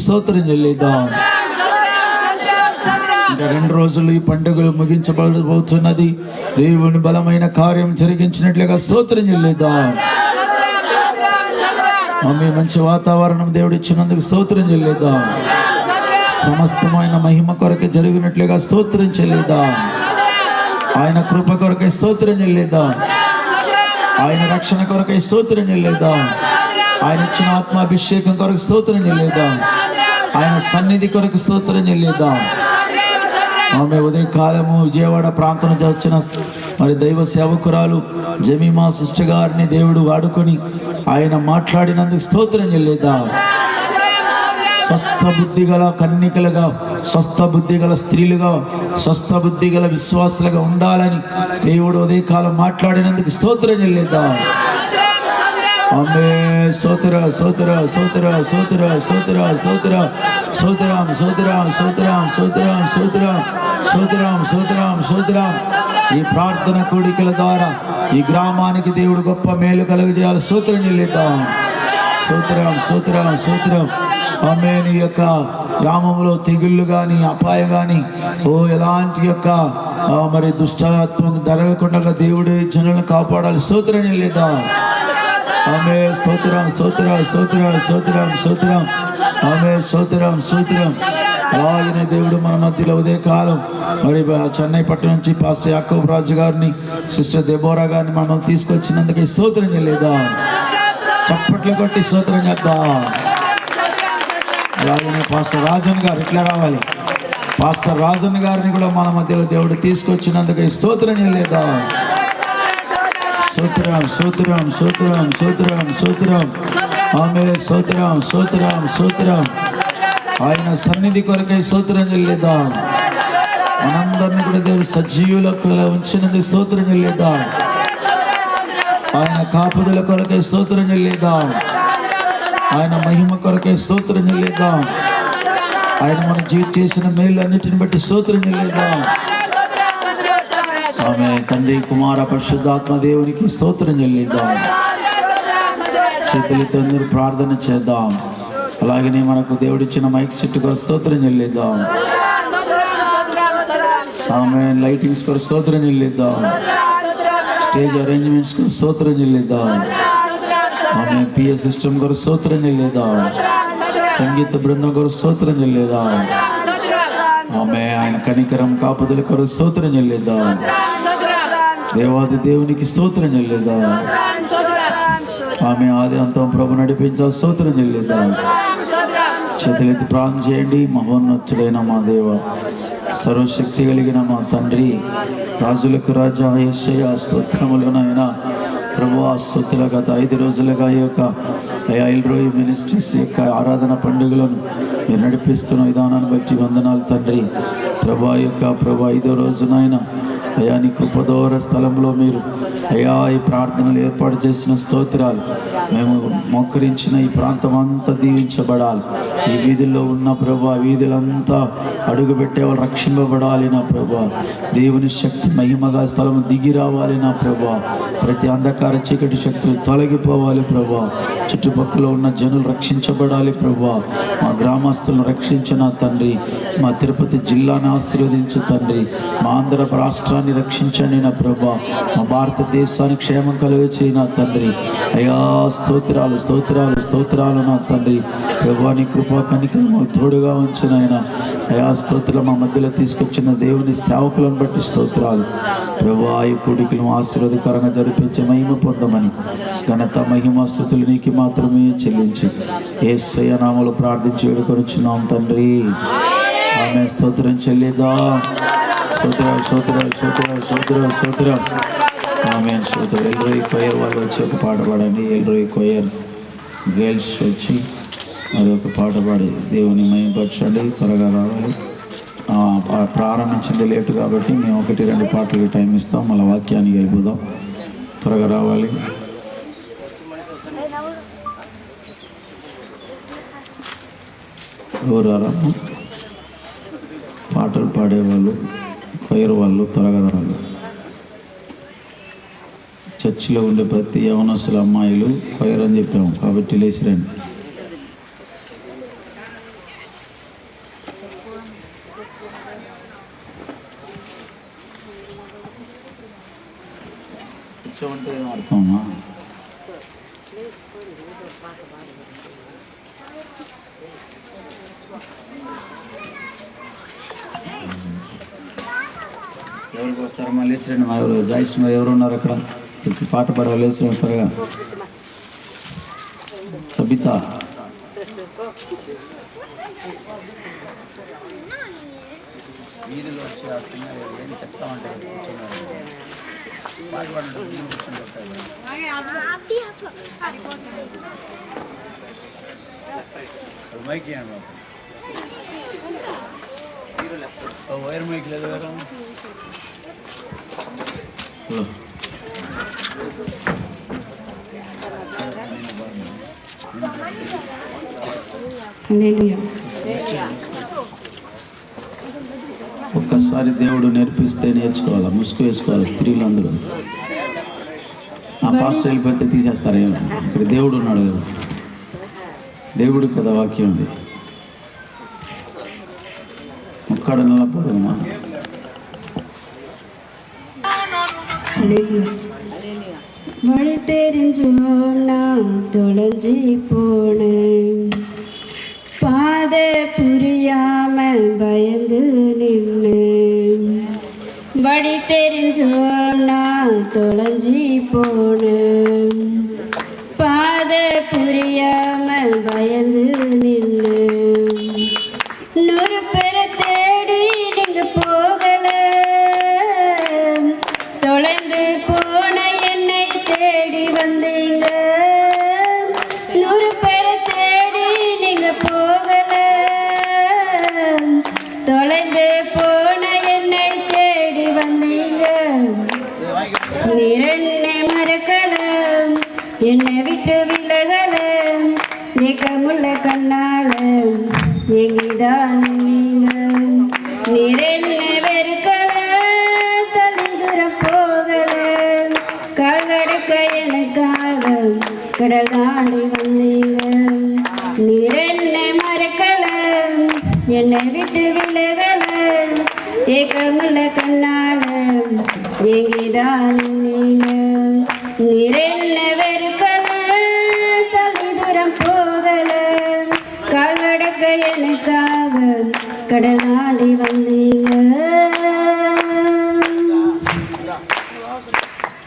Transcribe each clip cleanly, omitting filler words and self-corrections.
స్తోత్రం చెల్లిద్దాం. ఇంకా 2 రోజులు ఈ పండుగలు ముగించబడబోతున్నది. దేవుని బలమైన కార్యం జరిగించినట్లుగా స్తోత్రం చెల్లిద్దాం. ఆమె మంచి వాతావరణం దేవుడు ఇచ్చినందుకు స్తోత్రం చెల్లిద్దాం. సమస్తమైన మహిమ కొరకే జరిగినట్లుగా స్తోత్రం చెల్లిద్దాం. ఆయన కృప కొరకే స్తోత్రం చెల్లిద్దాం. ఆయన రక్షణ కొరకే స్తోత్రం చెల్లిద్దాం. ఆయన ఇచ్చిన ఆత్మాభిషేకం కొరకు స్తోత్రం చెల్లిద్దాం. ఆయన సన్నిధి కొరకు స్తోత్రం చెల్లిద్దాం. ఆమె ఉదయకాలము విజయవాడ ప్రాంతం నుంచి వచ్చిన మరి దైవ సేవకురాలు జమీమా సిస్టర్ గారిని దేవుడు వాడుకొని ఆయన మాట్లాడినందుకు స్తోత్రం చెల్లిద్దాం. స్వస్థ బుద్ధి గల కన్నికలుగా, స్వస్థ బుద్ధి గల స్త్రీలుగా, స్వస్థ బుద్ధి గల విశ్వాసులుగా ఉండాలని దేవుడు ఉదయకాలం మాట్లాడినందుకు స్తోత్రం చెల్లిద్దాం. ఆమె స్తోత్ర స్తోత్ర స్తోత్ర స్తోత్ర స్తోత్ర స్తోత్ర స్తోత్రం స్తోత్రం స్తోత్రం స్తోత్రం స్తోత్రం స్తోత్రం స్తోత్రం స్తోత్రం. ఈ ప్రార్థన కోడికల ద్వారా ఈ గ్రామానికి దేవుడు గొప్ప మేలు కలుగజేయాలి. స్తోత్రం చెల్లిద్దాం. స్తోత్రం స్తోత్రం స్తోత్రం. ఆమె నీ యొక్క గ్రామంలో తెగుళ్ళు కానీ అపాయం కానీ ఎలాంటి యొక్క మరి దుష్టత్వం జరగకుండా దేవుడు జనులను కాపాడాలి. స్తోత్రం చెల్లిద్దాం. ఆమె స్తోత్రం స్తోత్రం స్తోత్రం స్తోత్రం స్తోత్రం. ఆమె స్తోత్రం స్తోత్రం. అలాగనే దేవుడు మన మధ్యలో ఉదయకాలం మరి చెన్నై పట్టణం నుంచి పాస్టర్ యాకోబ్ రాజు గారిని, సిస్టర్ దెబోరా గారిని మనం తీసుకొచ్చినందుకు స్తోత్రం చెల్లిద్దాం. చప్పట్లు కొట్టి స్తోత్రం చేద్దాం. అలాగనే పాస్టర్ రాజన్ గారు ఇట్లా రావాలి. పాస్టర్ రాజన్ గారిని కూడా మన మధ్యలో దేవుడు తీసుకొచ్చినందుకు స్తోత్రం చెల్లిద్దాం. స్తోత్రం స్తోత్రం స్తోత్రం స్తోత్రం స్తోత్రం. ఆమె స్తోత్రం స్తోత్రం స్తోత్రం. ఆయన సన్నిధి కొరకై స్తోత్రం చెల్లిద్దాం. మనందరినీ కూడా దేవుడు సజీవులకు ఉంచినందుకు స్తోత్రం చెల్లిద్దాం. ఆయన కాపుదల కొరకై స్తోత్రం చెల్లిద్దాం. ఆయన మహిమ కొరకై స్తోత్రం చెల్లిద్దాం. ఆయన మన జీవితం చేసిన మేలన్నిటిని బట్టి స్తోత్రం చెల్లిద్దాం. ఆమె తండ్రి కుమార పరిశుద్ధాత్మ దేవునికి స్తోత్రం చెల్లిద్దాం. చేతులతో అందరూ ప్రార్థన చేద్దాం. అలాగనే మనకు దేవుడిచ్చిన మైక్ సెట్ కొరకు స్తోత్రం చెల్లిద్దాం. ఆమె లైటింగ్స్ కొరకు స్తోత్రం చెల్లిద్దాం. స్టేజ్ అరేంజ్మెంట్స్ కొరకు స్తోత్రం చెల్లిద్దాం. ఆమె పిఏ సిస్టమ్ కొరకు స్తోత్రం చెల్లిద్దాం. సంగీత బృందం కొరకు స్తోత్రం చెల్లిద్దాం. ఆమె ఆయన కనికరం కాపుదల కొరకు స్తోత్రం చెల్లిద్దాం. దేవాది దేవునికి స్తోత్రం చెల్లిద్దాం. ఆమె ఆది అంతం ప్రభు నడిపించాలి. స్తోత్రం చెల్లిద్దాం. చేతులెత్తి ప్రార్థన చేయండి. మహోన్నతుడైన మా దేవ, సర్వశక్తి కలిగిన మా తండ్రి, రాజులకు రాజా యేసయ్య స్తోత్రములనైనా ప్రభు. స్తోత్రుల గత 5 రోజులుగా ఈ యొక్క ఎల్రోయి మినిస్ట్రీస్ యొక్క ఆరాధన పండుగలను మీరు నడిపిస్తున్న విధానాన్ని బట్టి వందనాలు తండ్రి. ప్రభా యొక్క 5వ రోజునైనా అయా నీ కృపదోర స్థలంలో మీరు అయా ఈ ప్రార్థనలు ఏర్పాటు చేసిన స్తోత్రాలు. మేము మోకరించిన ఈ ప్రాంతం అంతా దీవించబడాలి. ఈ వీధుల్లో ఉన్న ప్రభా వీధులంతా అడుగుపెట్టేవాళ్ళు రక్షింపబడాలి నా ప్రభా. దేవుని శక్తి మహిమగా స్థలం దిగి రావాలి నా ప్రభా. ప్రతి అంధకార చీకటి శక్తులు తొలగిపోవాలి ప్రభా. చుట్టుపక్కల ఉన్న జనులు రక్షించబడాలి ప్రభా. మా గ్రామస్తులను రక్షించిన తండ్రి. మా తిరుపతి జిల్లాను ఆశీర్వదించు తండ్రి. మా ఆంధ్ర రాష్ట్రాన్ని రక్షించండి నా ప్రభా. మా భారతదేశానికి క్షేమం కలుగచేయి నా తండ్రి. అయా స్తోత్రాలు స్తోత్రాలు స్తోత్రాలు నా తండ్రి. ప్రభా నీ కృపా కనికరము తోడుగా ఉంచిన ఆయన అయా స్తోత్రాలు. మా మధ్యలో తీసుకొచ్చిన దేవుని సేవకులను బట్టి స్తోత్రాలు ప్రభా. ఈ కూడికలను ఆశీర్వాదకరంగా జరిపించే మహిమ పొందమని ఘనత మహిమ స్తుతులు నీకు మాత్రమే చెల్లించి యేసయ్య నామములో ప్రార్థించి వేడుకొనుచున్నాం తండ్రి. ఆమె స్తోత్రం చెల్లిద్దాం. స్తోత్రాలు స్తోత్రాలు స్తోత్రాలు స్తోత్రాలు స్తోత్రాలు. ఆమె స్తోత్రం. ఎల్రోయి కొయర్ వాళ్ళు వచ్చి ఒక పాట పాడండి. ఎల్రోయి కొయర్ గర్ల్స్ వచ్చి మరి ఒక పాట పాడి దేవుని మహిమపరచండి. త్వరగా రావాలి. ప్రారంభించింది లేటు కాబట్టి మేము 1-2 పాటలకు టైం ఇస్తాం. మళ్ళీ వాక్యానికి వెళ్ళిపోదాం. త్వరగా రావాలి. ఎవరు రారమ్మా? పాటలు పాడేవాళ్ళు, కొయర్ వాళ్ళు త్వరగా రావాలి. చర్చిలో ఉండే ప్రతి యవనస్తుల అమ్మాయిలు కొయర్ అని చెప్పాము కాబట్టి లేచి రండి. కూర్చోమంటే ఏం అర్థమా? ఎవరికి వస్తారా? మళ్ళీ లేచిరండి. మా ఎవరు జాయిస్ ఎవరు ఉన్నారు అక్కడ? పాట పాడాలి, లేచిరండి త్వరగా. సబిత వీధిలో వచ్చి ఆ సినిమా ఏమి చెప్తా ఉంటారు, పాట పాడండి. మైక్ వైర్ మైక్ లేదు కదా. ఒక్కసారి దేవుడు నేర్పిస్తే నేర్చుకోవాలి, ముసుగు వేసుకోవాలి స్త్రీలందరూ. ఆ పాస్టర్ వెళ్ళిపోతే తీసేస్తారేమో. ఇక్కడ దేవుడు ఉన్నాడు కదా, దేవుడు కదా వాక్యం ఉంది. ఒక్కడ నిలబడమా. வழி தெரிஞ்சோம் நான் தொலைஞ்சி போனேன், பாதை புரியாம பயந்து நின்னேன். வழி தெரிஞ்சோம் நான் தொலைஞ்சி போனேன், பாதை புரியாம பயந்து நின்னேன். 100 பேரை தேடி நீங்க போகல, தொலைந்து போன என்னை தேடி வந்தீங்க. 100 பேரை தேடி நீங்க போகல, தொலைந்து போன என்னை தேடி வந்தீங்க. நீர் என்னை மறக்கல, என்னை விட்டு விலகல, ஏக்கமுள்ள கண்ணால எங்கிதான் நீங்க. நீர் என்னை வெறுக்கல, தள்ளி தூரம் போகல, கால்கடுக்க எனக்காக கடல் தாண்டி வந்தீங்க. நீர் என்னை மறக்கல, என்னை விட்டு விலகல, ஏக்கமுள்ள கண்ணால எங்கிதான் நீங்க. நீர் என்னை வெறுக்கல, தள்ளி தூரம் போகல, கால்கடுக்க எனக்காக கடல் தாண்டி வந்தீங்க.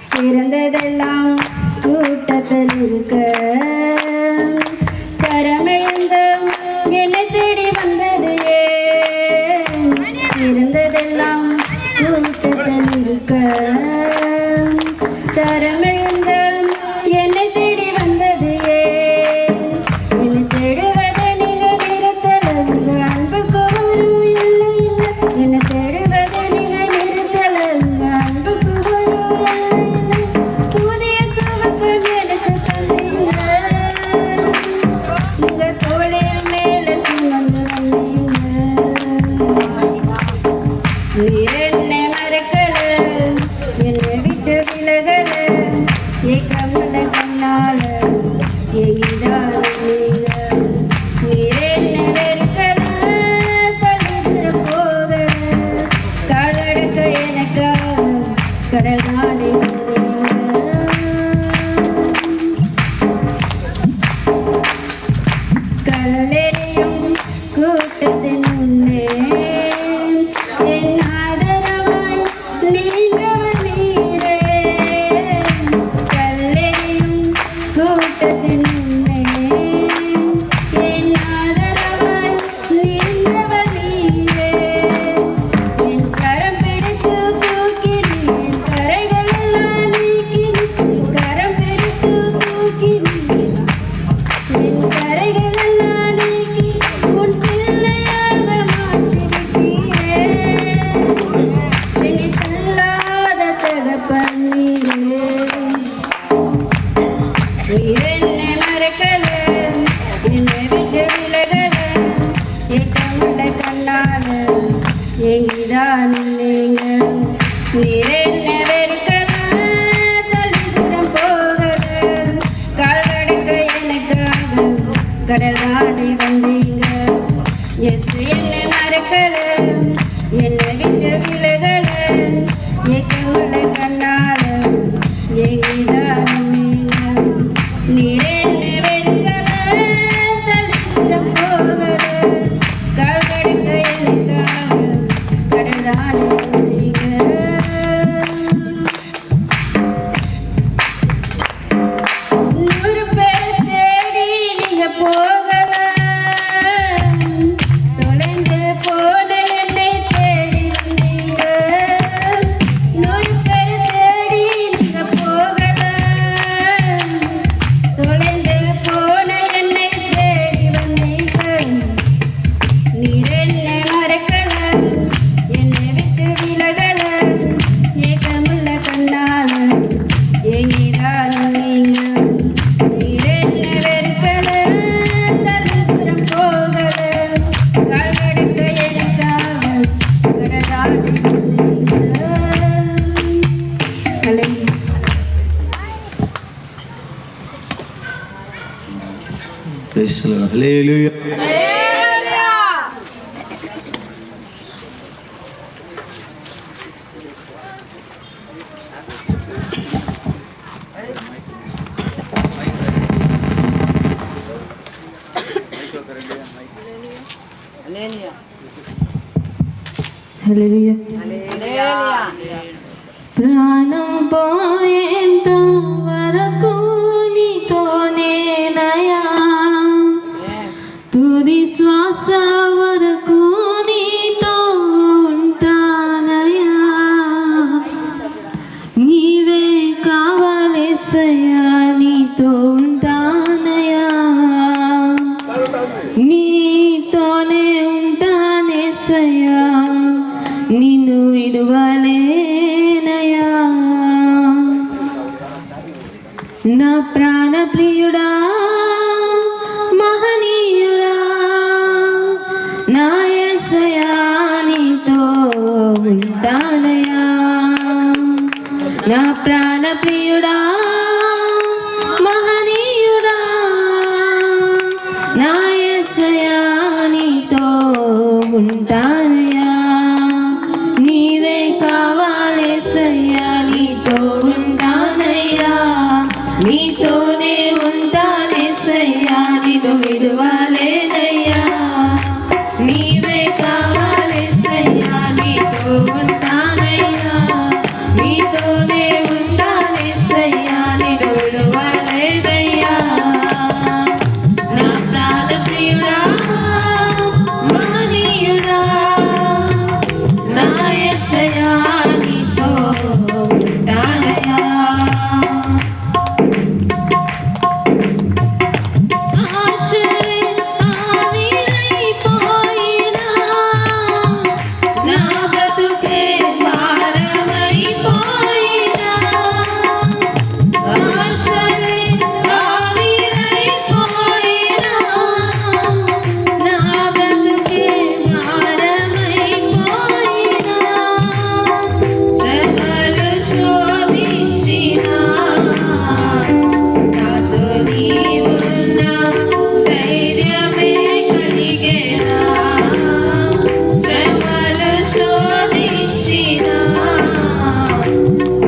சிறந்ததெல்லாம் கூட்டத்தில் இருக்க, கரமிழந்த என்னை தேடி வந்தது ஏன்? சிறந்ததெல்லாம் கூட்டத்தில் இருக்க, தரமிழந்த என்னை தேடி வந்தது ஏன்? என்னை தேடுவதை நீங்க நிறுத்தல, உங்க அன்புக்கு வரும் இல்லை இல்லை. என்னை தேடுவதை நீங்க நிறுத்தல, உங்க அன்புக்கு வரும் இல்லை இல்லை. புதிய துவக்கம் எனக்கு தந்தீங்க, உங்க தோளின் மேல சுமந்து வந்தீங்க. நீர் என்னை மறக்கல, என்னை விட்டு விலகல, ஏக்கமுள்ள கண்ணால எங்கிதான் நீங்க. நீர் என்னை வெறுக்கல, தள்ளி தூரம் போகல, காலடக்க எனக்காக கடல் தாண்டி வந்தீங்க. கல்லெறியும் கூட்டத்தின் முன்னே என் ஆதரவாய் நீங்கவர் நீரே. கல்லெறியும் கூட்டத்தின் முன்னே என் ஆதரவாய் நீங்கவர் நீரே. என் கரம் பிடித்து தூக்கினி, என் கரைகள் எல்லாம் நீக்கினி, என் கரம் பிடித்து தூக்கினி, என் கரைகள் எல்லாம் நீக்கி உன் பிள்ளையாக மாற்றிவிட்டீரே. என்னை தள்ளாத தகப்பன் நீரே. நீர் என்னை மறக்கல, என்னை விட்டு விலகல, ஏக்கமுள்ள கண்ணால எங்கிதான் நீங்க. நீர் என்னை வெறுக்கல, தள்ளி தூரம் போகல, கால்கடுக்க எனக்காக கடல் தாண்டி வந்தீங்க. எஸ் என்னை மறக்கல, ప్రైజ్ ది లార్డ్. హల్లెలూయా. హల్లెలూయా. ప్రాణం పోయేంత వరకు నీతోనేనయా, తుది శ్వాస వరకు నీతో ఉంటానయా. నీవే కావాలేసయ్యా, నీతో ఉంటానయా, నీతోనే ఉంటానేసయ్యా, నిన్ను విడువలేనయా. నా ప్రాణ ప్రియుడా, మహనీయుడా, నా యేసయ్యా, నీతో ఉంటానయా. నా ప్రాణ ప్రియుడా, మహనీయుడా, నా యేసయ్యా, నీతో ఉంటానయా. నీవే కావాలేసయ్యా, నీతో ఉంటానయ్యా, నీతోనే ఉంటానేసయ్యా, నిన్ను విడువలేనయ్యా. నీవే కావాలేసయ్యా, నీతో ఉంటానయ్యా, నీతోనే ఉంటానేసయ్యా, నిన్ను విడువలేనయ్యా. నా ప్రాణ ప్రియుడా, మహనీయుడా, నా యేసయ్యా, నీతో ఉంటానయ్యా. ఆశలే ఆవిరైపోయినా, నా బ్రతుకే భారమైపోయినా. ఆశలే ఆవిరైపోయినా, నా బ్రతుకే భారమైపోయినా. శ్రమలు శోధించినా, నాతో నీవున్నావు, ధైర్యమే కలిగేనా. శ్రమలు శోధించినా,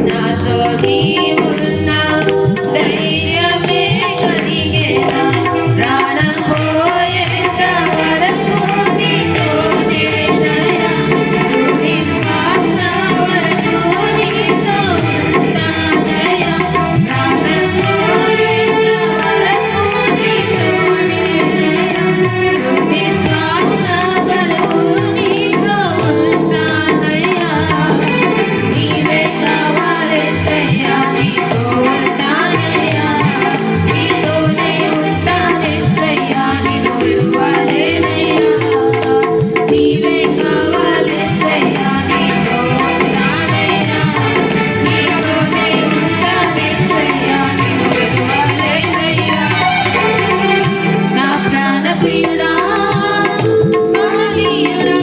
నాతో నీవున్నావు, ధైర్యమే కలిగేనా. ప్రాణం పోయేంత వరకు నీతోనేనయ్యా, తుది శ్వాస వరకు నీతో ఉంటానయ్యా. ప్రాణం పోయేంత వరకు నీతోనేనయ్యా, తుది శ్వాస వరకు నీతో ఉంటానయ్యా. నీవే కావాలేసయ్యా, నీతో ఉంటానయ్యా, నీతోనే ఉంటానేసయ్యా, నిన్ను విడువలేనయ్యా. నీవే కావాలేసయ్యా, నీతో ఉంటానయ్యా, నీతోనే ఉంటానేసయ్యా, నిన్ను విడువలేనయ్యా. నా ప్రాణ ప్రియుడా, మహనీయుడా,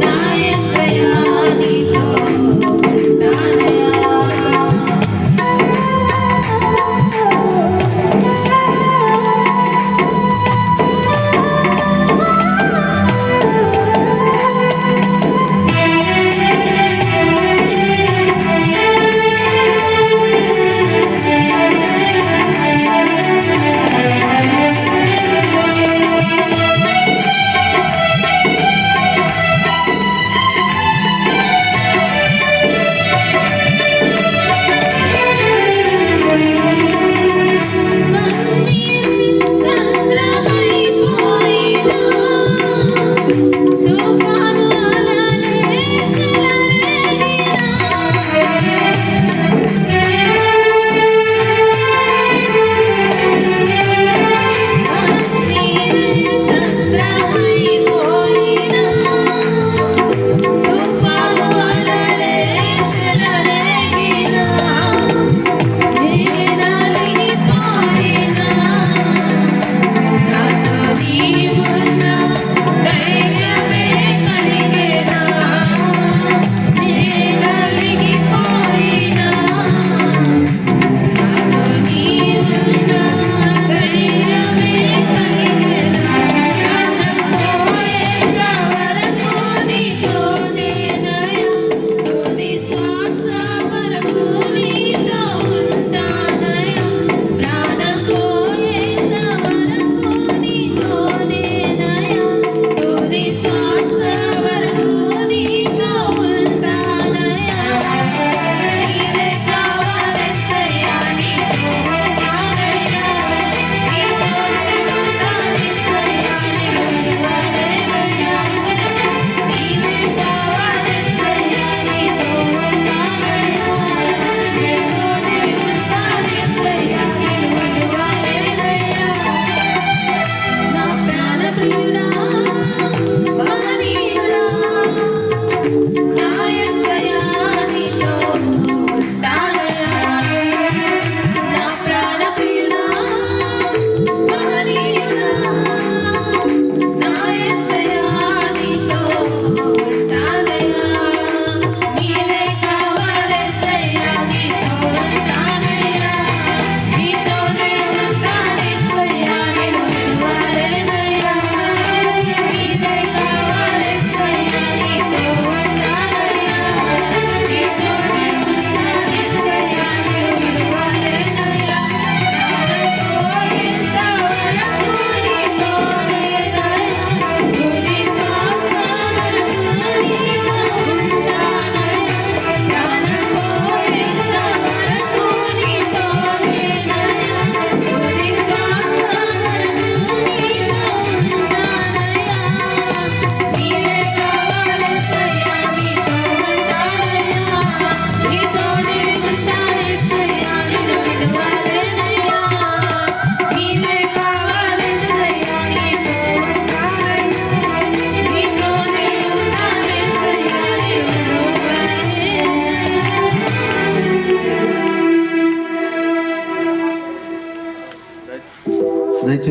నా యేసయ్యా, నీతో ఉంటానయ్యా. ధైర్యమే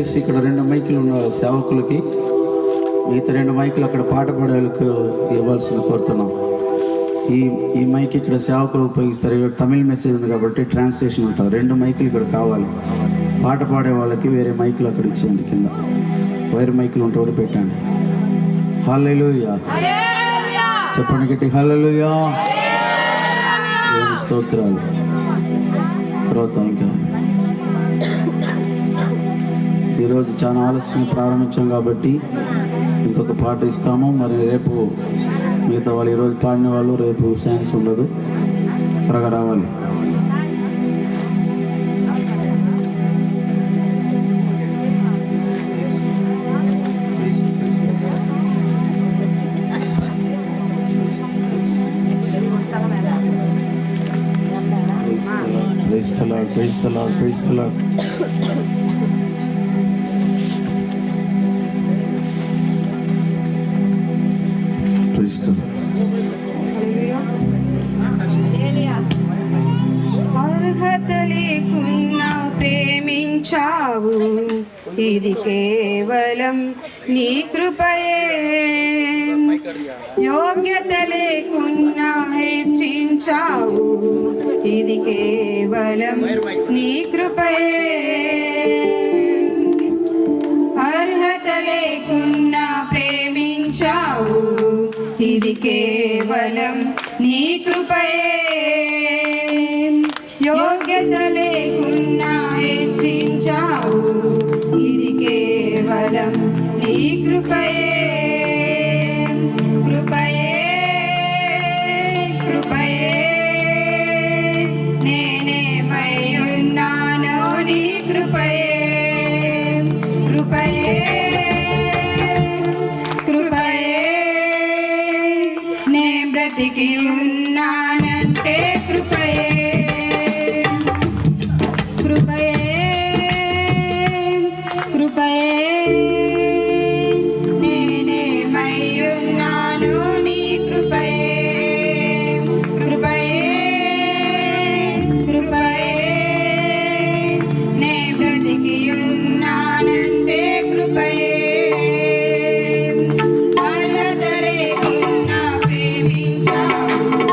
దయచేసి ఇక్కడ 2 మైకులు ఉన్న సేవకులకి, మిగతా 2 మైకులు అక్కడ పాట పాడేలకు ఇవ్వాల్సిన కోరుతున్నాం. ఈ మైక్ ఇక్కడ సేవకులు ఉపయోగిస్తారు. ఇక్కడ తమిళ మెసేజ్ ఉంది కాబట్టి ట్రాన్స్లేషన్ ఉంటుంది. 2 మైకులు ఇక్కడ కావాలి. పాట పాడే వాళ్ళకి వేరే మైకులు అక్కడ ఇచ్చేయండి. కింద వైర్ మైకులు ఉంటే కూడా పెట్టండి. హల్లెలూయా చెప్పండి గట్టి, హల్లెలూయా. దేవుని స్తోత్రాలు. తర్వాత ఇంకా ఈరోజు చాలా ఆలస్యంగా ప్రారంభించాం కాబట్టి ఇంకొక పాట ఇస్తాము. మరి రేపు మిగతా వాళ్ళు ఈరోజు పాడిన వాళ్ళు రేపు ఛాన్స్ ఉండదు. త్వరగా రావాలి. Praise the Lord, praise the Lord, praise the Lord. Praise the Lord. అర్హత లేకున్నా ప్రేమించావు, ఇది కేవలం నీ కృపయే. యోగ్యత లేకున్నా హెచ్చించావు, ఇది కేవలం నీ కృపయే. అర్హత లేకున్నా ప్రేమించావు, ఇది కేవలం నీ కృపయే. యోగ్యత లేకున్నా హెచ్చించావు, ఇది కేవలం నీ కృపయే. కృపయే కృపయే నేనేమై ఉన్నానో నీ కృపయే. కృపయే కృపయే నే బ్రతికి ఉన్నానంటే కృపయే. కృపయే కృపయే నేనేమై ఉన్నాను నీ కృపయే. కృపయే కృపయే నే బ్రతికి ఉన్నానంటే కృపయే. అర్హత లేకున్నా ప్రేమించావు,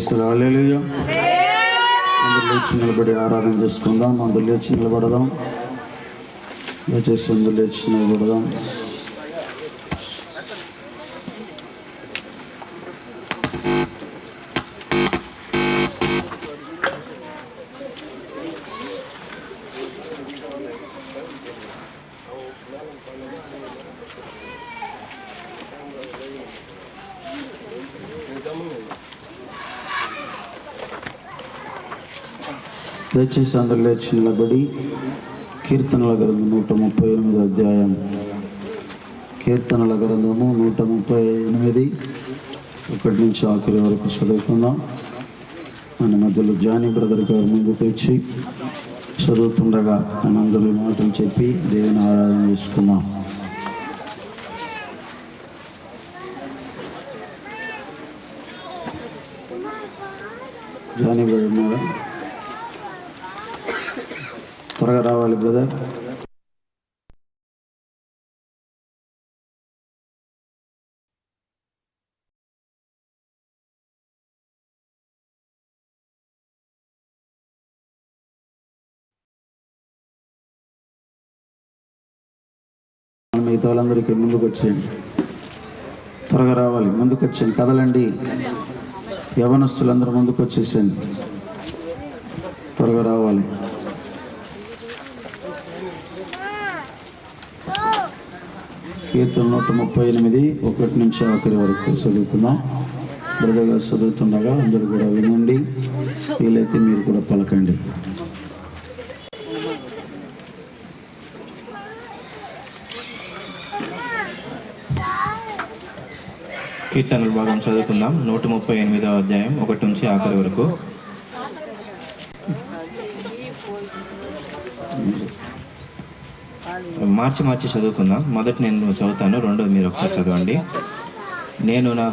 ప్రైస్తులు హల్లెలూయా. అందరూ లేచి నిలబడి ఆరాధన చేసుకుందాం. అందరూ లేచి నిలబడదాం. దయచేసి అందరూ లేచి నిలబడదాం. దయచేసి అందరూ లేచి నిలబడి కీర్తనల గ్రంథం 138 అధ్యాయం, కీర్తనల గ్రంథము 138 1 నుంచి ఆఖరి వరకు చదువుకుందాం. మన మధ్యలో జానీ బ్రదర్ గారు ముందుకు వచ్చి చదువుతుండగా మనందరూ మాటలు చెప్పి దేవుని ఆరాధన చేసుకుందాం. జానీ బ్రదర్ ఉన్నారా? త్వరగా రావాలి బ్రదర్. మిగతా వాళ్ళందరికీ ముందుకు వచ్చేయండి. త్వరగా రావాలి, ముందుకు వచ్చేయండి, కదలండి. యవనస్తులందరూ ముందుకు వచ్చేసేయండి, త్వరగా రావాలి. కీర్తన 138 1 నుంచి ఆఖరి వరకు చదువుకుందాం. బ్రదర్ గారు చదువుతుండగా అందరూ కూడా వినండి, వీలైతే మీరు కూడా పలకండి. కీర్తనల భాగం చదువుకుందాం. 138వ అధ్యాయం 1 నుంచి ఆఖరి వరకు. మార్చి చదువుకుందాం. మొదటి నేను చదువుతాను, రెండోది మీరు ఒకసారి చదవండి. నేను నా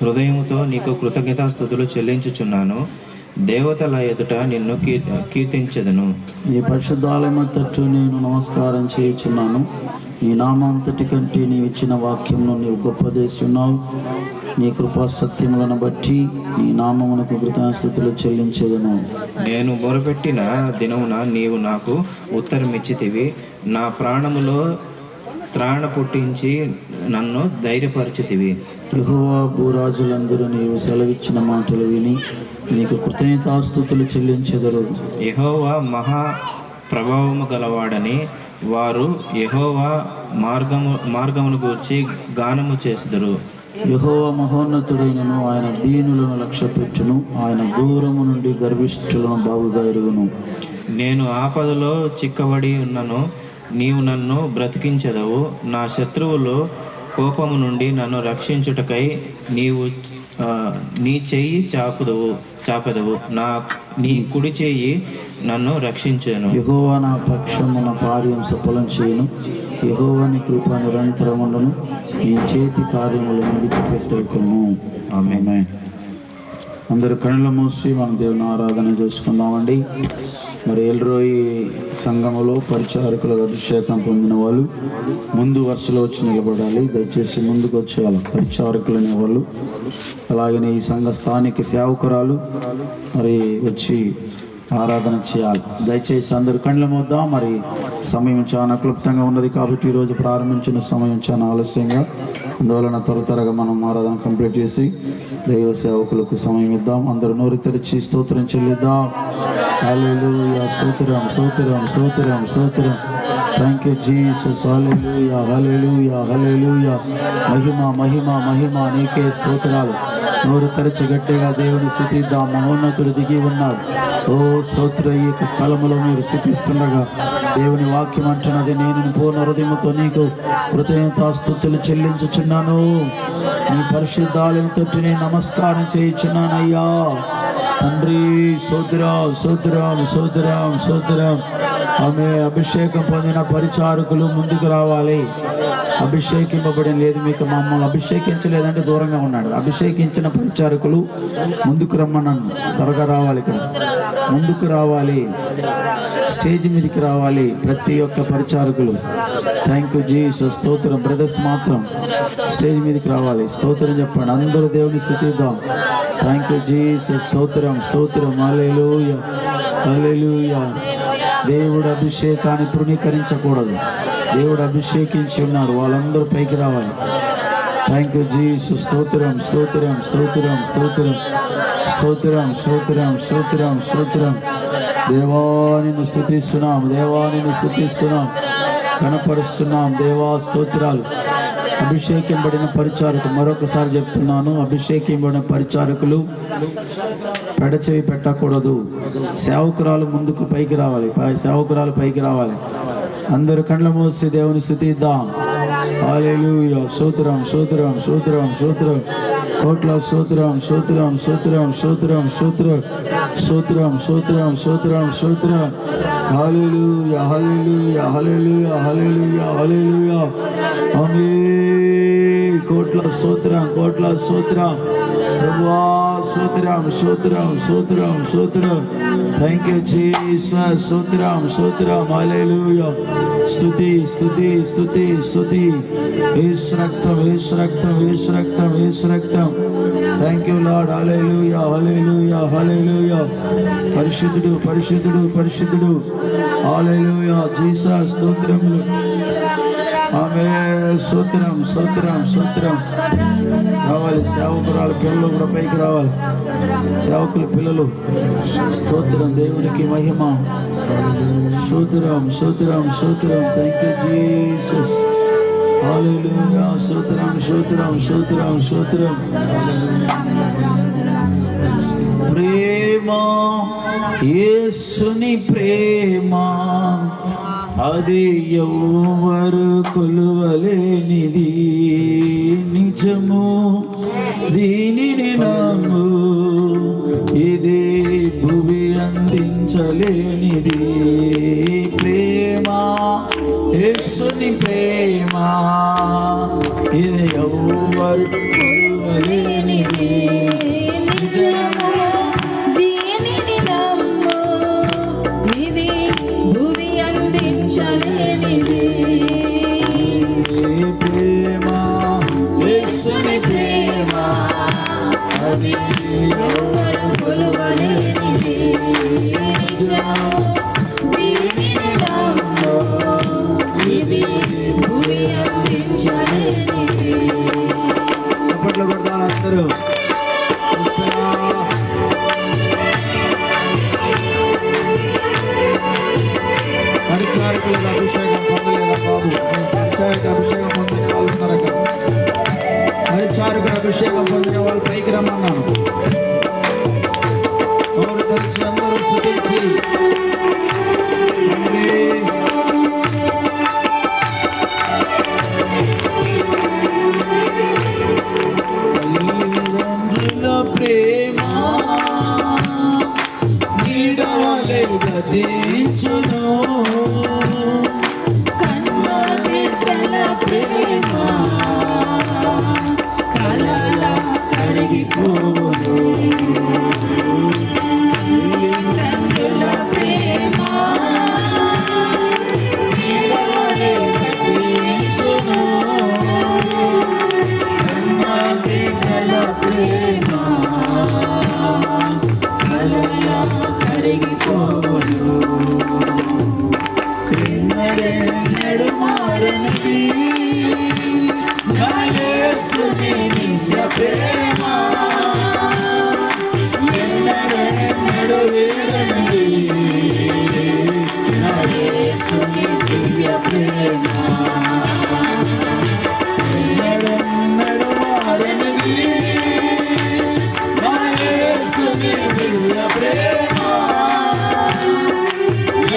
హృదయముతో నీకు కృతజ్ఞతాస్తుతులు చెల్లించుచున్నాను. దేవతల ఎదుట నిన్ను కీర్తించదను. నీ పరిశుద్ధాలయము తట్టు నేను నమస్కారం చేయుచున్నాను. నీ నామంతటి కంటే నీవు ఇచ్చిన వాక్యమును నీవు గొప్ప చేస్తున్నావు. నీ కృపా సత్యములను బట్టి నీ నామమునకు కృతజ్ఞతాస్తుతులు చెల్లించేదను. నేను మొరపెట్టిన దినమున నీవు నాకు ఉత్తరమిచ్చితివి. నా ప్రాణములో త్రాణ పుట్టించి నన్ను ధైర్యపరిచితివి. యెహోవా, భూరాజులందరూ నీవు సెలవిచ్చిన మాటలు విని నీకు కృతజ్ఞతాస్తుతులు చెల్లించెదరు. యెహోవా మహా ప్రభావము గలవాడని వారు యెహోవా మార్గమును గూర్చి గానము చేసెదరు. యెహోవా మహోన్నతుడైనను, ఆయన దీనులను లక్ష్యపెట్టును. ఆయన దూరము నుండి గర్విష్ఠులను బాగుగా ఎరుగును. నేను ఆపదలో చిక్కబడి ఉన్నను, నీవు నన్ను బ్రతికించెదవు. నా శత్రువులు కోపము నుండి నన్ను రక్షించుటకై నీవు నీ చెయ్యి చాపెదవు. నీ కుడి చెయ్యి నన్ను రక్షించెను. యెహోవా నా పక్షమున కార్యం సఫలం చేయను. యెహోవా నీ కృప నిరంతరముండును. నీ చేతి కార్యములను విడిచిపెట్టకును. ఆమేన్. అందరూ కనులు మూసి మన దేవుని ఆరాధన చేసుకుందామండి. మరి ఎల్రోయి సంఘములో పరిచారకుల అభిషేకం పొందిన వాళ్ళు ముందు వరుసలో వచ్చి నిలబడాలి. దయచేసి ముందుకు వచ్చేయాలి పరిచారకులు అనేవాళ్ళు. అలాగనే ఈ సంఘ స్థానిక సేవకురాలు మరి వచ్చి ఆరాధన చేయాలి. దయచేసి అందరూ కళ్ళు మూద్దాం. మరి సమయం చాలా క్లుప్తంగా ఉన్నది కాబట్టి ఈరోజు ప్రారంభించిన సమయం చాలా ఆలస్యంగా, అందువలన త్వరగా మనం ఆరాధన కంప్లీట్ చేసి దైవ సేవకులకు సమయం ఇద్దాం. అందరూ నోరు తెరిచి స్తోత్రం చెల్లిద్దాం. హల్లెలూయా, స్తోత్రం స్తోత్రం స్తోత్రం స్తోత్రం. Thank you Jesus. హల్లెలూయా హల్లెలూయా హల్లెలూయా. మహిమ మహిమ మహిమ నీకే స్తోత్రాలు. నోరు తెరచి గట్టిగా దేవుని స్తుతిద్దాం. మహోన్నతుడు దిగి ఉన్నాడు. ఓ స్తోత్ర. ఈ యొక్క స్థలములో మీరు స్తుతిస్తుండగా దేవుని వాక్యం అంటున్నది, నేను పూర్ణ హృదయముతో నీకు కృతజ్ఞతాస్తుతులు చెల్లించుచున్నాను. నీ పరిశుద్ధాలయంతో నేను నమస్కారం చేయుచున్నానయ్యా. తండ్రి స్తోత్రం స్తోత్రం స్తోత్రం స్తోత్రం. ఆమె అభిషేకం పొందిన పరిచారకులు ముందుకు రావాలి. అభిషేకింపబడిన లేదు, మీకు మమ్మల్ని అభిషేకించలేదంటే దూరంగా ఉన్నాడు. అభిషేకించిన పరిచారకులు ముందుకు రమ్మన్నాను. త్వరగా రావాలి, ఇక్కడ ముందుకు రావాలి, స్టేజ్ మీదకి రావాలి ప్రతి ఒక్క పరిచారకులు. Thank you Jesus. స్తోత్రం. బ్రదర్స్ మాత్రం స్టేజ్ మీదకి రావాలి. స్తోత్రం చెప్పండి. అందరూ దేవుని స్తుతిద్దాం. Thank you Jesus. స్తోత్రం స్తోత్రం. హల్లెలూయా హల్లెలూయా. దేవుడు అభిషేకాన్ని తృణీకరించకూడదు. దేవుడు అభిషేకించి ఉన్నాడు, వాళ్ళందరూ పైకి రావాలి. Thank you Jesus. స్తోత్రం స్తోత్రం స్తోత్రం స్తోత్రం స్తోత్రం స్తోత్రం స్తోత్రం స్తోత్రం. దేవానిని స్తుతిస్తున్నాం, దేవానిని స్తుతిస్తున్నాం, కనపరుస్తున్నాం. దేవా స్తోత్రాలు. అభిషేకింపబడిన పరిచారకులు, మరొకసారి చెప్తున్నాను, అభిషేకింపబడిన పరిచారకులు పెడచెవి పెట్టకూడదు. సేవకురాలు ముందుకు పైకి రావాలి, సేవకురాలు పైకి రావాలి. అందరూ కళ్ళ మూసి దేవుని స్తుతిద్దాం. హల్లెలూయా. స్తోత్రం స్తోత్రం స్తోత్రం స్తోత్రం. కోట్ల స్తోత్రం స్తోత్రం స్తోత్రం స్తోత్రం స్తోత్రం స్తోత్రం స్తోత్రం స్తోత్రం స్తోత్రం. హల్లెలూయా హల్లెలూయా హల్లెలూయా హల్లెలూయా హల్లెలూయా. ఆమేన్. కోట్ల స్తోత్రం కోట్ల స్తోత్రం ప్రభువా. స్తోత్రం స్తోత్రం స్తోత్రం స్తోత్రం. Thank you Jesus. స్తోత్రం స్తోత్రం. హల్లెలూయా. స్తుతి స్తుతి స్తుతి స్తుతి. యేసు రక్తం యేసు రక్తం యేసు రక్తం యేసు రక్తం. Thank you Lord. హల్లెలూయా హల్లెలూయా హల్లెలూయా. పరిశుద్ధుడు పరిశుద్ధుడు పరిశుద్ధుడు. హల్లెలూయా జీసస్. స్తోత్రములు. ఆమేన్. స్తోత్రం స్తోత్రం స్తోత్రం. రావాలి సేవకురాలు పిల్లలు కూడా పైకి రావాలి. సేవకుల పిల్లలు. స్తోత్రం. దేవునికి మహిమ. స్తోత్రం స్తోత్రం స్తోత్రం. Thank you Jesus. హల్లెలూయా. స్తోత్రం స్తోత్రం స్తోత్రం స్తోత్రం. ప్రేమ యేసుని ప్రేమ అది ఎవ్వరు కొలువలేనిది. నిజము దీనిని నమ్ము, ఇది భువి అందించలేనిది. ప్రేమ యేసుని ప్రేమ ఇది ఎవ్వరు కొలువలేనిది. నిజము దీనిని నమ్ము, ఇది భువి అందించలేనిది. ప్రేమ యేసుని ప్రేమ అది ఎవ్వరు కొలువలేనిది. నిజము దీనిని నమ్ము, ఇది భువి అందించలేనిది. చప్పట్లు కొడతారు అందరూ. పరిచారకులకు అభిషేకం పొందలేదా బాబు? అభిషేకం పొందిన వాళ్ళు ఉన్నారు అక్కడ. పరిచారకులు అభిషేకం పొందిన వాళ్ళు పైకి రమ్మన్నాను. ఎవరు తెలిసి అందరూ స్తుతించి తల్లిదండ్రుల ప్రేమ నీడవలే గతించును. కన్న బిడ్డల ప్రేమ కలలా కరిగిపోవును. తండ్రుల ప్రేమ నీడవలే గతించును. కన్న బిడ్డల ప్రేమ కలలా కరిగిపోవును. ఎన్నడెన్నడు మారనిది నా యేసుని నిత్య ప్రేమ. ఎన్నడెన్నడు వీడనిది నా యేసుని దివ్య ప్రేమ. ఎన్నడెన్నడు మారనిది నా యేసుని దివ్య ప్రేమ.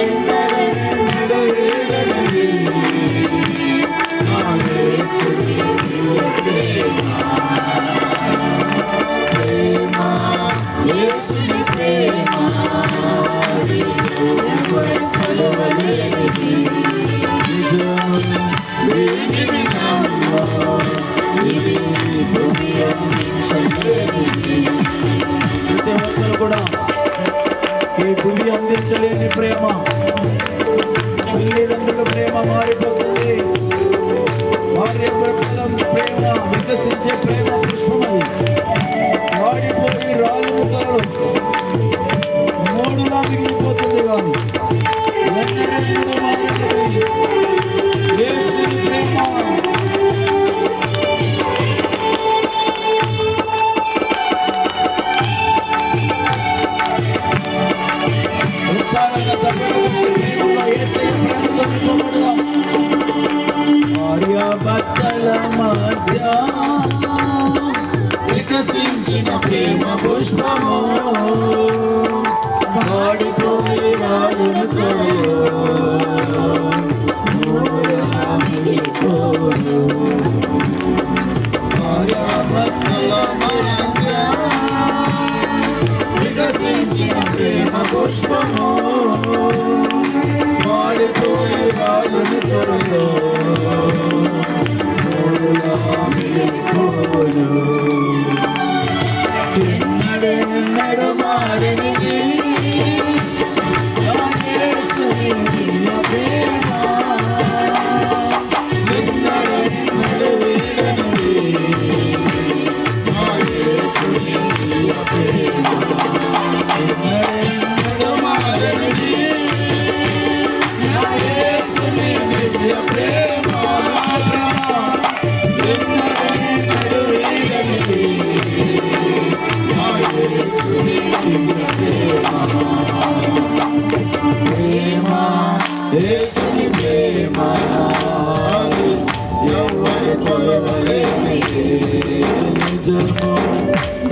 ఎన్నడెన్నడు వీడనిది నా యేసుని దివ్య ప్రేమ. ప్రేమ యేసుని ప్రేమ అది ఎవ్వరు కొలవలేనిది. నిజము దీనిని నమ్ము, ఇది భువి అందించలేనిది. ప్రతి ఒక్కరు కూడా ఈ భూమి అందించలేని ప్రేమ, తల్లిదండ్రుల ప్రేమ మారిపోతుంది. భార్య భర్తల ప్రేమ వికసించే ప్రేమ పుష్పమది వాడిపోయి మధ్య వికసించిన ప్రేమ పుష్పము వాడిపోయే వాడును త్వరలో భార్యాభర్తల మధ్య వికసించిన ప్రేమ పుష్పము వాడిపోయే వాడును త్వరలో ఎన్నడెన్నడు మారనిది యేసుని ప్రేమ ఎన్నడెన్నడు వీడనిది యేసుని ప్రేమ ఎన్నడెన్నడు మారనిది యేసుని ప్రేమ ఎన్నడెన్నడు వీడనిది యేసుని ప్రేమ యేసుని ప్రేమ ఎవరు కొలవలేనిది నిజము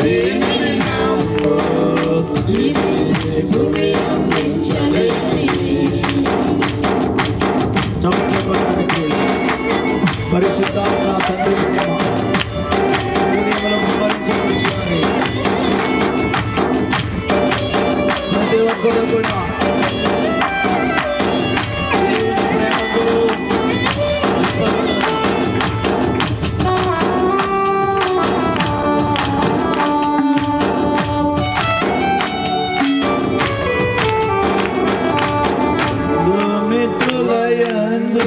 దీనిని నమ్ము ఇది భూమి అందించలేనిది చెప్పడానికి పరిశుద్ధాత్మ తండ్రి ప్రేమ హృదయములను కుమ్మరించవచ్చునని ప్రతి ఒక్కరు కూడా దేవుని ప్రేమకు మిత్రులయందు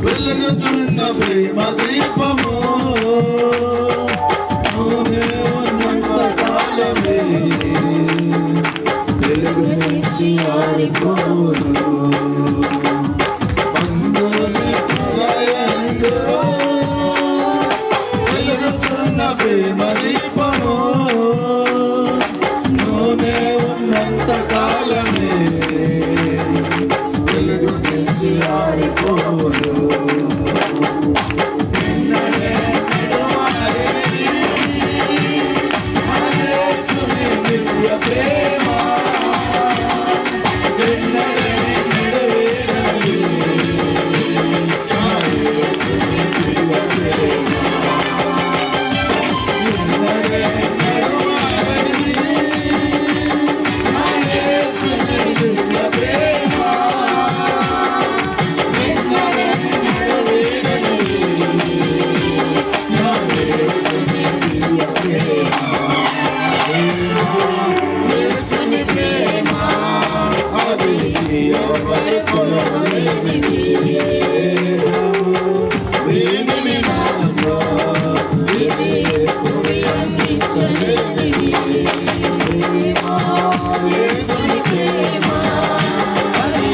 వెలుగుచున్న ప్రేమ దీపము నూనె ఉన్నంత కాలమే వెలుగు నుంచి ఆరిపోను మిత్రులయందు వెలుగుచున్న ప్రేమ దీపము నూనె ఉన్నంత కాలమే వెలుగు నుంచి ఆరిపోను ఎన్నడెన్నడు మారనిది యేసుని దివ్య ప్రేమ ఎన్నడెన్నడు వీడనిది యేసుని దివ్య ప్రేమ ఎన్నడెన్నడు మారనిది యేసుని దివ్య ప్రేమ ఎన్నడెన్నడు వీడనిది యేసుని దివ్య ప్రేమ యేసుని ప్రేమ అది ఎవరు కొలవలేనిది దీనిని నమ్ము ఇది భూమి అందించలేనిది ప్రేమ యేసుని ప్రేమ అది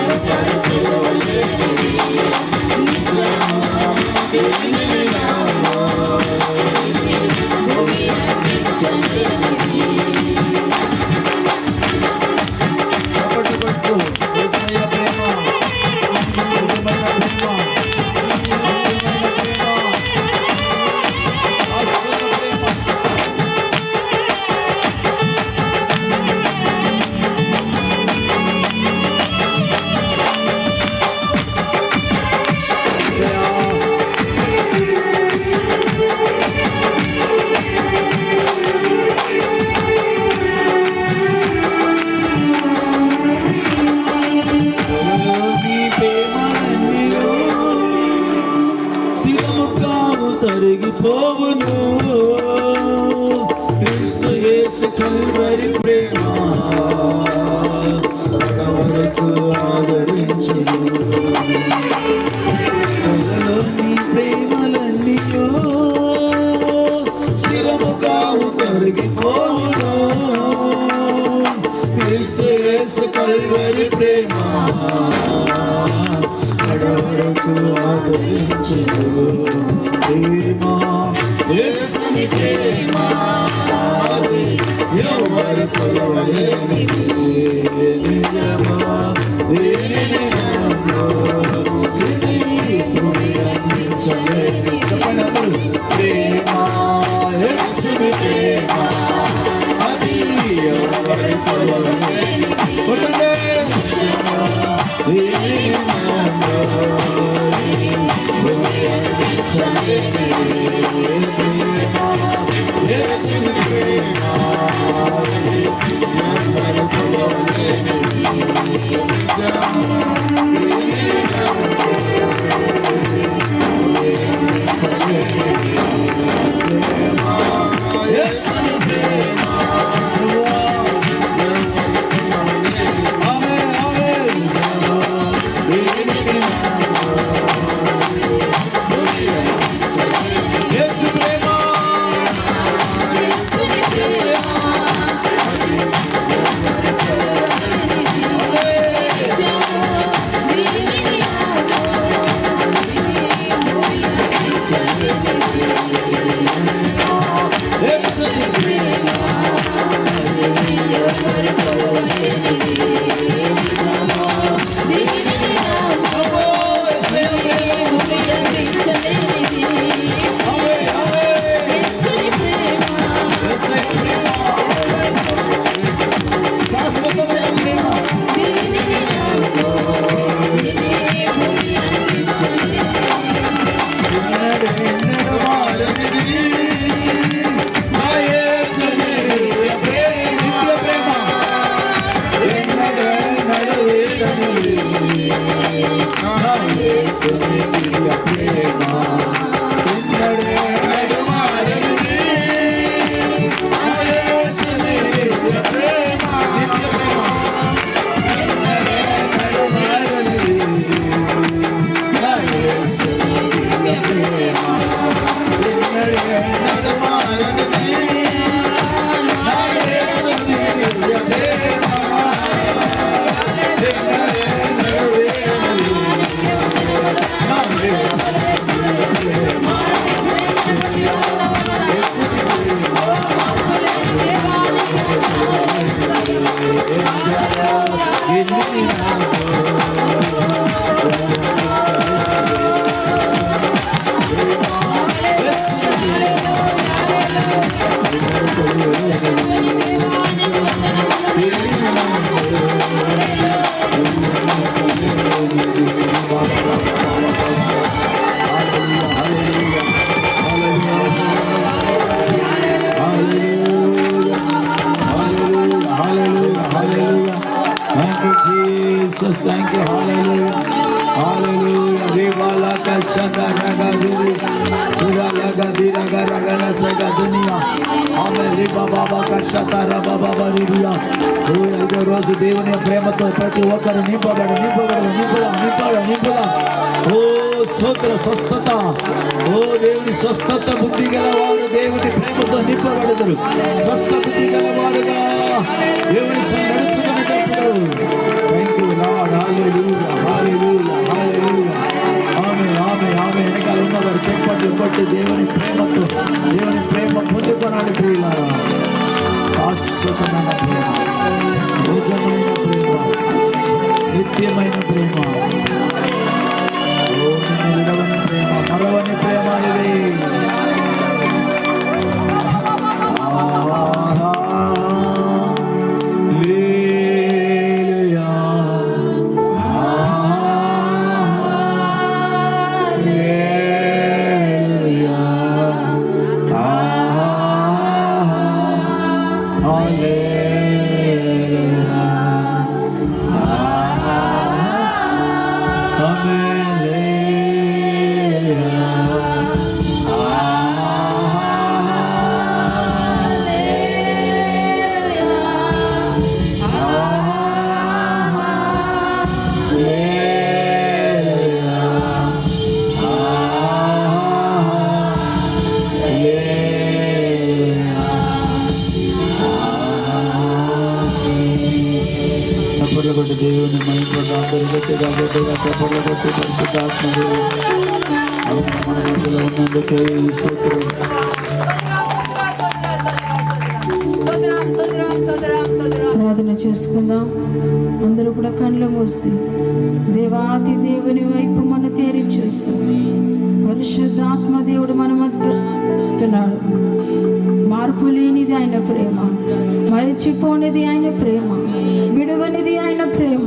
ఎవరు కొలవలేనిది నిజము దీనిని నమ్ము ఇది భూమి అందించలేనిది పట్టు యేసయ్య ప్రేమ నిజమైన ప్రేమ నిజమైన ప్రేమ శాశ్వత ప్రేమ నీ ప్రేమలన్నీయు స్థిరము కావు తరిగిపోవును క్రీస్తు యేసు కల్వరి ప్రేమ వరకు ఆదరించును నీ ప్రేమలన్నీయు స్థిరము కావు తరిగిపోవును క్రీస్తు యేసు కల్వరి ప్రేమ వరకు ఆదరించును ప్రేమ యేసుని ప్రేమ అది ఎవరు కొలవలేనిది నిజమా దీనిని నమ్ము ఇది భూమి అందించలేనిది ప్రేమ అది ఎవరితో లేనిది. కొట్టండి. దీనిని నాలో అందించలేని ప్రేమ యేసుని ప్రేమ అది ఎవరితో లేనిది. యేసుని ప్రేమ Thank you, hallelujah, hallelujah. Devala kashanda raga duri, dura laga dira raga na saga dunia. Amen. Riba baba kashata raba baba riya. Oh, ido roju devuni premato prati okaru nimbabadu. Oh, sotra sastata. Oh, devuni sastata buddhi galavaru devuni premato nimbabadu. Sasta buddhi galavaruga devuni sannaduchukunnappudu. Thank you, Lord. Hallelujah, hallelujah, hallelujah. Amen, amen, amen. వెనకాల ఉన్నవారు చెప్పండి కొట్టి దేవుని ప్రేమ పొందుకోనాలి ప్రియులారా. శాశ్వతమైన ప్రేమ, నిజమైన ప్రేమ, నిత్యమైన ప్రేమ, ఓ నిన్ను విడవని ప్రేమ, మరవని ప్రేమ ఇది. చప్పట్లు కొట్టి దేవుని మహిమగా అందరూ గట్టిగా చప్పట్లు కొట్టి పరిశుద్ధాత్మ మన మధ్యలో ఉన్నందుకే ఈ స్తోత్రం. ప్రార్థన చేసుకుందాం. అందరూ కూడా కళ్ళు మూసి దేవాతి దేవుని వైపు మన తేరి చూస్తూ పరిశుద్ధాత్మ దేవుడు మన మధ్య ఉన్నాడు. మార్పు లేనిది ఆయన ప్రేమ, మరిచిపోనిది ఆయన ప్రేమ, విడువనిది ఆయన ప్రేమ,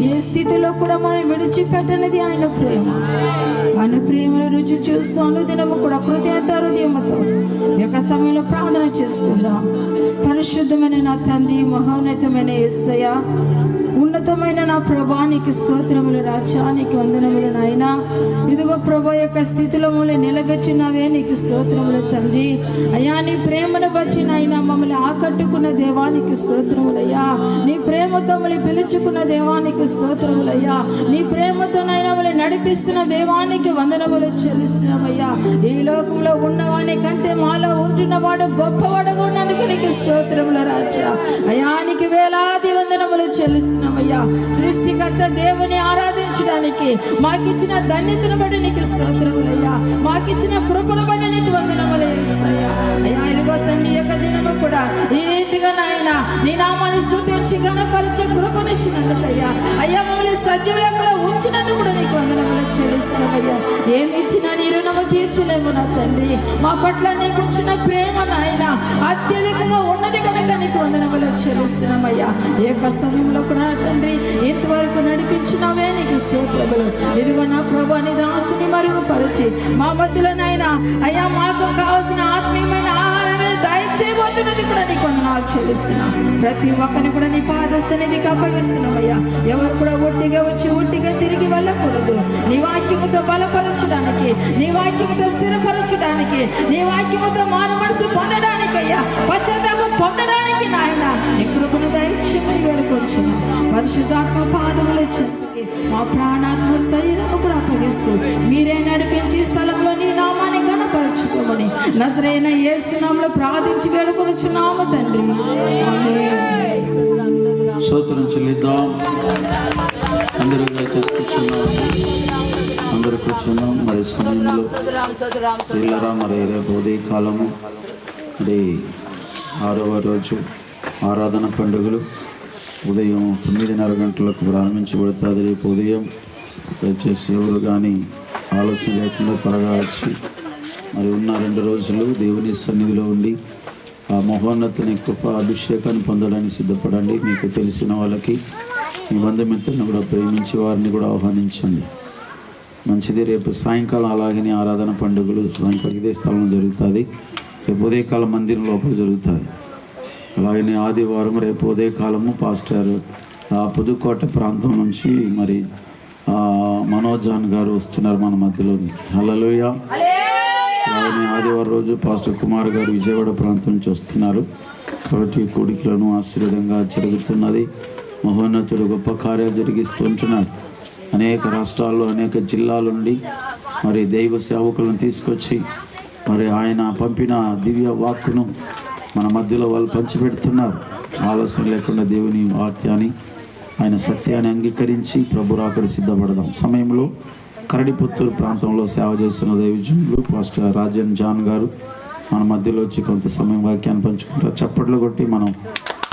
ఏ స్థితిలో కూడా మనం విడిచిపెట్టనిది ఆయన ప్రేమ. ఆయన ప్రేమను రుచి చూస్తూ అనుదినము కూడా కృతజ్ఞత హృదయముతో యొక్క సమయంలో ప్రార్థన చేసుకుందాం. పరిశుద్ధమైన నా తండ్రి, మహోన్నతమైన యేసయ్య, ఉన్నతమైన నా ప్రభానికి స్తోత్రములు, రాజ్యానికి వందనములు నాయనా. ఇదిగో ప్రభా యొక్క స్థితిలో మమ్మల్ని నిలబెట్టినవే నీకు స్తోత్రములు తండ్రి. అయ్యా నీ ప్రేమను బట్టి నాయన మమ్మల్ని ఆకట్టుకున్న దేవానికి స్తోత్రములయ్యా. నీ ప్రేమతో మమ్మల్ని పిలుచుకున్న దేవానికి స్తోత్రములయ్యా. నీ ప్రేమతో నాయన మమ్మల్ని నడిపిస్తున్న దేవానికి వందనములు చెల్లిస్తున్నామయ్యా. ఈ లోకంలో ఉన్నవాని కంటే మాలో ఉంటున్నవాడు గొప్పవాడుగా ఉన్నందుకు నీకు స్తోత్రములు రాజా. అయానికి వేలాది వందనములు చెల్లిస్తున్నామయ్యా. సృష్టికర్త దేవుని ఆరాధించడానికి మాకిచ్చిన ధన్యతను బట్టి నీకు స్తోత్రములయ్యా. మాకిచ్చిన కృపను బట్టి నీకు వందనములు యేసయ్యా. అయ్యా ఇదిగో తండ్రి యొక్క దినము కూడా ఈ రీతిగా నాయన నీ నామాన్ని స్తుతించి ఘనపరిచే కృపనిచ్చినందుకయ్యా. అయ్యా మమ్మల్ని సజీవులలో ఉంచినందుకు కూడా నీకు వందనములు చెల్లిస్తున్నామయ్యా. ఏమి ఇచ్చినా నీ రుణము తీర్చలేము నా తండ్రి. మా పట్ల నీకు ఇచ్చిన ప్రేమ నాయన అత్యధికంగా ఉన్నది కనుక నీకు వందనములు చెల్లిస్తున్నామయ్యా. ఏ సమయంలో కూడా తండ్రి ఇంతవరకు నడిపించినవే నీకు స్తోత్రములు. ఇదిగో నా ప్రభు నీ దాసుని మరుగుపరిచి మా మధ్యలో నాయనా అయ్యా మాకు కావాల్సిన ఆత్మీయమైన ఆహారమే దయచేయబోతున్నది కూడా నీకు వందనాలు చెల్లిస్తున్నాం. ప్రతి ఒక్కరిని కూడా నీ పాద సన్నిధికి అప్పగిస్తున్నామయ్యా. ఎవరు కూడా ఒట్టిగా వచ్చి ఒట్టిగా తిరిగి వెళ్ళకూడదు. నీ వాక్యముతో బలపరచడానికి, నీ వాక్యముతో స్థిరపరచడానికి, నీ వాక్యముతో మారు మనసు పొందడానికి అయ్యా, పశ్చాత్తాపం పొందడానికి నాయన నీ కృపను దయచేయమని వేడుకొచ్చును. పరిశుద్ధాత్మ పాదములు చెందికి మా ప్రాణాత్మ శరీరము కూడా అప్పగిస్తూ మీరే నడిపించి స్థలంలో నీ నామాన్ని కనపరచుకోమని నజరేయుడైన యేసు నామములో ప్రార్థించి వేడుకొనుచున్నాము తండ్రి. ఆమేన్. స్తోత్రం చెల్లిద్దాం. అందరూ కూర్చున్నాం, అందరూ కూర్చున్నాం. మరి సమయంలో పిల్లరా మరి రేపు ఉదయ కాలము మరి 6వ రోజు ఆరాధన పండుగలు ఉదయం 9:30 గంటలకు ప్రారంభించబడుతుంది. రేపు ఉదయం దయచేసి ఎవరు కానీ ఆలస్యం లేకుండా త్వరగా వచ్చి మరి ఉన్న 2 రోజులు దేవుని సన్నిధిలో ఉండి ఆ మహోన్నతుని కృప అభిషేకాన్ని పొందడానికి సిద్ధపడండి. మీకు తెలిసిన వాళ్ళకి మీ బంధుమిత్రులను కూడా ప్రేమించి వారిని కూడా ఆహ్వానించండి. మంచిది. రేపు సాయంకాలం అలాగనే ఆరాధన పండుగలు సాయంకాలం ఇదే స్థలంలో జరుగుతుంది. రేపు ఉదయకాలం మందిరం లోపల జరుగుతుంది. అలాగనే ఆదివారం రేపు ఉదయకాలము పాస్టర్ పుదుకోట ప్రాంతం నుంచి మరి మనోజాన్ గారు వస్తున్నారు మన మధ్యలోని. హల్లెలూయా. అలాగనే ఆదివారం రోజు పాస్టర్ కుమార్ గారు విజయవాడ ప్రాంతం నుంచి వస్తున్నారు. కాబట్టి కోడికలను ఆశీర్వాదంగా జరుగుతున్నది. మహోన్నతుడు గొప్ప కార్యాలు జరిగిస్తుంటున్నాడు. అనేక రాష్ట్రాల్లో అనేక జిల్లాల నుండి మరి దైవ సేవకులను తీసుకొచ్చి మరి ఆయన పంపిన దివ్య వాక్కును మన మధ్యలో వాళ్ళు పంచిపెడుతున్నారు. ఆలస్యం లేకుండా దేవుని వాక్యాన్ని ఆయన సత్యాన్ని అంగీకరించి ప్రభు రాకడ సిద్ధపడదాం. సమయంలో కరడిపుత్తూరు ప్రాంతంలో సేవ చేస్తున్న దైవజనులు పాస్టర్ రాజన్ జాన్ గారు మన మధ్యలో వచ్చి కొంత సమయం వాక్యాన్ని పంచుకుంటారు. చప్పట్లు కొట్టి మనం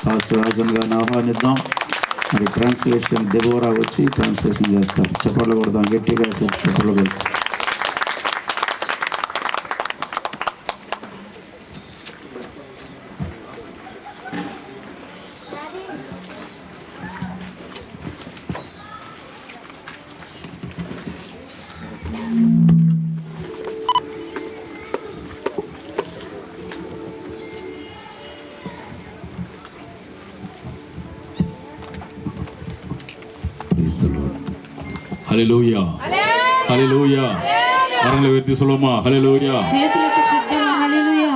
పాస్టర్ రాజన్ గారిని ఆహ్వానిద్దాం. మరి ట్రాన్స్లేషన్ దెబోరా వచ్చి ట్రాన్స్లేషన్ చేస్తారు. చప్పట్లు కొడదాం గట్టిగా, చప్పట్లు కొడతాం. హల్లెలూయా, హల్లెలూయా. కరములు ఎత్తి సొలమా హల్లెలూయా. చేతులకు శుద్ధం. హల్లెలూయా.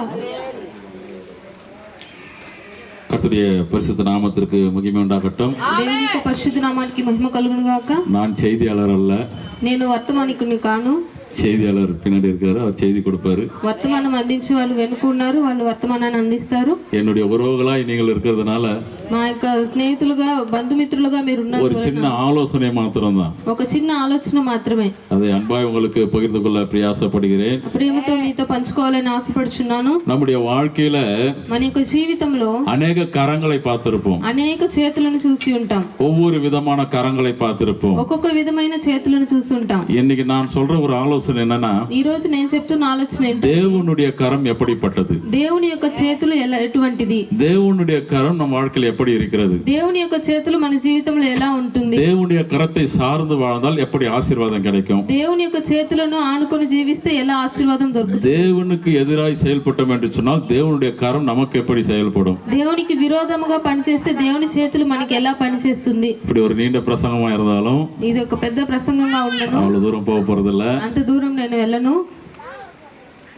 கர்த்தருடைய பரிசுத்த நாமத்திற்கு மகிமை உண்டாகட்டும். దేవుని యొక్క పరిశుద్ధ నామానికి మహిమ కలుగును గాక. நான் செய்தியாளர் அல்ல, నేను వర్తమానికుని కాను. செய்தியாளர் பின்னாடி இருக்காரு, அவர் செய்தி கொடுப்பாரு. వర్తమానం అందించే వాళ్ళు వెనుక ఉన్నారు, వాళ్ళు వర్తమానాన్ని అందిస్తారు. என்னுடைய உறவுகளாய் நீங்கள் இருக்கிறதுனால మా యొక్క స్నేహితులుగా బంధుమిత్రులుగా మీరు ఉన్నారు. ஒரு சின்ன ஆலோசனை மாத்திரம்தான், ఒక చిన్న ఆలోచన మాత్రమే. அதை அன்பாய் உங்களுக்கு பகிர்ந்து கொள்ள பிரயாசப்படுகிறேன். ప్రేమతో మీతో పంచుకోవాలని ఆశపడుచున్నాను. நம்முடைய வாழ்க்கையில మన యొక్క జీవితంలో அநேக கரங்களை பார்த்திருப்போம், అనేక చేతులను చూసి ఉంటాం. ஒவ்வொரு விதமான கரங்களை பார்த்திருப்போம். ఒక్కొక్క విధమైన చేతులను చూసి ఉంటాం. இன்னைக்கு நான் சொல்ற ஒரு ஆலோசனை ஆலோசனை என்னன்னா, ఈ రోజు నేను చెప్తున్న ఆలోచన ఏంటి? தேவனுடைய கரம் எப்படிப்பட்டது, దేవుని యొక్క చేతులు ఎటువంటిది, தேவனுடைய கரம் நம் வாழ்க்கையில் எப்படி இருக்கிறது, దేవుని యొక్క చేతులు మన జీవితంలో ఎలా ఉంటుంది, தேவனுடைய கரத்தை சார்ந்து வாழ்ந்தால் எப்படி ஆசீர்வாதம் கிடைக்கும், దేవుని యొక్క చేతులను ఆనుకొని జీవిస్తే ఎలా ఆశీర్వాదం దొరుకుతుంది, தேவனுக்கு எதிராய் செயல்பட்டோம் என்று சொன்னால் தேவனுடைய கரம் நமக்கு எப்படி செயல்படும். దేవునికి విరోధముగా పనిచేస్తే దేవుని చేతులు మనకి ఎలా పనిచేస్తుంది. இப்படி ஒரு நீண்ட பிரசங்கமா இருந்தாலும் ఇది ఒక పెద్ద ప్రసంగంగా ఉండను, அவ்வளவு தூரம் போக போறதில்ல. అంత దూరం నేను వెళ్ళను.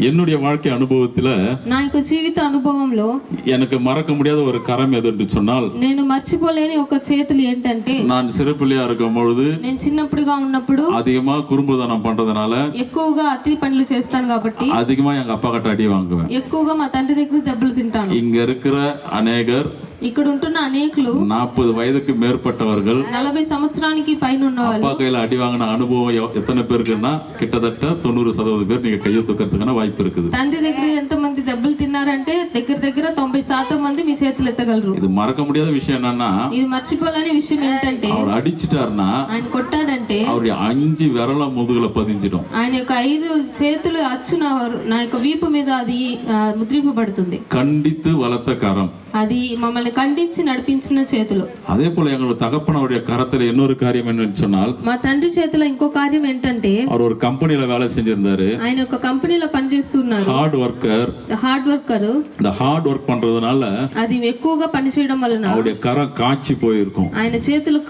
என்னுடைய வாழ்க்கை அனுபவத்துல నా యొక్క జీవిత అనుభవంలో எனக்கு மறக்க முடியாத ஒரு கரம் எது என்று சொன்னால், నేను మర్చిపోలేని ఒక చేతులు ఏంటంటే, நான் சிறு பிள்ளையா இருக்கும் பொழுது నేను చిన్నప్పుడుగా ఉన్నప్పుడు அதிகமா குறும்புதனம் பண்றதுனால ఎక్కువగా అతి పనులు చేస్తాను కాబట్టి அதிகமா எங்க அப்பா கிட்ட அடி வாங்குவேன். ఎక్కువగా మా తండ్రి దగ్గర దెబ్బలు తింటాను. இங்க இருக்கிற அநேகர் ఇక్కడ ఉంటున్న అనేకులు 40 வயதுக்கு மேற்பட்டவர்கள் 40 సంవత్సరానికి పైన ఉన్న వాళ్ళు அப்பா கையில அடி வாங்கின அனுபவம் எத்தனை பேருக்குன்னா கிட்டத்தட்ட 90% பேர் நீங்க கையை தூக்கிறதுக்கான வாய்ப்பு இருக்குது. తండ్రి దగ్గర ఎంత మంది దెబ్బలు తిన్నారంటే దగ్గర దగ్గర 90% మంది మీ చేతులు ఎత్తగలరు. இது மறக்க முடியாத விஷயம் என்னன்னா, ఇది మర్చిపోలేని విషయం ఏంటంటే, அவர் అడిచిட்டாருன்னா ఆయన కొట్టాడంటే அவருடைய 5 விரல முதுகுல பதிஞ்சிடும். ఆయన యొక్క 5 చేతులు అచ్చు నా యొక్క వీపు మీద అది ముద్రింపబడుతుంది. கண்டித்து வளர்த்த கரம், అది మమ్మల్ని ఖండించి నడిపించిన చేతులు. அதே போல எங்களோட தகப்பனுடைய கரத்துல இன்னொரு காரியம் என்னன்னு சொன்னால், మా తండ్రి చేతిలో ఇంకో కార్యం ఏంటంటే, அவர் ஒரு கம்பெனில வேலை செஞ்சிருந்தாரு. ఆయన ఒక కంపెనీలో పనిచేస్తున్నారు. Hard worker. Hard worker. இந்த ஹார்ட் ஒர்க் பண்றதுனால అది ఎక్కువగా పని చేయడం వలన அவருடைய கரம் காய்ச்சி போயிருக்கும். ఆయన చేతులు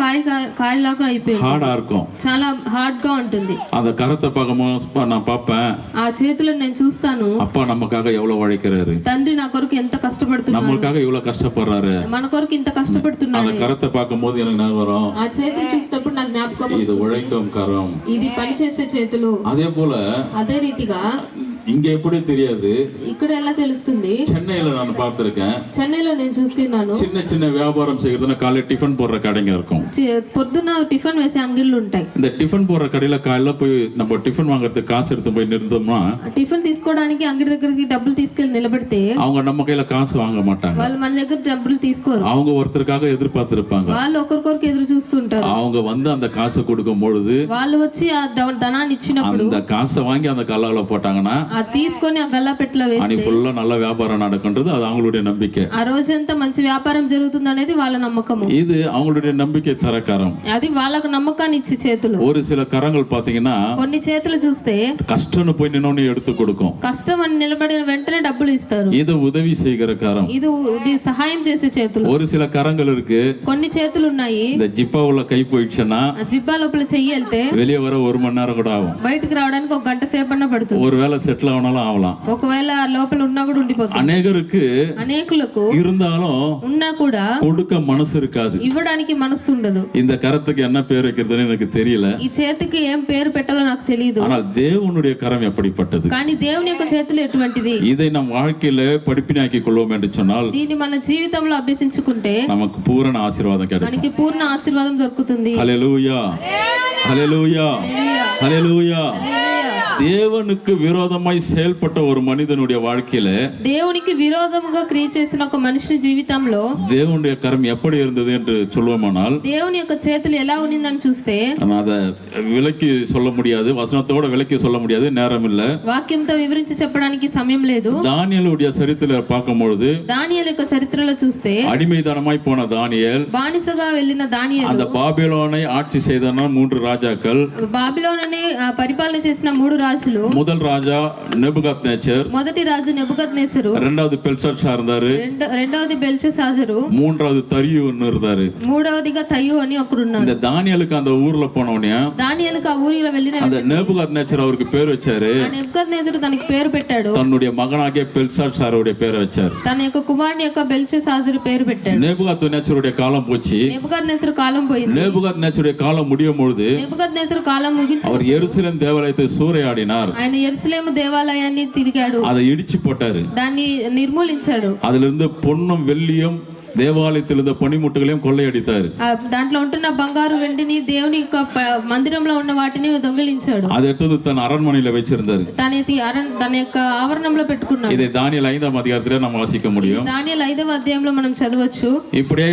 కాయలాగా అయిపోయి ஹார்டா இருக்கும். చాలా హార్డ్ గా ఉంటుంది. அந்த కరத்தை பார்க்கும்போது நான் பார்ப்பேன், ఆ చేతులను నేను చూస్తాను, அப்பா நமக்காக எவ்வளவு உழைக்கிறாரு, తండ్రి నా కొరకు ఎంత కష్టపడుతున్నాడు, நம்மளுக்காக இவ்வளவு கஷ்டப்படுறாரு. మన కొరకు ఇంత కష్టపడుతున్నాడు. அந்த கரத்தை பார்க்கும்போது எனக்கு ஞாபகம் வரும், ఆ చేతులు చూసినప్పుడు నాకు జ్ఞాపకం இது உழைக்கும் கரம். ఇది పని చేసే చేతులు. அதே போல అదే రీతిగా இங்க எப்படி தெரியாது, ఇక్కడ ఎలా తెలుస్తుంది, சென்னையில நான் பார்த்திருக்கேன். చెన్నైలో నేను చూస్తున్నాను. சின்ன சின்ன வியாபாரம் செய்யறதுன்னா காலையில டிஃபன் போடுற கடைங்க இருக்கும். పొద్దున టిఫిన్ వేసే అంగిళ్ళు ఉంటాయి. இந்த டிஃபன் போடுற கடையில காலையில போய் நம்ம டிஃபன் வாங்குறதுக்கு காசு எடுத்து போய் நிறுத்தோம்னா, టిఫిన్ తీసుకోవడానికి అంగడి దగ్గరికి డబ్బులు తీసుకెళ్లి నిలబెడితే அவங்க நம்ம கையில காசு வாங்க மாட்டாங்க. వాళ్ళు మన దగ్గర డబ్బులు తీసుకోరు. அவங்க ஒருத்தருக்காக எதிர்பார்த்திருப்பாங்க. వాళ్ళు ఒకరికొరకు ఎదురు చూస్తుంటారు. அவங்க வந்து அந்த காசை கொடுக்கும் பொழுது, వాళ్ళు వచ్చి ఆ ధనాన్ని ఇచ్చినప్పుడు அந்த காசை வாங்கி அந்த கல்லால போட்டாங்கன்னா ఆ తీసుకొని ఆ గల్లా పెట్టలో వేస్తే அன்னைக்கு ஃபுல்லா நல்ல வியாபாரம் நடக்குன்றது அது அவங்களுடைய நம்பிக்கை. ఆ రోజంతా మంచి వ్యాపారం జరుగుతుంది అనేది వాళ్ళ నమ్మకము. இது அவங்களுடைய நம்பிக்கை தரக்காரம். అది వాళ్ళకు నమ్మకాన్ని ఇచ్చే చేతులు. ஒரு சில கரங்கள் பாத்தீங்கன்னா కొన్ని చేతులు చూస్తే கஷ்டம்னு போய் நின்னோன்னு எடுத்து கொடுக்கும். కష్టం అని నిలబడిన వెంటనే డబ్బులు ఇస్తారు. இது உதவி செய்கிற கரம். ఇది సహాయం చేసే చేతులు. ஒரு சில கரங்கள் இருக்கு, కొన్ని చేతులు ఉన్నాయి, இந்த ஜிப்பா உள்ள கை போயிடுச்சுன்னா ఆ జిబ్బా లోపల చెయ్యి వెళ్తే வெளியே வர 1 மணி நேரம் கூட ஆகும். బయటకు రావడానికి 1 గంట సేపన్న పడుతుంది. ஒருவேளை செட்டில் ஆனாலும் ஆகலாம். ఒకవేళ లోపల ఉన్నా కూడా ఉండిపోతుంది. அநேகருக்கு అనేకులకు இருந்தாலும் ఉన్నా కూడా கொடுக்க மனசு இருக்காது. ఇవ్వడానికి మనసు ఉండదు. இந்த கரத்துக்கு என்ன பேர் வைக்கிறதுன்னு எனக்கு தெரியல. ఈ చేతికి ఏం పేరు పెట్టాలో నాకు తెలియదు. ஆனால் தேவனுடைய கரம் எப்படிப்பட்டது, కానీ దేవుని యొక్క చేతులు ఎటువంటిది, இதை நம் வாழ்க்கையில படிப்பினாக்கி கொள்வோம் என்று சொன்னால் దీన్ని మన జీవితంలో అభ్యసించుకుంటే நமக்கு பூரண ஆசீர்வாதம் கிடைக்கும். మనకి పూర్ణ ఆశీర్వాదం దొరుకుతుంది. ஹல்லேலூயா, ஹல்லேலூயா, ஹல்லேலூயா. தேவனுக்கு விரோதமாய் செயல்பட்ட ஒரு மனிதனுடைய வாழ்க்கையில దేవునికి విరోధముగా క్రియ చేసిన ఒక మనిషి జీవితంలో தேவனுடைய கரம் எப்படி இருந்தது என்று சொல்வோமானால், దేవుని యొక్క చేతులు ఎలా ఉన్నిందని చూస్తే நான் அதை விளக்கி சொல்ல முடியாது, வசனத்தோட விளக்கி சொல்ல முடியாது, நேரம் இல்ல. వాక్యంతో వివరించి చెప్పడానికి సమయం లేదు. தானியேலுடைய சரித்திரத்தை பார்க்கும்பொழுது, దానియేలు యొక్క చరిత్రలో చూస్తే அடிமைத்தனமாய் போன தானியேல், బానిసగా వెళ్ళిన దానియేలు, அந்த பாபிலோனை ஆட்சி செய்தன 3 ராஜாக்கள், బాబిలోనుని పరిపాలన చేసిన 3 రాజులు. முதல் ராஜா నెబుకద్నెజర్, మొదటి రాజు నెబుకద్నెసరు, ரெண்டாவது பெல்ஷாத்சார் இருந்தாரு, రెండవది బెల్షాజరు, மூன்றாவது தரியுன்னு இருந்தாரு. మూడవదిగా తయ్యు అని ఒకడున్నారు. இந்த தானியேலுக்கு அந்த ஊர்ல போனவனே దానియేలుకు ఆ ఊరిలో వెళ్ళిన அந்த நேபுகாத்நேச்சர் அவருக்கு பேர் வச்சாரு. నెబుకద్నెసరు తనకి పేరు పెట్టాడు. தன்னுடைய மகனாகிய பெல்ஷாத்சாருடைய பேரை வச்சாரு. తన యొక్క కుమారుని యొక్క బెల్షాజరు పేరు పెట్టాడు. நேபுகாத்நேச்சருடைய காலம் போச்சு. నెబుకద్నెసరు కాలం పోయింది. நேபுகாத்நேச்சருடைய காலம் முடியும் பொழுது నెబుకద్నెసరు కాలం ముగించి அவர் எருசலேம் தேவாலயத்தை சூறையாடினார். ఆయన యెరూషలేము దేవాలయాన్ని తిరిగాడు. அதை இடிச்சு போட்டாரு. దాన్ని నిర్మూలించాడు. அதுல இருந்து பொன்னும் வெள்ளியும் దేవాలయத்தில் இருந்த పనిముట్టుகளையும் కొల్లయடித்தாరు. దాంట్లో ఉంటున్న బంగారు వెండిని దేవుని యొక్క మందిరంలో ఉన్న వాటిని దొంగిలించాడు. அதை எடுத்து தன் அரண்மனையில வச்சிருந்தாரு. తన యొక్క ఆవరణంలో పెట్టుకున్నాడు. இதை தானியேல் 5ஆம் அதிகாரத்திலே நாம் வாசிக்க முடியும். దానియేలు 5వ అధ్యాయంలో మనం చదవచ్చు. இப்படியே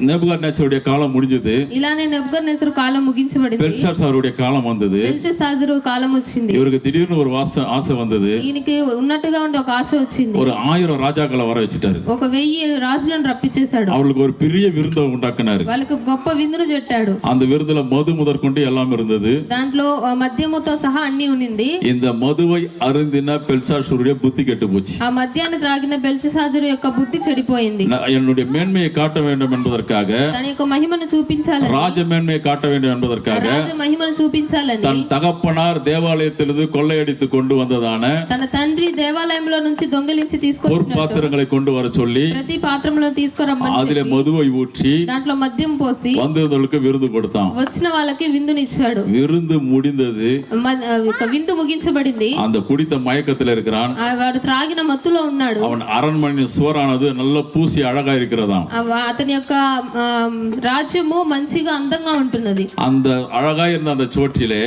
நேபுகாத்நேச்சருடைய காலம் முடிஞ்சது. ఇలానే నెబుకద్నెజరు కాలం ముగించబడింది. బెల్షాత్సారుடைய కాలం வந்தது. బెల్షాత్సారు కాలం వచ్చింది. இவருக்கு திடீர்னு ஒரு ஆசை வந்தது. ఈయనకి ఉన్నట్టుగా ఉండే ఒక ఆశ వచ్చింది. ஒரு 1000 రాజాக்களை வர வச்சிட்டாரு. ఒక 1000 రాజులను రప్పించేశాడు. அவங்களுக்கு ஒரு பெரிய விருந்தை உண்டாக்குனாரு. వాళ్ళకి గొప్ప విందును పెట్టాడు. அந்த விருந்துல மது முதற்கொண்டு எல்லாம் இருந்தது. దాంట్లో మద్యముతో సహా అన్ని ఉన్నింది. இந்த మதுவை అరుందిన பெல்ஷாத்சாருடைய புத்தி கெட்டு போச்சு. ఆ మద్యాన్ని త్రాగిన బెల్షాత్సారు యొక్క బుద్ధి చెడిపోయింది. என்னுடைய மேன்மையை காட்ட வேண்டும் என்பதற்காக, తన యొక్క మహిమను చూపించాలని, ராஜ மேன்மையை காட்ட வேண்டும் என்பதற்காக, రాజ మహిమను చూపించాలని தன் தகப்பனார் தேவாலயத்திலிருந்து கொள்ளையடித்து கொண்டு வந்ததான తన తండ్రి దేవాలయంలో నుంచి దొంగిలించి తీసుకొచ్చినట్టు பொற்பாத்திரங்களை கொண்டு வர சொல்லி ప్రతి పాత్రములో తీసుకురమ్మని அதிலே மதுவை ஊற்றி దాంట్లో మద్యం పోసి வந்தவர்களுக்கு விருந்து கொடுத்தான். వచ్చిన వాళ్ళకి విందునిచ్చాడు. விருந்து முடிந்தது. విందు ముగించబడింది. அந்த குடித்த மயக்கத்தில் இருக்கிறான். వాడు త్రాగిన మత్తులో ఉన్నాడు. அவன் அரண்மனை சுவரானது நல்ல பூசி அழகா இருக்கிறதாம். అతని యొక్క రాజ్యము మంచిగా అందంగా ఉంటున్నది. அந்த అழகா இருந்த அந்த சுவற்றிலே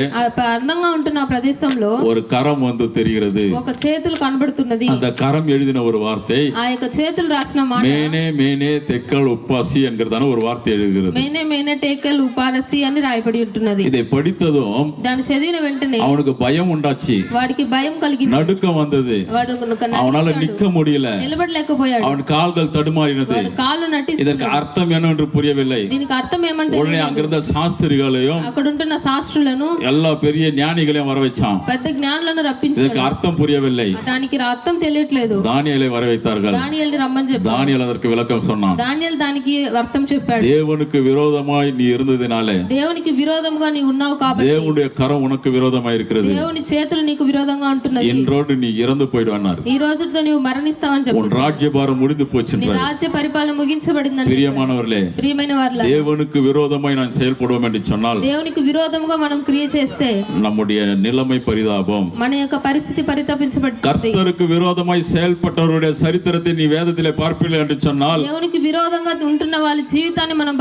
అందంగా ఉంటున్న ఆ ప్రదేశంలో ஒரு கரம் வந்து தெரிகிறது. ఒక చేతులు కనబడుతున్నది. அந்த கரம் எழுதின ஒரு வார்த்தை, ఆ యొక్క చేతులు రాసిన మాట மேனே மேனே தெக்கல் உப்பாசி என்கிறதான ஒரு வார்த்தை எழுதுகிறது. మేనే మేనే టేకల్ ఉపారసి అని రాయబడి ఉంటున్నది. இதை படித்ததும் దాన్ని చదివిన వెంటనే அவனுக்கு பயம் உண்டாச்சு. వాడికి భయం కలిగింది. நடுக்கம் வந்தது. వాడు அவனால நிக்க முடியல. నిలబడలేకపోయాడు. அவன் கால்கள் தடுமாறினது. కాళ్ళు నటిస్తూ இதற்கு అర్థం என்னவென்று புரியவில்லை. దీనికి అర్థం ఏమంటే உடனே அங்கிருந்த சாஸ்திரிகளையும் అక్కడ ఉంటున్న శాస్త్రులను எல்லா பெரிய ஞானிகளையும் வர வச்சான். పెద్ద జ్ఞానులను రప్పించాడు. இதற்கு அர்த்தம் புரியவில்லை. దానికి అర్థం తెలియట్లేదు. தானிయేலை வர வைத்தார்கள். దానియేలుని రమ్మని చెప్పారు. தானிయేல் அதற்கு விளக்கம் சொன்னான். దానియేలు దానికి అర్థం చెప్పాడు. தேவனுக்கு விரோதமாய் நீ இருந்ததினாலே దేవునికి విరోధంగా నీ ఉన్నావు కాబట్టి தேவனுடைய கரம் உனக்கு விரோதமாய் இருக்கிறது. దేవుని చేతులు నీకు విరోధంగా ఉంటున్నది. இன்றோடு நீ இறந்து போய்டுவார். ఈ రోజుతో నీవు మరణిస్తావని உன் చెప్పారు. ராஜ்யபாரம் முடிந்து నీ போச்சுன்றார். రాజ్య పరిపాలన ముగించబడిందని. பிரியமானவர்களே, ప్రియమైన వారలారా, தேவனுக்கு விரோதமாய் நான் செயல்படுவோம் என்று சொன்னால் దేవునికి విరోధంగా మనం క్రియ చేస్తే நம்முடைய நிலைமை பரிதாபம். మన యొక్క పరిస్థితి పరితపించబడుతుంది. கர்த்தருக்கு விரோதமாய் செயல்பட்டவருடைய சரித்திரத்தை நீ வேதத்திலே பார்ப்பீர்கள் என்று சொன்னால், దేవునికి విరోధంగా ఉంటున్న వాళ్ళ జీవితాన్ని మనం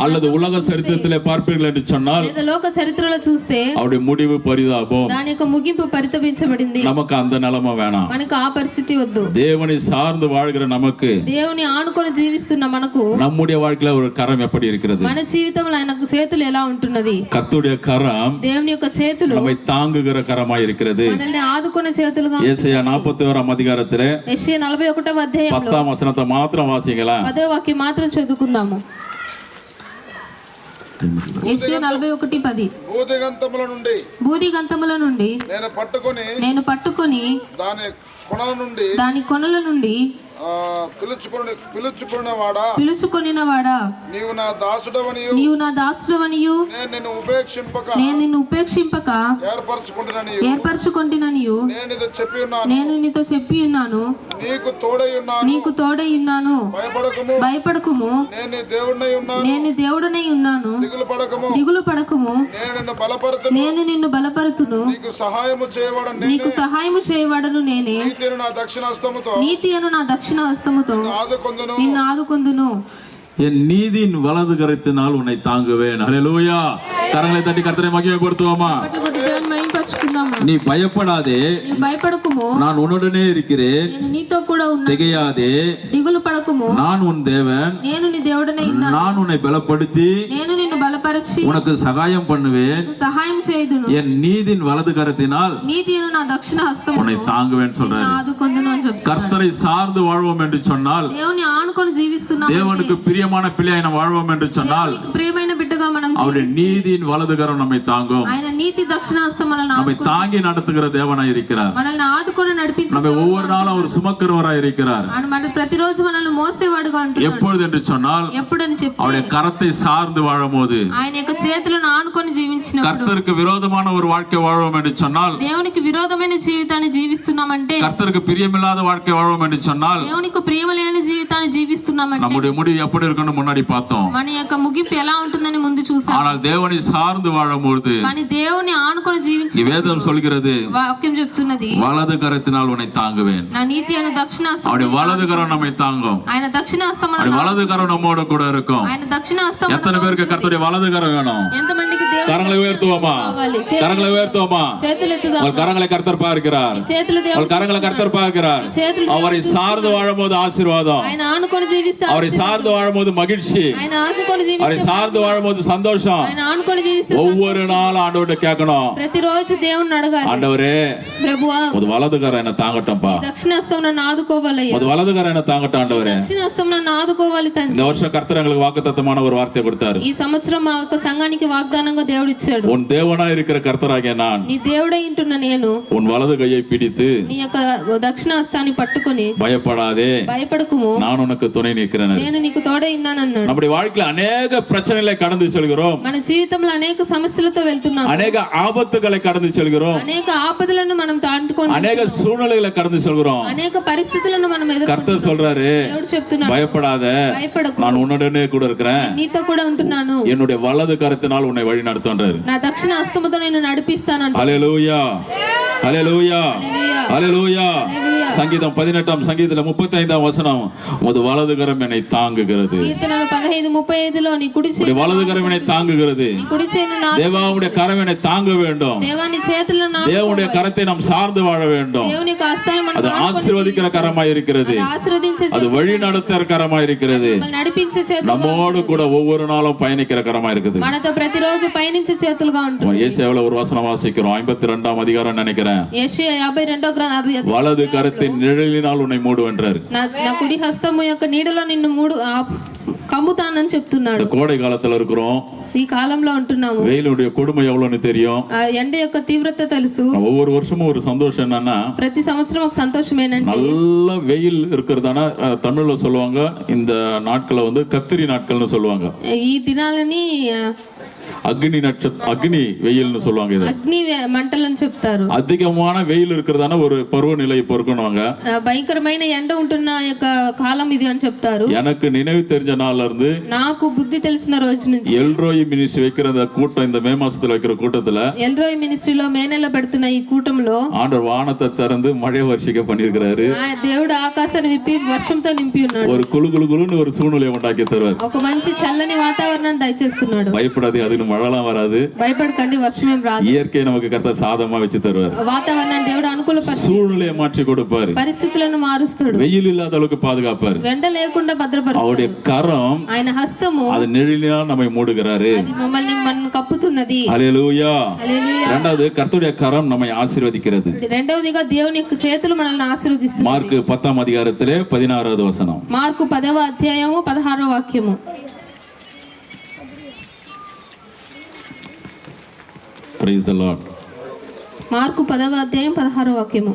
அல்லது உலக சரித்திரத்திலே பார்ப்பீர்கள் என்று சொன்னால், లేదా లోక చరిత్రలో చూస్తే அவருடைய முடிவு பரிதாபம். దాని యొక్క ముగింపు పరితపించబడింది. நமக்கு அந்த நிலைமை வேணாம். మనకు ఆ పరిస్థితి వద్దు. தேவனை சார்ந்து வாழ்கிற நமக்கு, దేవుని ఆనుకొని జీవిస్తున్న మనకు நம்முடைய வாழ்க்கையில ஒரு கரம் எப்படி இருக்கிறது? మన జీవితంలో ఆయన చేతులు ఎలా ఉంటున్నది? கர்த்தருடைய கரம் దేవుని యొక్క చేతులు நம்மை தாங்குகிற கரமாய் இருக்கிறது. మనల్ని ఆదుకునే చేతులుగా. ஏசாயா 41 அதிகாரத்திலே యెషయా 41వ అధ్యాయంలో 10వ వచనத்தை మాత్రం వాసింగலாம். 10వ వాక్యం మాత్రం చదువుకుందాము. యెషయా 41:10 భూదిగంతముల నుండి నేను పట్టుకొని దాని కొనల నుండి పిలుచుకొనినవాడా, నీవు నా దాసుడవనియు నేను నిన్ను ఉపేక్షింపక ఏర్పరచుకొంటిననియు నేను నీతో చెప్పి ఉన్నాను. నీకు తోడై ఉన్నాను. భయపడకుము, నేను దేవుడనై ఉన్నాను. దిగులు పడకుము, నేను నిన్ను బలపరుతును. నీకు సహాయము చేయవాడను నేనే. నీతి అను నా దక్షిణ హస్తముతో నిన్ను ఆదుకొందును. என் நீதியின் வலது கரத்தினால் உன்னை தாங்குவேன். ஹல்லேலூயா. கரங்களை தட்டி கர்த்தரை மகிமைப்படுத்துவோமா? దేవుని మహిమపరచుకుందాము. நீ பயப்படாதே, భయపడకుము, நான் உன்னுடனே இருக்கிறேன். నేను నీతో కూడా ఉన్నాను. திகையாதே, దిగులు పడకుము, நான் உன் தேவன். నేను నీ దేవుడనై ఉన్నాను. நான் உன்னை பலப்படுத்தி నేను నిన్ను బలపరచి உனக்கு சகாயம் பண்ணுவேன். నీకు సహాయం చేయుదును. என் நீதியின் வலது கரத்தினால் నీతి అను నా దక్షిణ హస్తముతో உன்னை தாங்குவேன் சொல்றாரு. ఆదుకొందును అని చెప్తారు. கர்த்தரை சார்ந்து வாழ்வோம் என்று சொன்னால், దేవుని ఆనుకొని జీవిస్తున్నాము. தேவனுக்கு பிரியமான பிள்ளையான வாழ்வோம் என்று சொன்னால், దేవునికి ప్రియమైన బిడ్డగా మనం அவருடைய நீதியின் வலது கரம் நம்மை தாங்கும். ఆయన నీతి దక్షిణ హస్తం మనల్ని நம்மை தாங்கி நடத்துகிற தேவனாய் இருக்கிறார். మనల్ని ఆదుకొని నడిపించే நம்மை ஒவ்வொரு நாளும் அவர் சுமக்கிறவராய் இருக்கிறார். మన ప్రతిరోజు మనల్ని మోసేవాడుగా ఉంటున్నాడు. எப்பொழுது என்று சொன்னால், ఎప్పుడని చెప్పి அவருடைய கரத்தை சார்ந்து வாழும்போது, ఆయన యొక్క చేతులను ఆనుకొని జీవించినప్పుడు, கர்த்தருக்கு விரோதமான ஒரு வாழ்க்கை வாழ்வோம் என்று சொன்னால், దేవునికి విరోధమైన జీవితాన్ని జీవిస్తున్నామంటే, கர்த்தருக்கு பிரியமில்லாத வாழ்க்கை வாழ்வோம் என்று சொன்னால், దేవునికి ప్రియమలేని జీవితాన్ని జీవిస్తున్నామంటే நம்முடைய முடிவு எப்படி இருக்குன்னு முன்னாடி பார்த்தோம். మన యొక్క ముగింపు ఎలా ఉంటుందని ముందు చూసాం. ஆனால் தேவனை சார்ந்து வாழும்போது, కానీ దేవుని ఆనుకొని జీవించి வேதம் சொல்கிறது, వాక్యం చెప్తున్నది, வலது கரத்தினால் உன்னை தாங்குவேன். నా నీతి అను దక్షిణ హస్తం, அவருடைய வலது கரம் நம்மை தாங்கும். ఆయన దక్షిణ హస్తం அவருடைய வலது கரம் நம்மோட கூட இருக்கும். ఆయన దక్షిణ హస్తం. எத்தனை பேருக்கு கர்த்தருடைய வலது கரம் வேணும்? ఎంతమందికి దేవుని கரங்களை உயர்த்துவோமா? కావాలి. கரங்களை உயர்த்துவோமா? చేతులు ఎత్తుదాం. உங்கள் கரங்களை கர்த்தர் பார்க்கிறார். చేతులు உங்கள் దేవుడు கரங்களை கர்த்தர் பார்க்கிறார். చేతులు அவரை சார்ந்து வாழும்போது ஆசீர்வாதம், ఆయన ఆనుకొని జీవిస్తే அவரை சார்ந்து வாழும்போது மகிழ்ச்சி, ఆయన ఆనుకొని அவரை జీవిస్తే சார்ந்து வாழும்போது சந்தோஷம். ఆయన ఆనుకొని జీవిస్తే ஒவ்வொரு நாளும் ஆண்டவர்கிட்ட கேட்கணும், ప్రతిరోజు దేవుణ్ణి అడగాలి. ஆண்டவரே ప్రభువా ஒரு வலதுகார என்ன தாங்கட்டம்பா, దక్షిణ హస్తం నన్ను ఆదుకోవాలయ్యా. ஒரு வலதுகார என்ன தாங்கட்டும் ஆண்டவரே. దక్షిణ హస్తం నన్ను ఆదుకోవాలి తండ్రి. இந்த வருஷம் கர்த்தர் எங்களுக்கு வாக்குத்தத்தமான ஒரு வார்த்தை கொடுத்தாரு. ఈ సంవత్సరం మా యొక్క సంఘానికి వాగ్దానంగా దేవుడు ఇచ్చాడు. உன் தேவனா இருக்கிற கர்த்தராகிய நான் నీ దేవుడై ఉంటున్న నేను உன் வலது கையை பிடித்து నీ యొక్క దక్షిణ హస్తాన్ని పట్టుకొని பயப்படாதே, భయపడకుము, நான் உனக்கு துணை நிற்கிறேன். నేను నీకు తోడై ఉన్నానన్నాడు. நம்முடைய வாழ்க்கையில அநேக பிரச்சனைகளை கடந்து செல்கிறோம், మన జీవితంలో అనేక సమస్యలతో వెళ్తున్నాం, அநேக ஆபத்துகளை கடந்து செல்கிறோம், అనేక ఆపదలను మనం తాంటుకొని அநேக சூழ்நிலைகளை கடந்து செல்கிறோம். అనేక పరిస్థితులను మనం ఎదుర్కొంటున్నాం. கர்த்தர் சொல்றாரு, దేవుడు చెప్తున్నాడు, பயப்படாத, భయపడకు, நான் உன்னுடனே கூட இருக்கிறேன், నీతో కూడా ఉంటున్నాను, என்னுடைய வலது கரத்தினால் உன்னை வழி நடத்துன்றாரு. నా దక్షిణ హస్తముతో నేను నడిపిస్తానంట. ஹல்லேலூயா, ஹல்லேலூயா, ஹல்லேலூயா. హల్లెలూయా. சங்கீதம் 18 சங்கீதத்துல 35 வசனம், உமது வலது கரம் என்னை தாங்குகிறது. కీర్తనలు 15:35 నీ కుడి உம்முடைய చేయి வலது கரம் என்னை தாங்குகிறது. నీ కుడి చేయిని నా தேவா உம்முடைய கரம் என்னை தாங்க வேண்டும். దేవాని చేతులను నా தேவனுடைய கரத்தை நாம் சார்ந்து வாழ வேண்டும். దేవుని హస్తాన్ని మనం அது ஆசீர்வதிக்கிற கரமாய் இருக்கிறது, ఆశీర్వదించే அது வழி நடத்துற கரமாய் இருக்கிறது, చేతులు, నడిపించే చేతులు, நம்மோடு கூட ஒவ்வொரு நாளும் பயணிக்கிற கரமா இருக்குது. మనతో ప్రతిరోజు పయనించే చేతులుగా ఉంటుంది. ஏசாயாவுல ஒரு வசனம் வாசிக்கிறோம், 52ஆம் அதிகாரம் நினைக்கிறேன். యెషయా 52వ வலது கரத்தின் நிழலினால் உன்னை மூடுவென்றார். నా కుడి హస్తము యొక్క నీడలో నిన్ను కమ్ముతానని చెప్తున్నాడు. இந்த கோடை காலத்துல இருக்கிறோம், ఈ కాలంలో ఉంటున్నాము, வெயிலுடைய கொடுமை எவ்வளவுன்னு தெரியும். ఆ ఎండ యొక్క తీవ్రత తెలుసు. ஒவ்வொரு வருஷமும் ஒரு சந்தோஷம் என்னன்னா, ప్రతి సంవత్సరం ఒక సంతోషం ఏంటంటే நல்ல வெயில் இருக்கிறதான தமிழ்ல சொல்லுவாங்க, இந்த நாட்களை வந்து கத்திரி நாட்கள்னு சொல்லுவாங்க. ఈ దినాలని அக்னி வெயில்னு சொல்லுவாங்க. இது అగ్ని మంటలని చెప్తారు. அதிகமான வெயில் இருக்கிறதான ஒரு பருவநிலை பொறுக்கணுவாங்க. భయంకరమైన ఎండ ఉంటున్న యొక్క కాలం ఇది అని చెప్తారు. எனக்கு நினைவு தெரிஞ்ச நாள்ல இருந்து, నాకు బుద్ధి తెలిసిన రోజు నుంచి எல்ரோய் மினிஸ்ட்ரி வைக்கிற அந்த கூட்டம், இந்த மே மாசத்துல வைக்கிற கூட்டத்துல ఎల్రోయ్ మినిస్ట్రీలో మే నెల పెడుతున్న ఈ కూటంలో ஆண்டவர் வானத்தை திறந்து மழை வருஷிக்க பண்ணியிருக்கிறாரு. దేవుడు ఆకాశాన్ని విప్పి వర్షంతో నింపి ఉన్నాడు. ஒரு குழுன்னு ஒரு சூழ்நிலையை உண்டாக்கி தருவார். ఒక మంచి చల్లని వాతావరణాన్ని దయచేస్తున్నాడు. பயப்படாது, அதுக்கு மழைலாம் வராது, భయపడకండి, వర్షం ఏం రాదు. இயற்கையை நமக்கு கர்த்தர் சாதமா வச்சு தருவார். వాతావరణాన్ని దేవుడు అనుకూలపరిచి சூழ்நிலையை மாற்றி கொடுப்பாரு. పరిస్థితులను మారుస్తాడు. வெயில் இல்லாத அளவுக்கு பாதுகாப்பாரு. వెండ లేకుండా భద్రపరుస్తాడు. அவருடைய கரம், ఆయన హస్తము அது நிழலினால் நம்மை மூடுகிறாரு. అది మనం కప్పుతున్నది. ஹல்லேலூயா. హల్లెలూయా. இரண்டாவது, கர்த்தருடைய கரம் நம்மை ஆசீர்வதிக்கிறது. రెండవదిగా దేవుని యొక్క చేతులు మనల్ని ఆశీర్వదిస్తుంది. மார்க் 10ஆம் அதிகாரத்திலே 16வது வசனம். మార్కు 10వ అధ్యాయము 16వ వాక్యము. Praise the Lord. మార్కు 10వ అధ్యాయం 16వ వాక్యము.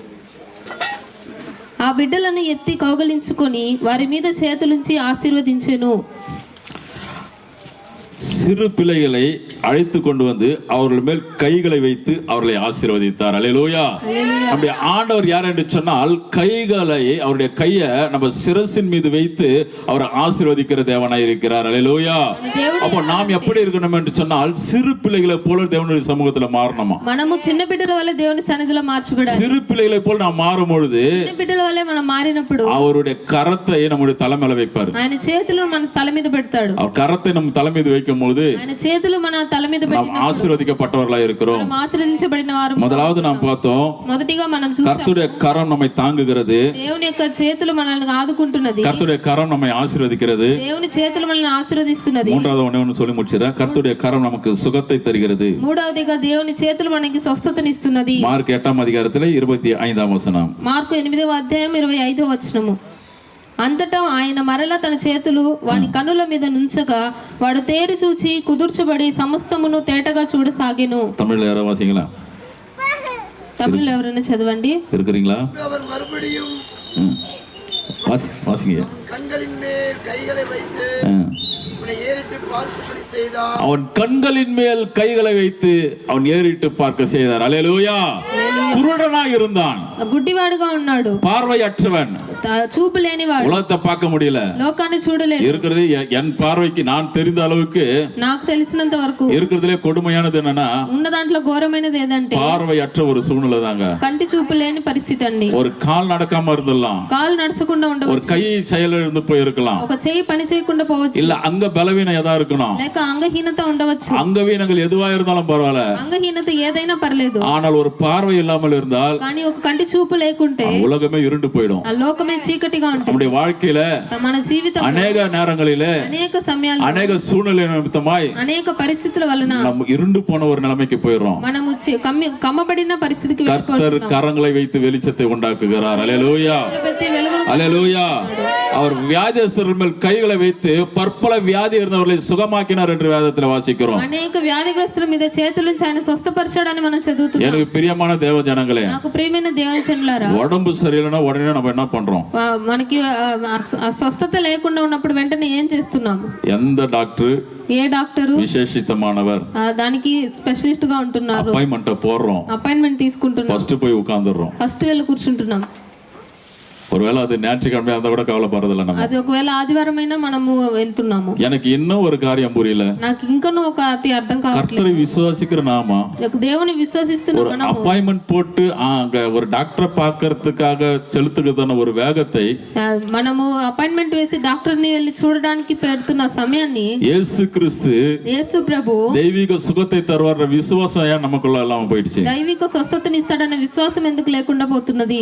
ఆ బిడ్డలను ఎత్తి కౌగలించుకొని వారి మీద చేతులుంచి ఆశీర్వదించెను. சிறு பிள்ளைகளை அழைத்து கொண்டு வந்து அவர்கள் மேல் கைகளை வைத்து அவர்களை ஆசீர்வதித்தார். அல்லேலூயா. நம்முடைய ஆண்டவர் யார் என்று சொன்னால், கைகளை, அவருடைய கையை நம்ம சிரசின் மீது வைத்து அவரை ஆசீர்வதிக்கிற தேவனாய் இருக்கிறார். அல்லேலூயா. அப்போ நாம் எப்படி இருக்கணும் என்று சொன்னால், சிறு பிள்ளைகளை போல தேவனுடைய சமூகத்துல மாறணுமா. మనము చిన్న బిడ్డల వలె దేవుని సన్నిధిలో మార్చబడాలి. சிறு பிள்ளைகளை போல நாம் மாறும் பொழுது చిన్న బిడ్డల వలె మనం మారినప్పుడు அவருடைய கரத்தை நம்முடைய தலை மேல வைப்பார். ఆయన చేతులు మన తల మీద పెడతాడు. அவர் கரத்தை நம்ம தலை மீது வைக்கும் பொழுது ఆయన చేతులు మన తల మీద நாம் పెట్టిన ஆசீர்வதிக்கப்பட்டவர்களாய் இருக்கிறோம். మనం ఆశీర్వదించబడిన వారు. முதலாவது நாம் பார்த்தோம், మొదటిగా మనం చూసాం, கர்த்தருடைய கரம் நம்மை தாங்குகிறது, దేవుని యొక్క చేతులు మనల్ని ఆదుకుంటున్నది. கர்த்தருடைய கரம் நம்மை ஆசீர்வதிக்கிறது. దేవుని చేతులు మనల్ని ఆశీర్వదిస్తున్నది. மூன்றாவது ஒண்ணு சொல்லி முடிச்சிடறேன், கர்த்தருடைய கரம் நமக்கு சுகத்தை தருகிறது. మూడవదిగా దేవుని చేతులు మనకి స్వస్థతనిస్తున్నది. மார்க் 8ஆம் அதிகாரத்திலே 25ஆம் வசனம். మార్కు 8వ అధ్యాయం 25వ వచనము. అంతటా ఆయన మరలా తన చేతులు వాని కన్నుల మీద నుంచగా వాడు తేరి చూచి కుదుర్చబడి సమస్తమును తేటగా చూడసాగెను. தமிழ்ல யாரா வாசிங்களா? తమిళ్ ఎవరైనా చదవండి. இருக்கிறீங்களா? அவர் மறுபடியும் வாசிங்க. கண்களின் மேல் கைகளை வைத்து அவனை ஏறிட்டு பார்க்கும்படி செய்தார். அவன் கண்களின் மேல் கைகளை வைத்து அவன் ஏறிட்டு பார்க்க செய்தார். அல்லேலூயா. குருடனாய் இருந்தான், గుడ్డివాడుగా ఉన్నాడు, பார்வையற்றவன், చూపు లేనివాడు, உலகத்தை பார்க்க முடியல, లోకాన్ని చూడలేడు. இருக்கிறது என் பார்வைக்கு நான் தெரிந்த அளவுக்கு నాకు తెలిసినంత వరకు இருக்கிறதுலே கொடுமையானது என்னன்னா ఉన్న దాంట్లో ఘోరమైనది ఏదంటే பார்வையற்ற ஒரு சூழ்நிலை தாங்க. కంటి చూపు లేని పరిస్థితి అండి. ஒரு கால் நடக்காம இருந்துடலாம், కాలు నడచకుండా ஒரு ఉండవచ్చు, கை செயலிழந்து போயிருக்கலாம், ఒక చెయ్యి పని చేయకుండా పోవచ్చు, இல்ல அங்க பலவீனம் எதா இருக்கணும், లేక అంగహీనత ఉండవచ్చు. அங்கவீனங்கள் எதுவா இருந்தாலும் பரவாயில்ல, అంగహీనత ఏదైనా పర్లేదు, ஆனால் ஒரு பார்வை இல்லாமல் இருந்தால் కానీ ఒక కంటి చూపు లేకుంటే உலகமே இருண்டு போயிடும். ఆ లోకమే చీకటిగా ఉంటుంది. நம்முடைய வாழ்க்கையில మన జీవితం அநேக நேரங்களிலே అనేక సమయాల్లో அநேக சூழ்நிலை நிமித்தமாய் అనేక పరిస్థితుల వలన நம்ம இருண்டு போன ஒரு நிலைமைக்கு போயிடுறோம். మనము కమ్మబడిన పరిస్థితికి கர்த்தர் கரங்களை வைத்து வெளிச்சத்தை உண்டாக்குகிறார். அல்லேலூயா, அல்லேலூயா. அவர் வியாதியஸ்தர்கள் மேல் கைகளை வைத்து பற்பல வியாதி இருந்தவர்களை சுகமாக்கினார் என்று வேதத்தில் வாசிக்கிறோம். అనేక వ్యాధిగ్రస్తుల మీద చేతులుంచి ఆయన స్వస్థపరిచాడని మనం చదువుతున్నాం. எனக்கு பிரியமான தேவ జనங்களே, నాకు ప్రియమైన దేవుని జనులారా, உடம்பு சரியில்லைன்னா உடனே நம்ம என்ன பண்றோம்? మనకి స్వస్థత లేకుండా ఉన్నప్పుడు వెంటనే ఏం చేస్తున్నాం? எந்த டாக்டர், ఏ డాక్టరు விசேஷித்தமானவர், దానికి స్పెషలిస్ట్ గా ఉంటున్నారు, அப்பாயின்மெண்ட் போடுறோம், అపాయింట్మెంట్ తీసుకుంటున్నాం, ஃபர்ஸ்ட் போய் உட்கார்ந்துடுறோம். ఫస్ట్ వెళ్ళి కూర్చుంటున్నాం. ஒருவேளை அது ஞாயிற்றுக்கிழமை அந்த கூட கவலைப்படுறதில்ல நம்ம. అది ఒకవేళ ఆదివారమైనా మనము వెళ్తున్నాము. எனக்கு இன்னும் ஒரு காரியம் புரியல. నాకు ఇంకనూ ఒక అర్థం కావట్లేదు. கர்த்தரை விசுவாசிக்கிற நாம దేవుని విశ్వసిస్తున్న ஒரு మనము அப்பாயின்மெண்ட் போட்டு அங்க ஒரு டாக்டரை பார்க்கறதுக்காக செலுத்துகிறதான ஒரு வேகத்தை మనము అపాయింట్మెంట్ వేసి డాక్టర్ ని వెళ్ళి చూడడానికి పెడుతున్న సమయాన్ని இயேசு கிறிஸ்து యేసు ప్రభు தெய்வீக சுகத்தை தருவார் விசுவாசம் ஏன் நமக்குள்ள எல்லாம் போயிடுச்சு? దైవిక స్వస్థతని ఇస్తాడన్న విశ్వాసం ఎందుకు లేకుండా పోతున్నది?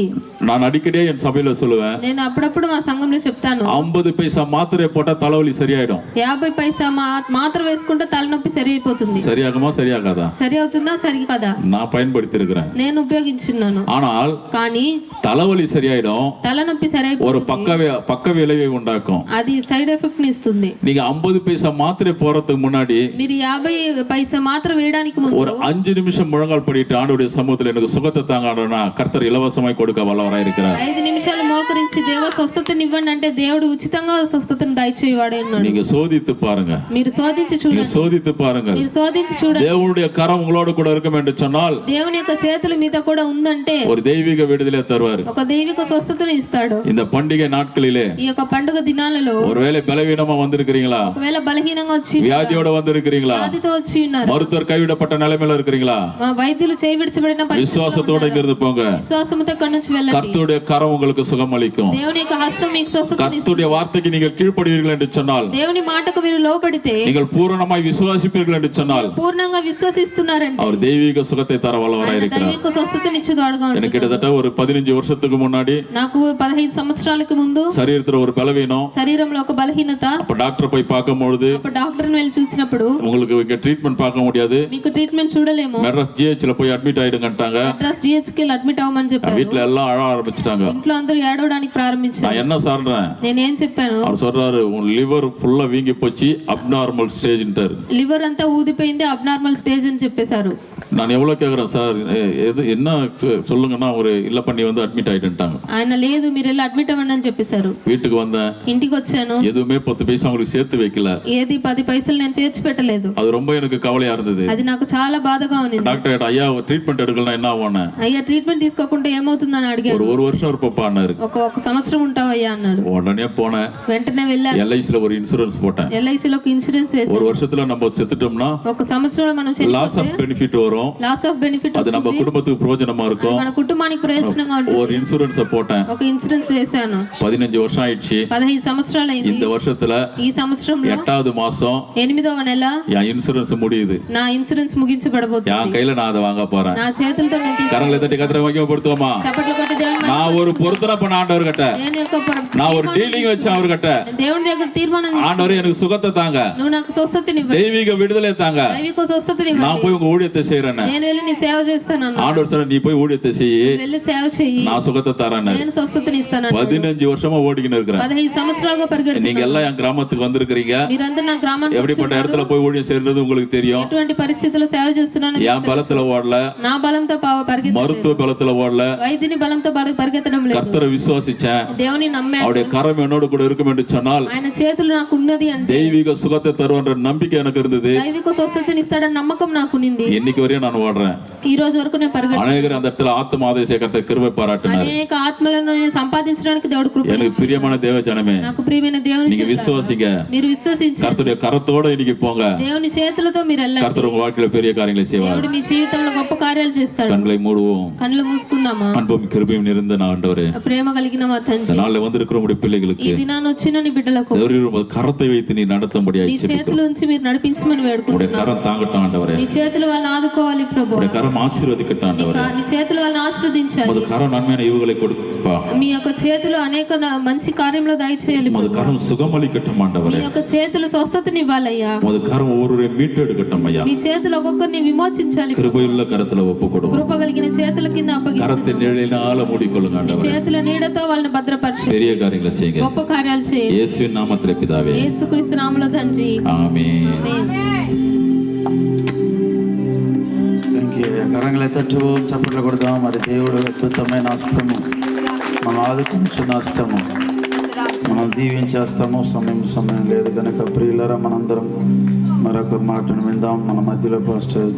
நான் அடிக்கடி என் சபையில சொல்லுவேன், నేను అప్పుడప్పుడు మా సంఘంలో చెప్తాను, 50 பைசா மாத்திரை போட்டா தலைவலி சரியாயிடும். 50 పైసా మాత్ర వేసుకుంటే తలనొప్పి సరి అయిపోతుంది. சரியாகுமா சரியாகாதா? సరి అవుతుందా సరి కదా? நான் பயன்படுத்தி இருக்கிறேன். నేను ఉపయోగించున్నాను. ஆனால் కానీ தலைவலி சரியாயிடும், తలనొప్పి సరి ஒரு అయిపోతుంది, பக்க விளைவை உண்டாக்கும். అది సైడ్ ఎఫెక్ట్ ని ఇస్తుంది. நீங்க 50 பைசா மாத்திரை போறதுக்கு முன்னாடி మీరు 50 పైసా మాత్ర వేయడానికి ముందు ஒரு 5 நிமிஷம் முழங்கால் படிட்டு ஆண்டவருடைய சமூகத்தில் எனக்கு சுகத்தை தாங்கன்னா கர்த்தர் இலவசமாய் கொடுக்க வல்லவராய் இருக்கிறார். 5 నిమిషాలు మోకరించి దేవ స్వస్థతని ఇవ్వండి అంటే దేవుడు ఉచితంగా స్వస్థతను దయచేవాడే ఉన్నాడు. நீங்க சோதித்து பாருங்க, మీరు శోధించి நீங்க చూడండి, சோதித்து பாருங்க. మీరు శోధించి చూడండి. தேவனுடைய கரம் உங்களோடு கூட இருக்கும் என்று சொன்னால் దేవుని యొక్క చేతులు మీతో కూడా ఉందంటే ஒரு தெய்வீக விடுதலை தருவார். ఒక దైవిక స్వస్థతను ఇస్తాడు. இந்த பண்டிகை நாட்களிலே ఈ యొక్క పండుగ దినాలలో ஒருவேளை பலவீனமா வந்திருக்கிறீங்களா, ఒకవేళ బలహీనంగా వచ్చి வியாதியோட வந்திருக்கிறீங்களா, వ్యాధితో వచ్చి ఉన్నారు, மருத்துவர் கைவிடப்பட்ட நிலைமையில இருக்கிறீங்களா, వైద్యులు చేయి విడిచిబడిన விசுவாசத்தோட இங்க இருந்து போங்க. విశ్వాసంతో ఇక్కడి నుంచి వెళ్ళండి. கர்த்தருடைய கரம் உங்களுக்கு சுகமளிக்கும். దేవుని యొక్క హస్తం మీకు స్వస్థతని ఇస్తుంది. கர்த்தருடைய வார்த்தைக்கு நீங்கள் கீழ்ப்படிவீர்கள் என்று சொன்னால், దేవుని మాటకు మీరు లోబడితే, நீங்கள் பூரணமாய் விசுவாசிப்பீர்கள் என்று சொன்னால் పూర్ణంగా విశ్వసిస్తున్నారంటే அவர் தெய்வீக சுகத்தை தர வல்லவராய் ఆయన இருக்கிறார். దైవిక స్వస్థతని ఇచ్చేవాడుగా எனக்கு ఉంటాడు. கிட்டத்தட்ட ஒரு 15 வருஷத்துக்கு முன்னாடி నాకు 15 సంవత్సరాలకు ముందు சரீரத்துல ஒரு பலவீனம். శరీరంలో ఒక బలహీనత. அப்ப டாக்டர் போய் பார்க்கும்பொழுது అప్పుడు డాక్టర్ని వెళ్ళి చూసినప్పుడు உங்களுக்கு இங்க ட்ரீட்மெண்ட் பார்க்க முடியாது, మీకు ట్రీట్మెంట్ చూడలేము, மெட்ராஸ் ஜிஹெச்ல போய் அட்மிட் ஆயிடுங்கட்டாங்க. అడ్రస్ జిహెచ్కి అడ్మిట్ అవ్వమని చెప్పారు. வீட்டுல எல்லாம் அழ ஆரம்பிச்சிட்டாங்க. ఇంట్లో అందరూ ఏడవడానికి ప్రారంభించారు. நான் என்ன சொல்றேன், నేనేం చెప్పాను, அவர் சொல்றாரு உன் லிவர் ஃபுல்லா வீங்கி போச்சு, அப்நார்மல் ஸ்டேஜ்ன்றாரு. లివర్ అంతా ఊదిపోయింది, అబ్నార్మల్ స్టేజ్ అని చెప్పేశారు. நான் எவ்வளவு கேக்குறேன் சார், எது என்ன சொல்லுங்கன்னா ஒரு இல்ல பண்ணி வந்து அட்மிட் ஆயிட்டுட்டாங்க. ఆయన లేదు మీరు వెళ్ళి అడ్మిట్ అవ్వండి అని చెప్పేశారు. வீட்டுக்கு வந்தேன், ఇంటికి వచ్చాను, எதுவுமே 10 பைசா அவங்களுக்கு சேர்த்து வைக்கல. ఏది 10 పైసలు నేను చేర్చి పెట్టలేదు. அது ரொம்ப எனக்கு கவலையா இருந்தது. అది నాకు చాలా బాధగా ఉంది. டாக்டர் கிட்ட ஐயா ட்ரீட்மெண்ட் எடுக்கலாம் என்ன ஆகும், అయ్యా ట్రీట్మెంట్ తీసుకోకుండా ఏమవుతుందని అడిగాను. ஒரு வருஷம் இருப்பப்பா அண்ணாரு. ఒక సంవత్సరం ఉంటావయ్యా అన్నాడు. உடனே போனேன், వెంటనే వెళ్ళాను, எல்ஐசில ஒரு இன்சூரன்ஸ் போட்டேன். ఎల్ఐసిలో ఒక ఇన్సూరెన్స్ ஒரு వేసాను. வருஷத்துல நம்ம செத்துட்டோம்னா ఒక సంవత్సరంలో మనం லாஸ் ஆஃப் பெனிஃபிட் வரும், లాస్ ఆఫ్ బెనిఫిట్ அது நம்ம குடும்பத்துக்கு பிரயோஜனமா இருக்கும். మన కుటుంబానికి ప్రయోజనంగా ఉంటుంది. ஒரு இன்சூரன்ஸ் போட்டேன், ఒక ఇన్సూరెన్స్ వేసాను. 15 வருஷம் ஆயிடுச்சு. 15 సంవత్సరాలు అయింది. இந்த வருஷத்துல ఈ సంవత్సరంలో 8வது மாசம் 8వ నెల என் இன்சூரன்ஸ் முடியுது. నా ఇన్సూరెన్స్ ముగించబడబోతుంది. என் கையில நான் அதை வாங்க போறேன். నా చేతులతో నేను తీసుకు கரங்களை தட்டி கத்திர மகிமைப்படுத்துவோமா? చప్పట్లు కొట్టి దేవుని நான் ஒரு பொருத்தனை பண்ண ஆண்டவர் கிட்ட, నేను యొక్క நான் ஒரு டீலிங் வச்ச அவர்கிட்ட, దేవుని దగ్గర తీర్మానం చేశాను. ஆண்டவர் எனக்கு சுகத்தை தாங்க, నువ్వు నాకు స్వస్థతని ఇవ్వు, தெய்வீக விடுதலை தாங்க, దైవిక స్వస్థతని ఇవ్వు, நான் போய் உங்க ஊழியத்தை செய்யறேன். నేను వెళ్ళి నీ సేవ చేస్తాను అన్నాడు. ஆண்டவர் சொன்ன நீ போய் ஊழியத்தை செய்யி, వెళ్ళి సేవ చెయ్యి, நான் சுகத்தை தரேன். నేను స్వస్థతని ఇస్తాను అన్నాడు. 15 வருஷமா ஓடிக்கின்னு இருக்கிறேன். 15 సంవత్సరాలుగా పరిగెడుతున్నాను. நீங்க எல்லாம் என் கிராமத்துக்கு வந்திருக்கிறீங்க. మీరందరూ నా గ్రామానికి எப்படிப்பட்ட இடத்துல போய் ஊழியம் செய்யறது உங்களுக்கு தெரியும். ఎటువంటి పరిస్థితుల్లో సేవ చేస్తున్నాను మీకు என் பலத்துல ஓடல, నా బలంతో పరిగెత్తలేదు, மருத்துவ பலத்துல ஓடல, వైద్యుని బలంతో పరిగెత్తడం లేదు. கர்த்தர் கர்த்தரை விசுவாசிச்சேன், దేవుని నమ్మాను, அவருடைய கரம் என்னோடு கூட இருக்கும் என்று சொன்னால் ఆయన చేతులు నాకు ఉన్నది అంటే தெய்வீக சுகத்தை தருவன்ற நம்பிக்கை எனக்கு இருந்தது. దైవిక స్వస్థతని ఇస్తాడని నమ్మకం నాకు ఉన్నింది. இன்னைக்கு வரையும் நான் ஓடுறேன். ఈ రోజు వరకు నేను పరిగెత్తాను. அநேகர் அந்த இடத்துல ஆத்ம ஆதேச கர்த்தர் கிருபை பாராட்டினார். అనేక ఆత్మలను నేను సంపాదించడానికి దేవుడు కృప எனக்கு பிரியமான தேவ ஜனமே, నాకు ప్రియమైన దేవుని நீங்க விசுவாசிங்க, మీరు విశ్వసించి கர்த்தருடைய கரத்தோட இன்னைக்கு போங்க. దేవుని చేతులతో మీరు వెళ్ళండి. கர்த்தர் உங்க வாழ்க்கையில பெரிய காரியங்களை செய்வார். దేవుడు మీ జీవితంలో గొప్ప కార్యాలు చేస్తాడు. கண்களை மூடுவோம். కళ్ళు మూసుకుందామా? அன்பும் கிருபையும் நிறைந்த ஆண்டவரே, ప్రేమ కలిగిన మా తండ్రి, நாளில் வந்திருக்கிற உங்களுடைய பிள்ளைகளுக்கு ఈ దినాన వచ్చిన నీ బిడ్డలకు தேவரீர் கரத்தை வைத்து நீ நடத்தும்படியாக నీ చేతుల నుంచి మీరు నడిపించమని உங்களுடைய వేడుకుంటున్నాను. கரம் தாங்கட்டும் ஆண்டவரே. నీ చేతులు వాళ్ళని ఆదుకోవాలి ప్రభు. உங்களுடைய கரம் ஆசீர்வதிக்கட்டும் ஆண்டவரே. నీ చేతులు వాళ్ళని ఆశీర్వదించాలి. உமது கரம் நன்மையான ஈவுகளை கொடுப்பா. మీ యొక్క చేతులు అనేక మంచి కార్యంలో దయచేయాలి உமது ప్రభు. கரம் சுகமளிக்கட்டும் మీ ஆண்டவரே. యొక్క చేతులు స్వస్థతని ఇవ్వాలయ్యా. உமது கரம் ஒவ்வொருவரையும் மீட்டெடுக்கட்டும் ஐயா. మీ చేతులు ఒక్కొక్కరిని విమోచించాలి. கிருபையுள்ள கரத்துல ஒப்பு கொடுங்க. కృప కలిగిన చేతుల కింద అప్పగిస్తున్నాను. கரத்தின் நிழலினால மூடிக்கொள்ளுங்க నీ ஆண்டவரே. చేతుల నీడతో వాళ్ళని భద్రపరచు. பெரிய காரியங்களை செய்யுங்க. గొప్ప కార్యాలు చేయండి. இயேசுவின் நாமத்திலே பிதாவே, యేసుక్రీస్తు నామములో తండ్రి, ஆமென். ఆమేన్. కరంగలు తట్టువు చప్పట్లు కొడదాం. మరి దేవుడు అద్భుతమైన హస్తము, మనం ఆదుకుంటున్న హస్తము, మనం దీవించేస్తాము. సమయం లేదు కనుక ప్రియులరా మనందరం మరొక మాటను విందాం. మన మధ్యలో పాస్టర్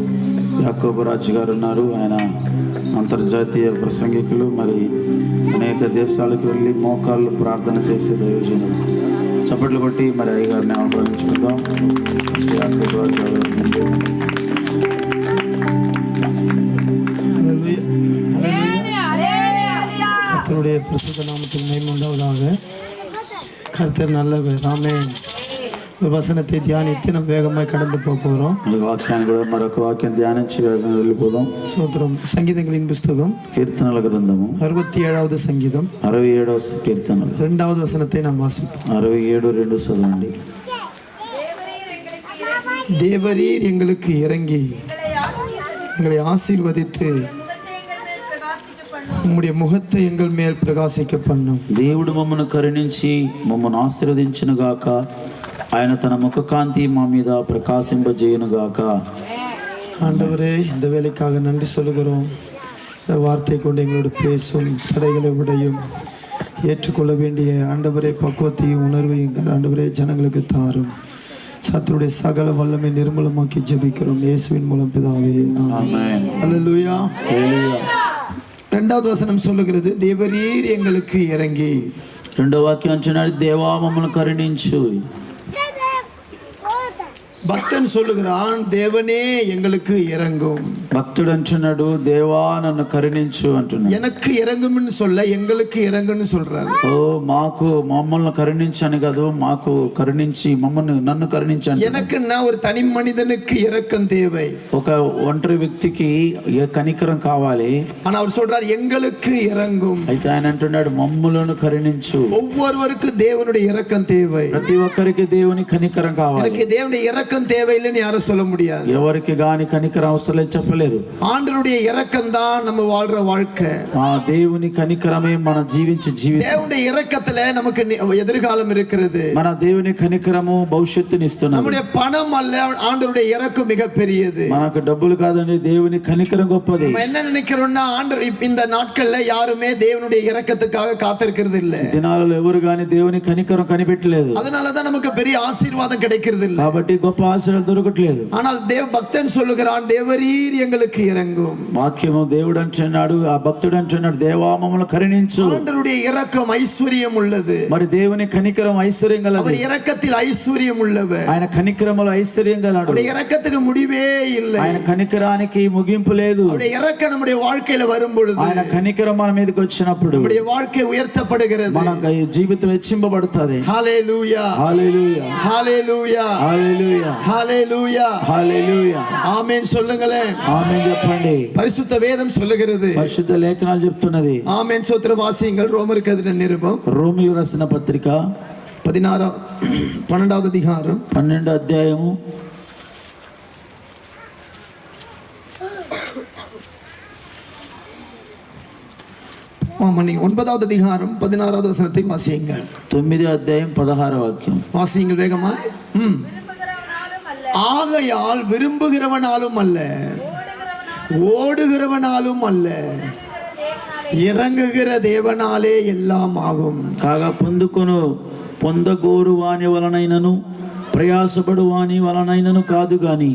యాకోబు రాజు గారు ఉన్నారు. ఆయన అంతర్జాతీయ ప్రసంగికులు, మరి అనేక దేశాలకు వెళ్ళి మోకాళ్ళు ప్రార్థన చేసే దైవజనుడు. చప్పట్లు కొట్టి మరి అయ్యగారిని ఆహ్వానించుకుందాం. పాస్టర్ యాకోబు రాజు గారు கர்த்தருடைய பிரசுத்த நாமத்தில் மகிமை உண்டாவதாக. கர்த்தர் நல்லவர். ஆமென். ஒரு வசனத்தை தியானித்து நம்ம வேகமாக கடந்து போகிறோம். వాక్యాన్ని కూడా మరొక వాక్యం ధ్యానించి వేగంగా వెళ్ళిపోదాం. சோத்திரம். சங்கீதங்களின் புஸ்தகம் కీర్తనల గ్రంథము 67வது சங்கீதம் 67వ కీర్తనలు 2வது வசனத்தை நாம் வாசிப்போம். 67:2 చదవండి. தேவரீர் எங்களுக்கு இறங்கி எங்களை ஆசீர்வதித்து உம்முடைய முகத்தை எங்கள் மேல் பிரகாசிக்க பண்ணும். దేవుడు మమ్మను కరుణించి మమ్మను ఆశీర్వదించును గాక. ఆయన తన ముఖ కాంతి మా మీద ప్రకాశింపజేయును గాక. ஆண்டவரே, இந்த வேலைக்காக நன்றி சொல்லுகிறோம். இந்த வார்த்தை கொண்டு எங்களோடு பேசும், தடைகளை உடையும், ஏற்றுக்கொள்ள வேண்டிய ஆண்டவரே பக்குவத்தையும் உணர்வையும் ஆண்டவரே ஜனங்களுக்கு தாரும். சத்துருடைய சகல வல்லமை நிர்மூலமாக்கி ஜெபிக்கிறோம் இயேசுவின் மூலம் பிதாவே. ఆమేన్. அல்லேலூயா. హల్లెలూయా. 2வது வசனம் சொல்லுகிறது, தேவரீர் எங்களுக்கு இறங்கி. రెండో వాక్యం అంటున్నాడు, దేవా మమ్మల్ని కరుణించు. பக்தன் சொல்லுகிறான், தேவனே எங்களுக்கு இறங்கும். భక్తుడు అంటున్నాడు, దేవా నన్ను కరుణించు అంటున్నాడు. எனக்கு இறங்கும்னு சொல்ல, எங்களுக்கு இறங்குன்னு சொல்றாரு. ఓ మాకు మమ్మల్ని కరుణించని కాదు, మాకు కరుణించి నన్ను కరుణించండి. எனக்குன்னா ஒரு தனி மனிதனுக்கு இரக்கம் தேவை. ఒక ఒంటరి వ్యక్తికి కనికరం కావాలి. ஆனா அவர் சொல்றார், எங்களுக்கு இறங்கும். అయితే ఆయన అంటున్నాడు, మమ్ములను కరుణించు. ஒவ்வொருவருக்கும் தேவனுடைய இரக்கம் தேவை. ప్రతి ఒక్కరికి దేవుని కనికరం కావాలి. எனக்கு தேவனுடைய இரக்கம் தேவையில்லைன்னு யாரும் சொல்ல முடியாது. ఎవరికి గాని కనికరం అవసరం లేదు చెప్పలేరు. ஆண்டவருடைய இரக்கம் தான் நம்ம வாழ்ற வாழ்க்கை. ఆ దేవుని కనికరమే మన జీవించే జీవితం. தேவனுடைய இரக்கத்துல நமக்கு எதிர்காலம் இருக்கிறது. మన దేవుని కనికరము భవిష్యత్తుని ఇస్తున్నది. நம்முடைய பணம் அல்ல, ஆண்டவருடைய இரக்கம் மிக பெரியது. మనకు డబ్బులు కాదండి, దేవుని కనికరం గొప్పది. நம்ம என்ன நினைக்கிறோம்னா, ஆண்டவர் இந்த நாட்கள்ல யாருமே தேவனுடைய இரக்கத்துக்காக காத்திருக்கிறது இல்ல. దినాలలో ఎవరు గాని దేవుని కనికరం కనిపెట్టలేదు. அதனாலதான் நமக்கு பெரிய ஆசீர்வாదம் கிடைக்கிறது இல்ல. కాబట్టి గొప్ప ఆశీర్వాదం దొరకట్లేదు. ஆனால் பக்தன் சொல்லுகிறான், தேவரீர் எங்களுக்கு இறங்கும். వాక్యము దేవుడు అంటున్నాడు, ఆ భక్తుడు అంటున్నాడు, దేవా మమ్మల్ని కరుణించు. ஆண்டவருடைய இரக்கம் ஐஸ்வர்யம் உள்ளது. మరి దేవుని కనికరం ఐశ్వర్యం గలది. அவர் இரக்கத்தில் ஐஸ்வர்యం உள்ளவர். ఆయన కనికరములో ఐశ్వర్యం గలడు. அவருடைய இரக்கத்துக்கு முடிவே இல்லை. ఆయన కనికరానికి ముగింపు లేదు. அவருடைய இரக்கம் நம்முடைய வாழ்க்கையில வரும் பொழுது, ఆయన కనికరం మన మీదకి వచ్చినప్పుడు நம்முடைய வாழ்க்கை ఉయర్తப்படுகிறது. మన జీవితం హెచ్చింపబడుతుంది. హల్లెలూయా, హల్లెలూయా, హల్లెలూయా, హల్లెలూయా, హల్లెలూయా, హల్లెలూయా. ఆమేన్ சொல்லுங்களேன். ఆమేన్ చెప్పండి. பரிசுத்த வேதம் சொல்லுகிறது. పరిశుద్ధ లేఖనాలు చెప్తున్నది. ஆமென். சோத்திரம் வாசியுங்கள். ரோமருக்கு எழுதின நிருபம் రోమిలు రాసిన పత్రిక 12வது அதிகாரம் 12వ అధ్యాయము 9வது அதிகாரம் 16வது வசனத்தை வாசியுங்கள். 9వ అధ్యాయం 16వ వాక్యం வாசியுங்கள் வேகமா. ஆகையால் விரும்புகிறவனாலும் அல்ல, ஓடுகிறவனாலும் அல்ல, ఇరంగుగిற దేవనాలే ఎల్లాం ఆగుం. కాగా పొందగోరు వాని వలనైనను ప్రయాసపడు వాని వలనైనను కాదు గాని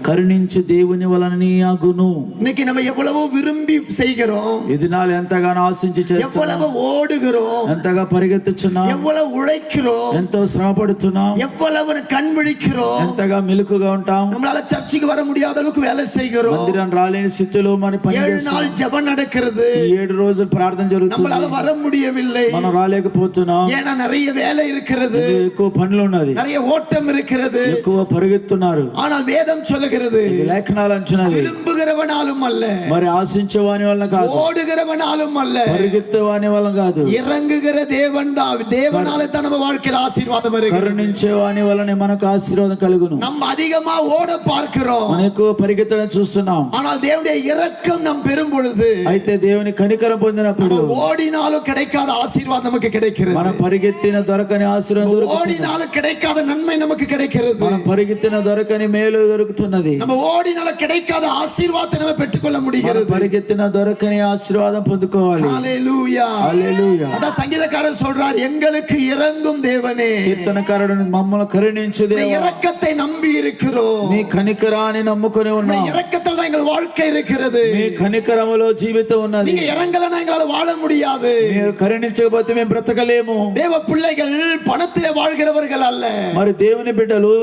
కరుణించి దేవుని వలననే ఆగును. இன்னைக்கு நம்ம எவ்வளவு விரும்பி செய்கிறோம், ఇది నాలు ఎంతగానో ఆశించి చేస్తున్నాం, எவ்வளவு ஓடுகிறோம், ఎంతగా పరిగెత్తుచున్నాం, எவ்வளவு உழைக்கிறோம், ఎంతో శ్రమ పడుతున్నాం, எவ்வளவு கண் விழிக்கிறோம், ఎంతగా మెలకుగా ఉంటాం, நம்மளால சர்ச்சுக்கு வர முடியாத அளவுக்கு வேலை செய்கிறோம், మందిరం రాలేని స్థితిలో మన పని 7 చేస్తున్నాం. நாள் ஜெபம் நடக்கிறது, 7 రోజులు ప్రార్థన జరుగుతుంది, நம்மளால வர முடியவில்லை, మనం రాలేకపోతున్నాం. ஏன்னா நிறைய வேலை இருக்கிறது, ఎక్కువ పనులు ఉన్నది, நிறைய ఓటం இருக்கிறது, ఎక్కువ పరిగెత్తున్నారు. ஆனால் வேதம் சொல்லுகிறது లేఖనాలు అంటున్నది விரும்புகிறவனாலும் அல்ல, మరి ఆశించేవాని వలన కాదు, ஓடுகிறவனாலும் அல்ல, పరిగెత్తేవాని వలన కాదు, இறங்குகிற தேவனாலே தான் நம்ம வாழ்க்கையில் ஆசீர்வாதம் இருக்கு. కరుణించేవాని వలనే మనకు ఆశీర్వాదం కలుగును. நம்ம அதிகமா ஓட பார்க்கிறோம், మనం ఎక్కువ పరిగెత్తడం చూస్తున్నాం, ஆனால் தேவனுடைய இரக்கம் நாம் பெறும் பொழுது, అయితే దేవుని కనికరం పొందినప్పుడు ஓடினாலும் கிடைக்காத ஆசீர்வாதம் நமக்கு கிடைக்கிறது, మనం పరిగెత్తిన దొరకని ఆశీర్వాదం దొరుకుతుంది, ஓடினாலும் கிடைக்காத நன்மை நமக்கு கிடைக்கிறது, మనం పరిగెత్తిన దొరకని మేలు దొరుకుతున్నది, நம்ம ஓடினாலும் கிடைக்காத ஆசீர்வாதத்தை நம்ம பெற்றுக்கொள்ள మనం முடிகிறது. పరిగెత్తిన దొరకని ఆశీర్వాదం పొందుకోవాలి. ஹalleluya, హల్లెలూయా. அதான் சங்கீதக்காரர் சொல்றார், எங்களுக்கு இரங்கும் தேவனே, కీర్తనకారుడు మమ్మల్ని కరుణించు இந்த దేవా, இரக்கத்தை நம்பி இருக்கிறோம், నీ కనికరాన్ని నమ్ముకొని இந்த ఉన్నాం, இரக்கத்தில் தான் எங்கள் வாழ்க்கை இருக்கிறது, నీ కనికరములో జీవితం ఉన్నది, நீங்க இறங்கலனா எங்களால வாழ முடியாது. మీరు కరుణించకపోతే మేము బ్రతకలేము. தேவ பிள்ளைகள் பணத்திலே வாழ்கிறவர்கள் அல்ல, మరి దేవుని బిడ్డలు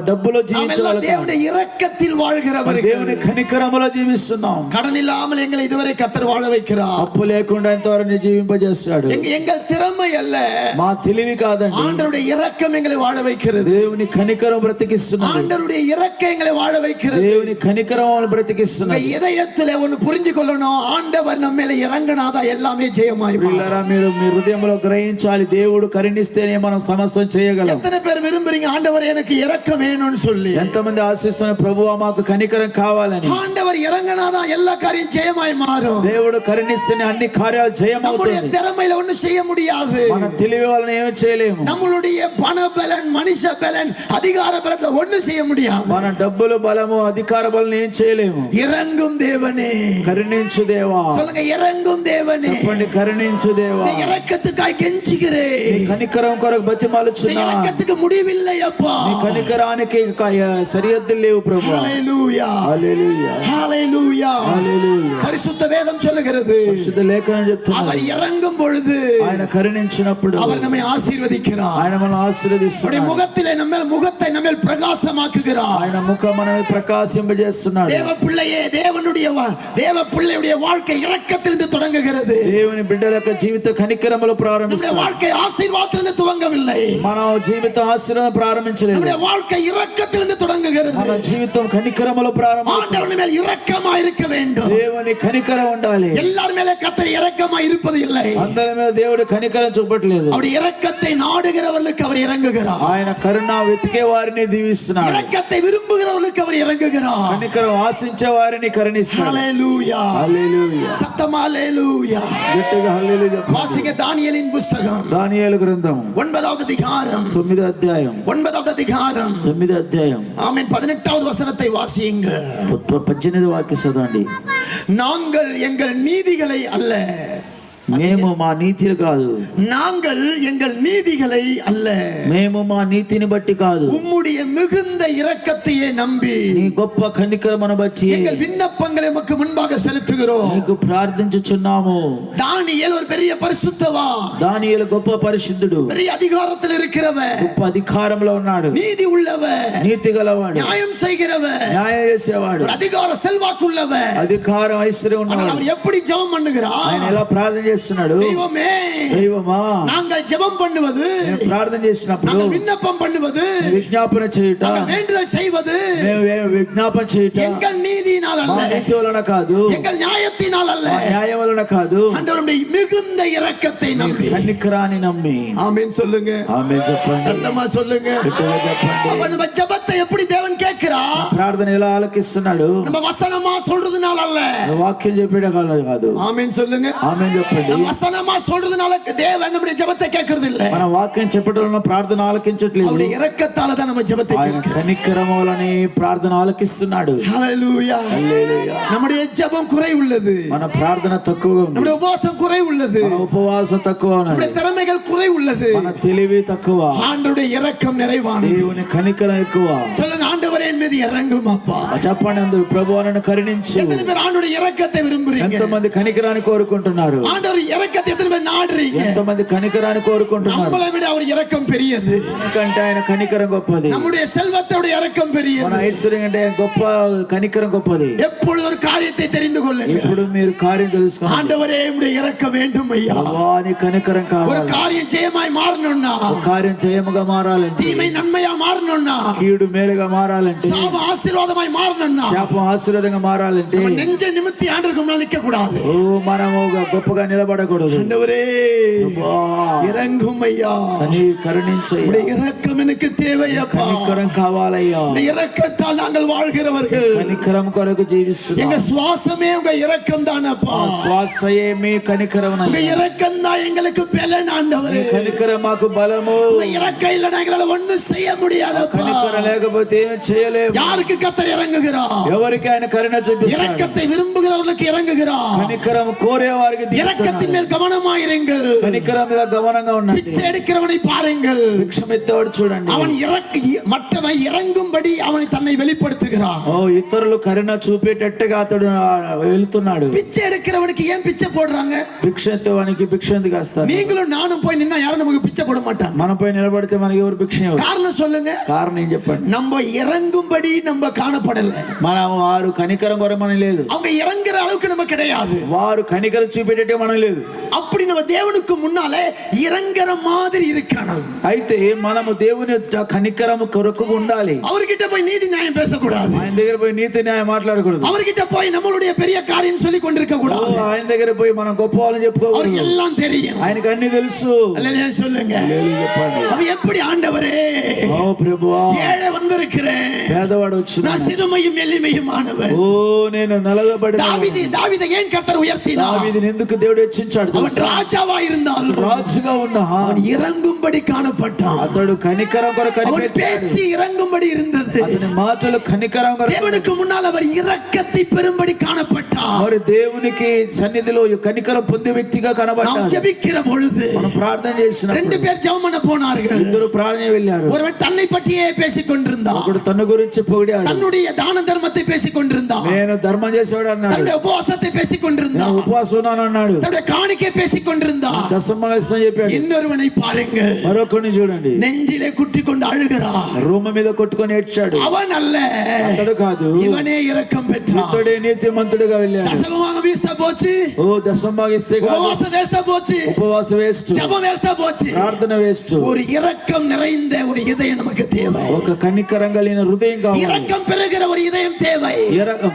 డబ్బులో நாம் எல்லாம் జీవించాలి, தேவனுடைய இரக்கத்தில் வாழ்கிறவர்கள். దేవుని కనికరములో జీవిస్తున్నాం. கடன் இல்லாமல் எங்களை இதுவரை கர்த்தர் வாழ வைக்கிறார். అప్పు లేకుండా ఎంతవరకు జీవింపజేస్తాడు. எங்கள் திறமை அல்ல, మా తెలివి కాదండి, ஆண்டவருடைய இரக்கம் எங்களை வாழ வைக்கிறது, దేవుని కనికరం బ్రతికిస్తున్నది, ஆண்டவருடைய இரக்கம் எங்களை வாழ வைக்கிறது. దేవుని కనికరం உங்க బ్రతికిస్తున్నది. இதயத்திலே ஒன்னு புரிஞ்சு கொள்ளணும், ஆண்டவர் நம்ம மேல இறங்கினாதான் எல்லாமே ஜெயமாய். ప్రియులారా, మీరు మీ హృదయంలో గ్రహించాలి, దేవుడు కరుణిస్తేనే మనం సమస్తం చేయగలం. எத்தனை பேர் விரும்புறீங்க ஆண்டவர் எனக்கு இரக்கம் வேணும்னு சொல்லி? ఎంతమంది ఆశిస్తున్న ప్రభువా మాకు కనికరం కావాలని? ஆண்டவர் இறங்கினாதான் எல்லா காரியம் ஜெயமாய் மாறும். దేవుడు కరుణిస్తేనే అన్ని కార్యాలు நம்முடைய జయమవుతాయి. திறமையில ஒண்ணும் செய்ய முடியாது, మన తెలివి వలన ఏమీ చేయలేము, நம்மளுடைய பண பலன், மனுஷ பலன், அதிகார பலத்தை ஒண்ணும் செய்ய முடியாது. మన డబ్బులు బలము అధికార బలం ఏం చేయలేము. இறங்கும் தேவனே, కరుణించు దేవా, சொல்லுங்க இறங்கும் தேவனே, చెప్పండి కరుణించు దేవా, இந்த இரக்கத்துக்காய் கெஞ்சுகிறேன், నీ కనికరం కొరకు இந்த బతిమాలుచున్నా, இரக்கத்துக்கு முடிவில்லை அப்பா. నీ కనికరానికి సరిహద్దులు లేవు ప్రభు. ஹalleluya, హల్లెలూయా, ஹalleluya, హల్లెలూయా. பரிசுத்த வேதம் சொல்லுகிறது, పరిశుద్ధ లేఖనం చెప్తున్నది, அவர் இறங்கும் பொழுது ఆయన కరుణించినప్పుడు அவர் நம்மை ஆசீர்வதிக்கிறார், ఆయన మనల్ని அவருடைய ఆశీర్వదిస్తున్నాడు, முகத்திலே முகத்தை நம்ம பிரகாசமாக்குகிறார். ఆయన ముఖం మనల్ని ప్రకాశింపజేస్తున్నాడు. தேவ பிள்ளையே, தேவ பிள்ளையுடைய வாழ்க்கை இரக்கத்திலிருந்து தொடங்குகிறது. దేవుని బిడ్డల యొక్క జీవిత కనికరములు நம்முடைய ప్రారంభిస్తాడు. வாழ்க்கை ஆசீர்வாதத்திலிருந்து துவங்கவில்லை, మన జీవిత ఆశీర్వాదం ప్రారంభించలేదు, நம்முடைய வாழ்க்கை இரக்கத்திலிருந்து தொடங்குகிறது. మన జీవితం కనికరములు ప్రారంభం. ஆண்டவர் மேல் இரக்கமாய் இருக்க வேண்டும். దేవుని కనికరం ఉండాలి. எல்லார் மேல கர்த்தர் இரக்கமாய் இருப்பது இல்லை, అందరి మీద దేవుడు కనికరం చూపట్లేదు. அவருடைய இரக்கத்தை நாடுகிறவர்களுக்கு அவர் இறங்குகிறார், ఆయన కరుణ వెతికే వారిని దీవిస్తున్నాడు, இரக்கத்தை விரும்புகிறவர்களுக்கு அவர் இறங்குகிறார். కనికరం ఆశించే వారిని కరుణిస్తాడు. ஹalleluya, హల్లెలూయా. சத்தமா ஹalleluya. గట్టిగా హల్లెలూయా చెప్పండి. வாசிங்க தானியேலின் புத்தகம் దానియేలు గ్రంథం 9வது அதிகாரம், 9వ అధ్యాయం, 9வது அதிகாரம், 9వ అధ్యాయం, ஆமென். 18வது வசனத்தை வாசியுங்கள். 18వ వాక్యం చదవండి. நாங்கள் எங்கள் நீதிகளை அல்ல, మేము మా నీతిని కాదు, நாங்கள் எங்கள் நீதிகளை அல்ல, మేము మా నీతిని బట్టి కాదు, உம்முடைய மிகுந்த இரக்கத்தையே நம்பி నీ గొప్ప కనికరమును బట్టి எங்கள் விண்ணப்பங்களை உமக்கு முன்பாக செலுத்துகிறோம். నీకు ప్రార్థించుచున్నాము. தானியேல் ஒரு பெரிய பரிசுத்தவான், దానియేలు గొప్ప పరిశుద్ధుడు, பெரிய அதிகாரத்தில் இருக்கிறவன், గొప్ప అధికారంలో ఉన్నాడు, நீதி உள்ளவன், నీతి గలవాడు, நியாயம் செய்கிறவன், న్యాయం చేసేవాడు, ஒரு அதிகார செல்வாக்குள்ளவன். అధికారం ఐశ్వర్యం ஆனால் ఉన్నవాడు. அவர் எப்படி ஜெபம் பண்ணுகிறார்? ఆయన ఎలా ప్రార్థన చేస్తున్నాడు? தெய்வமே, దైవమా, நாங்கள் ஜெபம் பண்ணுவது, మేము ప్రార్థన చేసినప్పుడు, நாங்கள் விண்ணப்பம் பண்ணுவது, విజ్ఞాపన చేయుట, நாங்கள் வேண்டுதல் செய்வது మేము విజ్ఞాపన చేయుట எங்கள் நீதியினால் మా அல்ல, నీతి వలన కాదు, எங்கள் நியாயத்தினால் அல்ல, మా న్యాయం వలన కాదు, ஆண்டவருடைய மிகுந்த இரக்கத்தை நம்பி. కనికరాన్ని నమ్మి. ஆமென் சொல்லுங்க, ఆమేన్ చెప్పండి, சத்தமா சொல்லுங்க. గట్టిగా చెప్పండి. அப்ப நம்ம ஜெபத்தை எப்படி தேவன் கேட்கிறார்? ప్రార్థన ఎలా ఆలకిస్తున్నాడు? நம்ம வசனமா சொல்றதுனால அல்ல. వాక్యం చెప్పడం కాదు. ஆமென் சொல்லுங்க. ఆమేన్ చెప్పండి. చూడండి, வசனமா சொல்றதுனால தேவன் நம்முடைய ஜெபத்தை கேட்கறது இல்ல. మన వాక్యం చెప్పడం వలన ప్రార్థన ఆలకించట్లేదు. அவருடைய இரக்கத்தால தான் நம்ம ஜெபத்தை ఆయన கேட்கிறோம். కనికరం వలనే ప్రార్థన ఆలకిస్తున్నాడు. ஹalleluya. హల్లెలూయా. நம்முடைய ஜெபம் குறை உள்ளது, మన ప్రార్థన తక్కువగా ఉంది, நம்முடைய உபவாசம் குறை உள்ளது, మన ఉపవాసం తక్కువ ఉన్నది, நம்முடைய திறமைகள் குறை உள்ளது. మన తెలివి తక్కువ, ஆண்டவருடைய இரக்கம் நிறைவானது. దేవుని కనికరం ఎక్కువ. சொல்லுங்க, ஆண்டவரே என் மீது இறங்கும் அப்பா. చెప్పండి అందరూ, ప్రభువా నన్ను కరుణించు. எத்தனை பேர் ஆண்டவருடைய இரக்கத்தை விரும்புறீங்க? ఎంతమంది కనికరాన్ని కోరుకుంటున్నారు? ஆண்டவர் இரக்கத்தை எத்தனை பேர் நாடுறீங்க? ఎంతమంది కనికరాన్ని కోరుకుంటున్నారు? நம்மளை விட அவர் இரக்கம் பெரியது. ఎందుకంటే ఆయన కనికరం గొప్పది. நம்முடைய செல்வத்தோட இரக்கம் మన பெரியது. ఐశ్వర్యం అంటే గొప్ప కనికరం గొప్పది. எப்பொழுது ஒரு காரியத்தை தெரிந்து கொள்ளுங்க, ఇప్పుడు మీరు కార్యం తెలుసుకోండి. ஆண்டவரே உம்முடைய இரக்கம் வேண்டும் ஐயா. ప్రభువా నీ కనికరం ஒரு కావాలి. காரியம் ஜெயமாய் மாறணும்னா, కార్యం జయముగా మారాలంటే, தீமை நன்மையா மாறணும்னா, కీడు మేలుగా మారాలంటే, சாபம் ஆசீர்வாதமாய் மாறணும்னா, శాపం ఆశీర్వాదంగా మారాలంటే, நம்ம நெஞ்ச நிமித்தி ஆண்டவருக்கு முன்னால் நிக்க கூடாது. ఓ మనము గొప్పగా నిలబడకూడదు. ஆண்டவரே ప్రభువా இறங்கும் ஐயா. నీ కరుణించయ్యా. உம்முடைய இரக்கம் எனக்கு தேவை அப்பா. కనికరం కావాలయ్యా. உம்முடைய இரக்கத்தால் நாங்கள் வாழ்கிறவர்கள். కనికరం కొరకు జీవిస్తున్నాం. எங்க சுவாசமே உங்க இரக்கம் தானப்பா. శ్వాసయే మీ కనికరం. உங்க இரக்கம் தான் எங்களுக்கு பலன் ஆண்டவரே. కనికరం మాకు బలము. உங்க இரக்கம் இல்லைன்னா எங்களால ஒண்ணும் செய்ய முடியாதப்பா. కనికరం లేకపోతే ఏమీ చేయలేము. யாருக்கு கர்த்தர் இறங்குகிறார்? ఎవరికి ఆయన కరుణ చూపిస్తాడు? இரக்கத்தை விரும்புகிறவர்களுக்கு இறங்குகிறார். కనికరం కోరే వారికి இரக்கத்தின் மேல் கவனமாயிருங்கள். కనికరం మీద గమనంగా ఉండండి. பிச்சை எடுக்கிறவனை பாருங்கள், భిక్షమెత్తేవాడు చూడండి. அவன் மற்றவன் இறங்கும்படி அவனை தன்னை வெளிப்படுத்துகிறான். ఓ ఇతరులు కరుణ చూపేటట్టుగా అతడు వెళ్తున్నాడు. பிச்சை எடுக்கிறவனுக்கு ஏன் பிச்சை போடுறாங்க? భిక్ష ఎత్తేవానికి భిక్ష ఎందుకు వేస్తారు? நீங்களும் நானும் போய் நின்னா யாரும் நமக்கு பிச்சை போட மாட்டாங்க. మనపై నిలబడితే మనకి ఎవరు భిక్ష ఇవ్వరు. காரணம் சொல்லுங்க. కారణం ఏం చెప్పండి? நம்ம இறங்கும்படி நம்ம காணப்படல. మనం వారు కనికరం కొరకు మనం లేదు. அவங்க இறங்குற அளவுக்கு நம்ம கிடையாது. వారు కనికరం చూపేటట్టే మనం లేదు. அப்படி நம்ம தேவனுக்கு முன்னாலே இறங்குற மாதிரி இருக்கணும். అయితే మనము దేవుని కనికరం కొరకు ఉండాలి. அவர்கிட்ட போய் நீதி நியாயம் பேசக்கூடாது. ఆయన దగ్గర పోయి నీతి న్యాయం మాట్లాడకూడదు. அவர்கிட்ட போய் நம்மளுடைய பெரிய காரியம் சொல்லி கொண்டிருக்க கூடாது. ఆయన దగ్గర పోయి మనం గొప్ప వాళ్ళని చెప్పుకోకూడదు. அவருக்கு எல்லாம் தெரியும். ఆయనకు అన్ని తెలుసు. அல்லேலூயா சொல்லுங்க. హల్లెలూయా చెప్పండి. அவ எப்படி ஆண்டவரே, ఓ ప్రభువా ஏழை வந்திருக்கிறேன், పేదవాడు వచ్చును, நான் சிறுமையும் எளிமையுமானவன். ఓ నేను నలగబడిన. దావీதை ఏం కర్తర్ ఉయర్తినా? దావీదుని ఎందుకు దేవుడు హెచ్చించాడు? அவன் ராஜாவா இருந்தாலும் రాజుగా ఉన్నా அவன் இறங்கும்படி காணப்பட்டான். అతడు కనికరం కొరకు அவன் కనిపెట్టాడు. பேச்சு இறங்கும்படி இருந்தது. అతని మాటలు కనికరం కొరకు. தேவனுக்கு முன்னால் அவர் இரக்கத்தை பெறும்படி காணப்பட்டார். మరి దేవునికి సన్నిధిలో కనికరం పొందే వ్యక్తిగా நாம் కనబడ్డాడు. ஜெபிக்கிற பொழுது మనం ప్రార్థన చేసినప్పుడు ரெண்டு பேர் ஜெபம் பண்ண போனார்கள். ఇద్దరు ప్రార్థన వెళ్ళారు. ஒருவன் தன்னை பற்றியே பேசிக் கொண்டிருந்தான், ఒకడు తన గురించి పొగిడాడు. தன்னுடைய தான தர்மத்தை பேசிக் கொண்டிருந்தான், నేను ధర్మం చేసేవాడు అన్నాడు. தன்னுடைய உபவாசத்தை பேசிக் கொண்டிருந்தான், నేను ఉపవాసం ఉన్నాను అన్నాడు. தன்னுடைய காணிக்கை பேசிக் கொண்டிருந்தான். దశమహస్యం చెప్పాడు. இன்னொருவனை பாருங்கள், మరొకరిని చూడండి, நெஞ்சிலே குட்டி கொண்டு அழுகிறார். రూమ మీద కొట్టుకొని ఏడ్చాడు. அவன் அல்ல, అతడు కాదు, இவனே இரக்கம் பெற்றான். ఇతడే నీతిమంతుడిగా వెళ్ళాడు. தசமமாக வேஸ்டா போச்சு, ఓ దశమభాగం ఇస్తే కాదు, உபவாசம் வேஸ்டா போச்சு, ఉపవాసం వేస్ట్, ஜெபம் வேஸ்டா போச்சு. ప్రార్థన వేస్ట్. ஒரு இரக்கம் நிறைந்த ஒரு இதயம் நமக்கு தேவை. ఒక కనికరం కలిగిన హృదయం కావాలి. இரக்கம் பெறுகிற ஒரு இதயம் தேவை.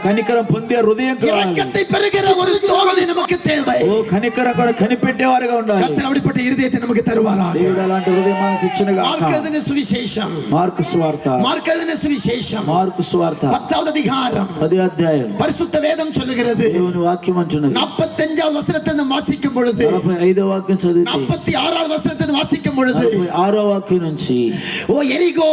కనికరం పొందే హృదయం కావాలి. இரக்கத்தை பெறுகிற ஒரு தோரணை நமக்கு தேவை. ఓ కనికరం కొరకు కనిపెట్టేవారుగా ఉండాలి. கர்த்தர் அப்படிப்பட்ட இருதயத்தை நமக்கு தருவாராக. దేవుడు అలాంటి హృదయం మనకు ఇచ్చినగా. మార్కదిన సువిశేషం, మార్కు సువార్త, మార్కదిన సువిశేషం మార్కు సువార్త 10வது அதிகாரம் 10వ అధ్యాయం. பரிசுத்த வேதம் சொல்லுகிறது. దేవుని వాక్యం అంటున్నది. 45வது వசனத்தை நாம் வாசிக்கும் பொழுது, 45వ వాక్యం చదివితే 46வது వசனத்தை వాసిக்கும் பொழுது, 46వ వాక్యం నుంచి, ஓ எரிகோ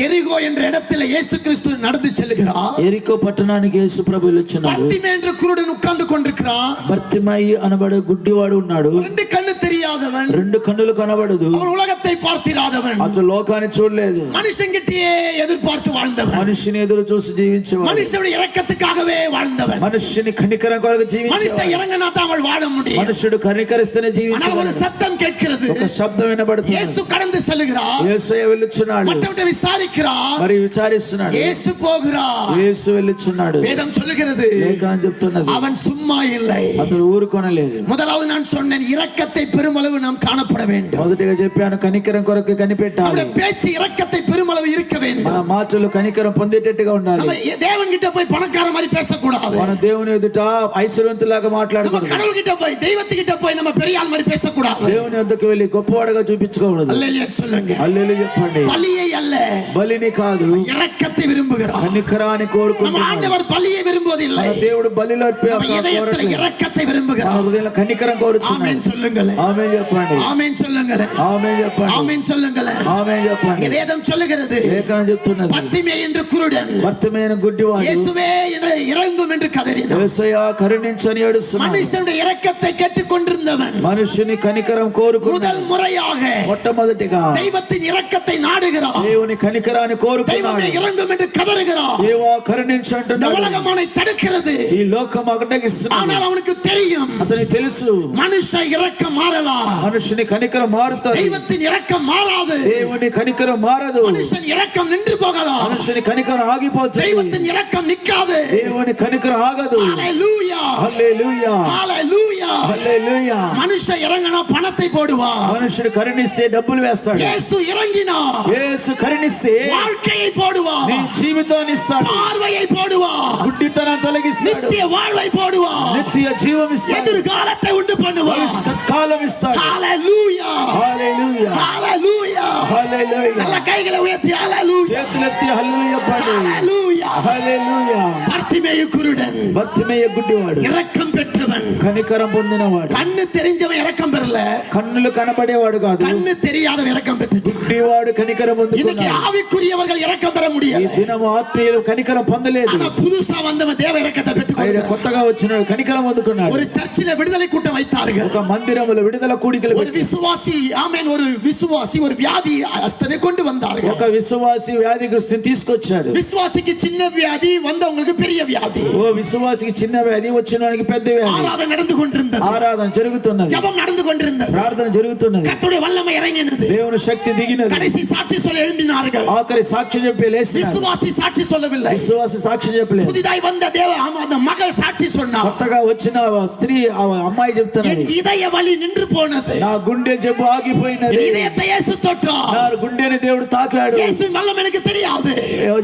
எரிகோ என்ற இடத்துல இயேசு கிறிஸ்து நடந்து செல்கிறார். ఎరికో పట్టణానికి యేసు ప్రభువు వచ్చున్నాడు. பர்த்திமே என்ற குருடன் உட்கார்ந்து கொண்டிருக்கிறான். బర్తిమయి అనబడే గుడ్డివాడు ఉన్నాడు. ரெண்டு கண்ணு தெரியாதவன், రెండు కన్నులు కనబడదు. அவன் உலகத்தை பார்த்திராதவன், అతడు లోకాన్ని చూడలేదు. மனுஷங்கிட்டே எதிர்பார்த்து வாழ்ந்தவன், మనిషిని ఎదురు చూసి జీవించేవాడు. மனுஷனுடைய இரக்கத்துக்காகவே வாழ்ந்தவன். మనిషిని కనికరం కొరకు மனுஷன் జీవించేవాడు. இறங்கினா தான் அவள் வாழ முடியும். మనుషుడు కనికరిస్తేనే ஆனால் ஒரு జీవించేవాడు. சத்தம் கேட்கிறது. ఒక శబ్దం వినబడుతుంది. இயேசு கடந்து செல்கிறார். యేసయ్య వెళ్ళుచున్నాడు. மற்றவர்களை விசாரிக்கிறார். మరి విచారిస్తున్నాడు. இயேசு போகிறார். యేసు వెళ్ళుచున్నాడు. வேதம் சொல்லுகிறது, లేఖనం చెప్తున్నది அவன் சும்மா இல்லை. అతడు ఊరుకొనలేదు. முதலாவது நான் சொன்னேன், இரக்கத்தை பெருமளவு நாம் காணப்பட வேண்டும். మొదటిగా చెప్పాను కనికరం కొరకు కనిపెట్టాలి. நம்முடைய பேச்சு இரக்கத்தை பெருமளவு இருக்க வேண்டும். మన మాటలు కనికరం పొందేటట్టుగా ఉండాలి. நம்ம தேவன் கிட்ட போய் பணக்கார மாதிரி பேசக்கூடாது. మన దేవుని ఎదుట ఐశ్వర్యవంతులాగా మాట్లాడకూడదు. கடவுள் கிட்ட போய் தெய்வத்துக்கிட்ட போய் நம்ம பெரிய ஆள் மாதிரி பேசக்கூடாது. దేవుని వద్దకు వెళ్ళి గొప్పవాడుగా చూపించుకోకూడదు. హల్లెలూయా சொல்லுங்க. హల్లెలూయా చెప్పండి. பலியை அல்ல, బలిని కాదు, இரக்கத்தை விரும்புகிறார். కనికరాన్ని நம்ம కోరుకుంటున్నాడు. ஆண்டவர் பலியை விரும்புவதில்லை. మన దేవుడు బలిలో நம்ம இதயத்துல இரக்கத்தை మన விரும்புகிறார். హృదయంలో కనికరం కోరుచున్నాడు. ஆமென் சொல்லுங்களே. ఆమేన్ చెప్పండి. ஆமென் சொல்லுங்களே. ఆమేన్ చెప్పండి. ஆமென் சொல்லுங்களே. ఆమేన్ చెప్పండి. வேதம் சொல்லுகிறது, లేఖనం చెప్తున్నది, பத்திமே என்று குருடன் భర్తమైన గుడ్డివాడు இயேசுவே என்னை இறங்கும் என்று கதறினான். యేసయ్యా కరుణించని ఏడుస్తున్నాడు. மனுஷனுடைய இரக்கத்தை கேட்டுக் கொண்டிருந்தவன் మనుషుని కనికరం కోరుకున్నాడు. முதல் முறையாக మొట్టమొదటిగా தெய்வத்தின் இரக்கத்தை நாடுகிறான். దేవుని కనికరాన్ని కోరుకున్నాడు. தெய்வமே இறங்கும் என்று கதறுகிறான். దేవా இந்த కరుణించంటున్నాడు. உலகம் அவனை தடுக்கிறது. ఈ లోకం అడ్డగిస్తున్నది. ஆனால் அவனுக்கு தெரியும், అతనికి తెలుసు மனுஷ இரக்கம் மாறலாம், మనుషుని కనికరం మారుతుంది. தெய்வத்தின் இரக்கம் மாறாது. దేవుని కనికరం మారదు. மனுஷன் இரக்கம் நின்று போகலாம், మనుషుని కనికరం ఆగిపోతుంది. தெய்வத்தின் இரக்கம் நிக்காது. దేవుని కనికరం ఆగదు. ஹல்லேலூயா, హల్లెలూయా, ஹல்லேலూயா. హల్లెలూయా. மனுஷ இறங்கினா பணத்தை போடுவான். మనుషుడు కరుణిస్తే డబ్బులు వేస్తాడు. இயேசு இறங்கினா యేసు కరుణిస్తే வாழ்க்கையை போடுவான், నీ జీవితాన్ని ఇస్తాడు. பார்வையை போடுவான், గుడ్డితనం తొలగిస్తాడు. நித்திய வாழ்வை போடுவான், నిత్య జీవం ఇస్తాడు. எதிர்காலத்தை உண்டு பண்ணுவான். భవిష్యత్ కాలం ఇస్తాడు. ஹல்லேலூயா, హల్లెలూయా, ஹல்லேலூயா. హల్లెలూయా. நல்ல கைகளை ఉయర్తి ஹல்லேலూயா, చేతులెత్తి హల్లెలూయా చెప్పండి. ஹல்லேலూயா. హల్లెలూయా. பர்த்திமேயு குருடன் భర్తిమేయ గుడ్డివాడు இரக்கம் பெற்றவன். కనికరం పొందినవాడు. கண்ணு தெரிஞ்சவன் இரக்கம் பெறல, కన్నులు కనబడేవాడు కాదు. கண்ணு தெரியாதவன் இரக்கம் பெற்றுட்டு. గుడ్డివాడు కనికరం இன்னைக்கு పొందుకున్నాడు. ஆவிக்குரியவர்கள் இரக்கம் பெற ఈ முடியாது. దినము ఆత్మీయులు కనికరం పొందలేదు. ஆனா புதுசா வந்தவன் தேவ இரக்கத்தை ఆయన பெற்றுக்கொண்டான். కొత్తగా వచ్చినాడు కనికరం పొందుకున్నాడు. ஒரு சர்ச்சில விடுதலை கூட்டம் வைத்தார்கள். ఒక మందిరములో విడుదల కూడికలు ஒரு விசுவாசி, ஆமென், ஒரு விசுவாசி ஒரு வியாதி அஸ்தனை கொண்டு வந்தார்கள். ఒక విశ్వాసి వ్యాధిగ్రస్తుని తీసుకొచ్చాడు. விசுவாசிக்கு சின்ன வியாதி, வந்தவங்களுக்கு பெரிய வியாதி. ఓ విశ్వాసికి చిన్న వ్యాధి, వచ్చిన వానికి పెద్ద వ్యాధి. ஆராதனை நடந்து கொண்டிருந்தது, ఆరాధన జరుగుతున్నది, ஜெபம் நடந்து கொண்டிருந்தது, ప్రార్థన జరుగుతున్నది, கர்த்தருடைய வல்லமை இறங்கினது. దేవుని శక్తి దిగినది. கடைசி சாட்சி சொல்ல எழும்பினார்கள். ఆఖరి సాక్ష్యం చెప్పి లేచినాడు. விசுவாசி சாட்சி சொல்லவில்லை, విశ్వాసి సాక్ష్యం చెప్పలేదు. புதிதாய் வந்த தேவ அந்த மகள் சாட்சி சொன்னார். కొత్తగా వచ్చిన స్త్రీ ఆ అమ్మాయి చెప్తున్నది, என் இதய வலி நின்று போனது, నా గుండె జబ్బు ఆగిపోయినది. என் இதயத்தை இயேசு தொட்டார். నా గుండెని దేవుడు తాకాడు. இயேசுவின் வல்லமை எனக்கு தெரியாது.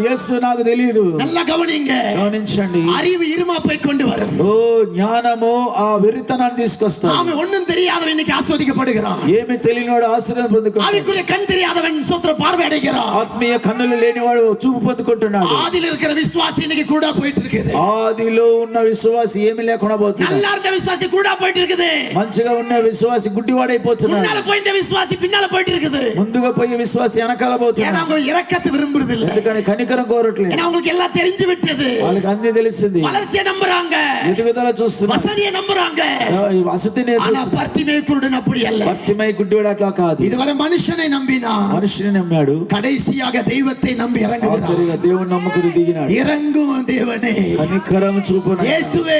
యేసు నాకు తెలియదు. நல்லா கவனிங்க, గమనించండి. அறிவு இருமாப்பை கொண்டு வரும். ఓ జ్ఞానము ఆ వెరితనాన్ని తీసుకొస్తాడు. அவன் ஒண்ணும் தெரியாதவன் இன்னைக்கு ஆஸ்வதிக்கப்படுகிறான். ఏమి తెలియనివాడు ఆశీర్వాదం పొందుకుంటాడు. ஆவிக்குரிய கண் தெரியாதவன் சோத்திர பார்வை அடைகிறான். ఆత్మీయ కన్నులు లేనివాడు చూపు పొందుకుంటున్నాడు. ஆதியில் இருக்கிற விசுவாசி இன்னைக்கு கூட போயிட்டு இருக்குது. ఆదిలో ఉన్న విశ్వాసి ఏమి లేకుండా పోతున్నాడు. நல்லா இருந்த விசுவாசி கூட போயிட்டு இருக்குது. మంచిగా ఉన్న విశ్వాసి గుడ్డివాడైపోతున్నాడు. முன்னால போயிட்ட விசுவாசி பின்னால போயிட்டு இருக்குது. ముందుగా పోయే విశ్వాసి వెనకాల ஏன்னா పోతున్నాడు. அவங்க இரக்கத்தை விரும்புறது இல்ல. ఎందుకని కనికరం కోరట్లేదు. ஏன்னா அவங்களுக்கு எல்லாம் தெரிஞ்சு விட்டது. వాళ్ళకి అన్ని తెలిసింది. வளர்ச்சியை நம்புறாங்க, ఎదుగుదల చూస్తున్నారు, வசதியை நம்புறாங்க. వసతిని. ஆனா பர்த்திமேயு குருடன் அப்படி அல்ல. భక్తిమై గుడ్డివాడు అట్లా కాదు. இதுவரை மனுஷனை நம்பினா, మనిషిని నమ్మాడు. கடைசியாக தெய்வத்தை நம்பி இறங்குகிறான். ఆఖరిగా దేవుని నమ్ముకుని దిగినాడు. இறங்கும் தேவனே, కనికరం చూపున இயேசுவே,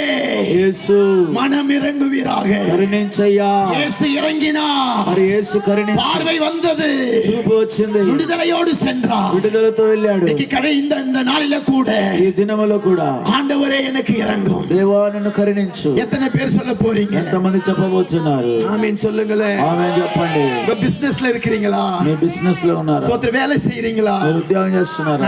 యేసు மனம் இறங்குவீராக. కరుణించయ్యా. இயேசு இறங்கினார், మరి యేసు కరుణించి பார்வை வந்தது, చూపు వచ్చింది, விடுதலையோடு சென்றார். విడుదలతో వెళ్ళాడు. இன்னைக்கு இந்த நாளில கூட ఈ దినములో కూడా ஆண்டவரே எனக்கு இறங்கும். దేవా నన్ను కరుణించు. எத்தனை பேர் சொல்ல போறீங்க? ఎంతమంది చెప్పబోతున్నారు? ஆமென் சொல்லுங்களேன். ఆమేన్ చెప్పండి. உங்க பிசினஸ்ல இருக்கிறீங்களா? మీ బిజినెస్ లో ఉన్నారు, சோத்திர வேலை செய்றீங்களா? మీరు ఉద్యోగం చేస్తున్నారు.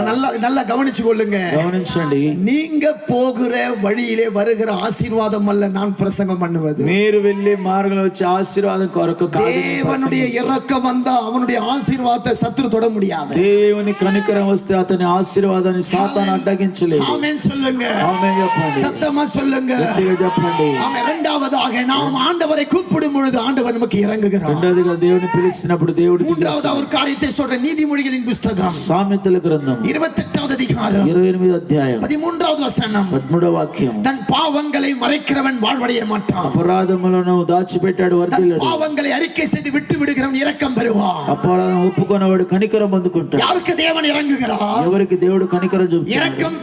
நல்லா கவனிச்சு கொள்ளுங்க. గమనించండి. நீங்க போகிற வழியிலே வருகிற ஆசீர்வாதம் அல்ல நான் பிரசங்கம் பண்ணுவது. మీరు వెళ్ళే మార్గంలో వచ్చే ఆశీర్వాదం కొరకు కాదు. தேவனுடைய இரக்கம் வந்தா அவனுடைய ஆசீர்வாதத்தை சத்துரு தொட முடியாது. దేవుని కనికరం వస్తే అతని ఆశీర్వాదాన్ని సాతాను అడ్డగించలేదు. ஆமென் சொல்லுங்க. ఆమేన్ చెప్పండి. சத்தமா சொல்லுங்க. గట్టిగా చెప్పండి. ஆமென். இரண்டாவதாக நாம் ஆண்டவரை கூப்பிடும் பொழுது ஆண்டவர் நமக்கு இறங்குகிறார். రెండోదిగా దేవుని పిలిచినప్పుడు దేవుడు மூன்றாவது ஒரு காரியத்தை சொல்ற நீதிமொழிகளின் புத்தகம் సామెతల గ్రంథం 28வது அதிகாரம் 28వ అధ్యాయం 13வது வசனம். 13వ వాక్యం. தன் பாவங்களை மறைக்கிறவன் வாழ்வடைய மாட்டான். అపరాధములను దాచిపెట్టాడు தன் వర్ధిల్లడు. பாவங்களை அறிக்கை செய்து விட்டு விடுகிறவன் இரக்கம் பெறுவான். అపరాధం ఒప్పుకున్నవాడు కనికరం పొందుకుంటాడు. யாருக்கு தேவன் இறங்குகிறார்? ఎవరికి దేవుడు కనికరం చూపుతాడు. இரக்கம்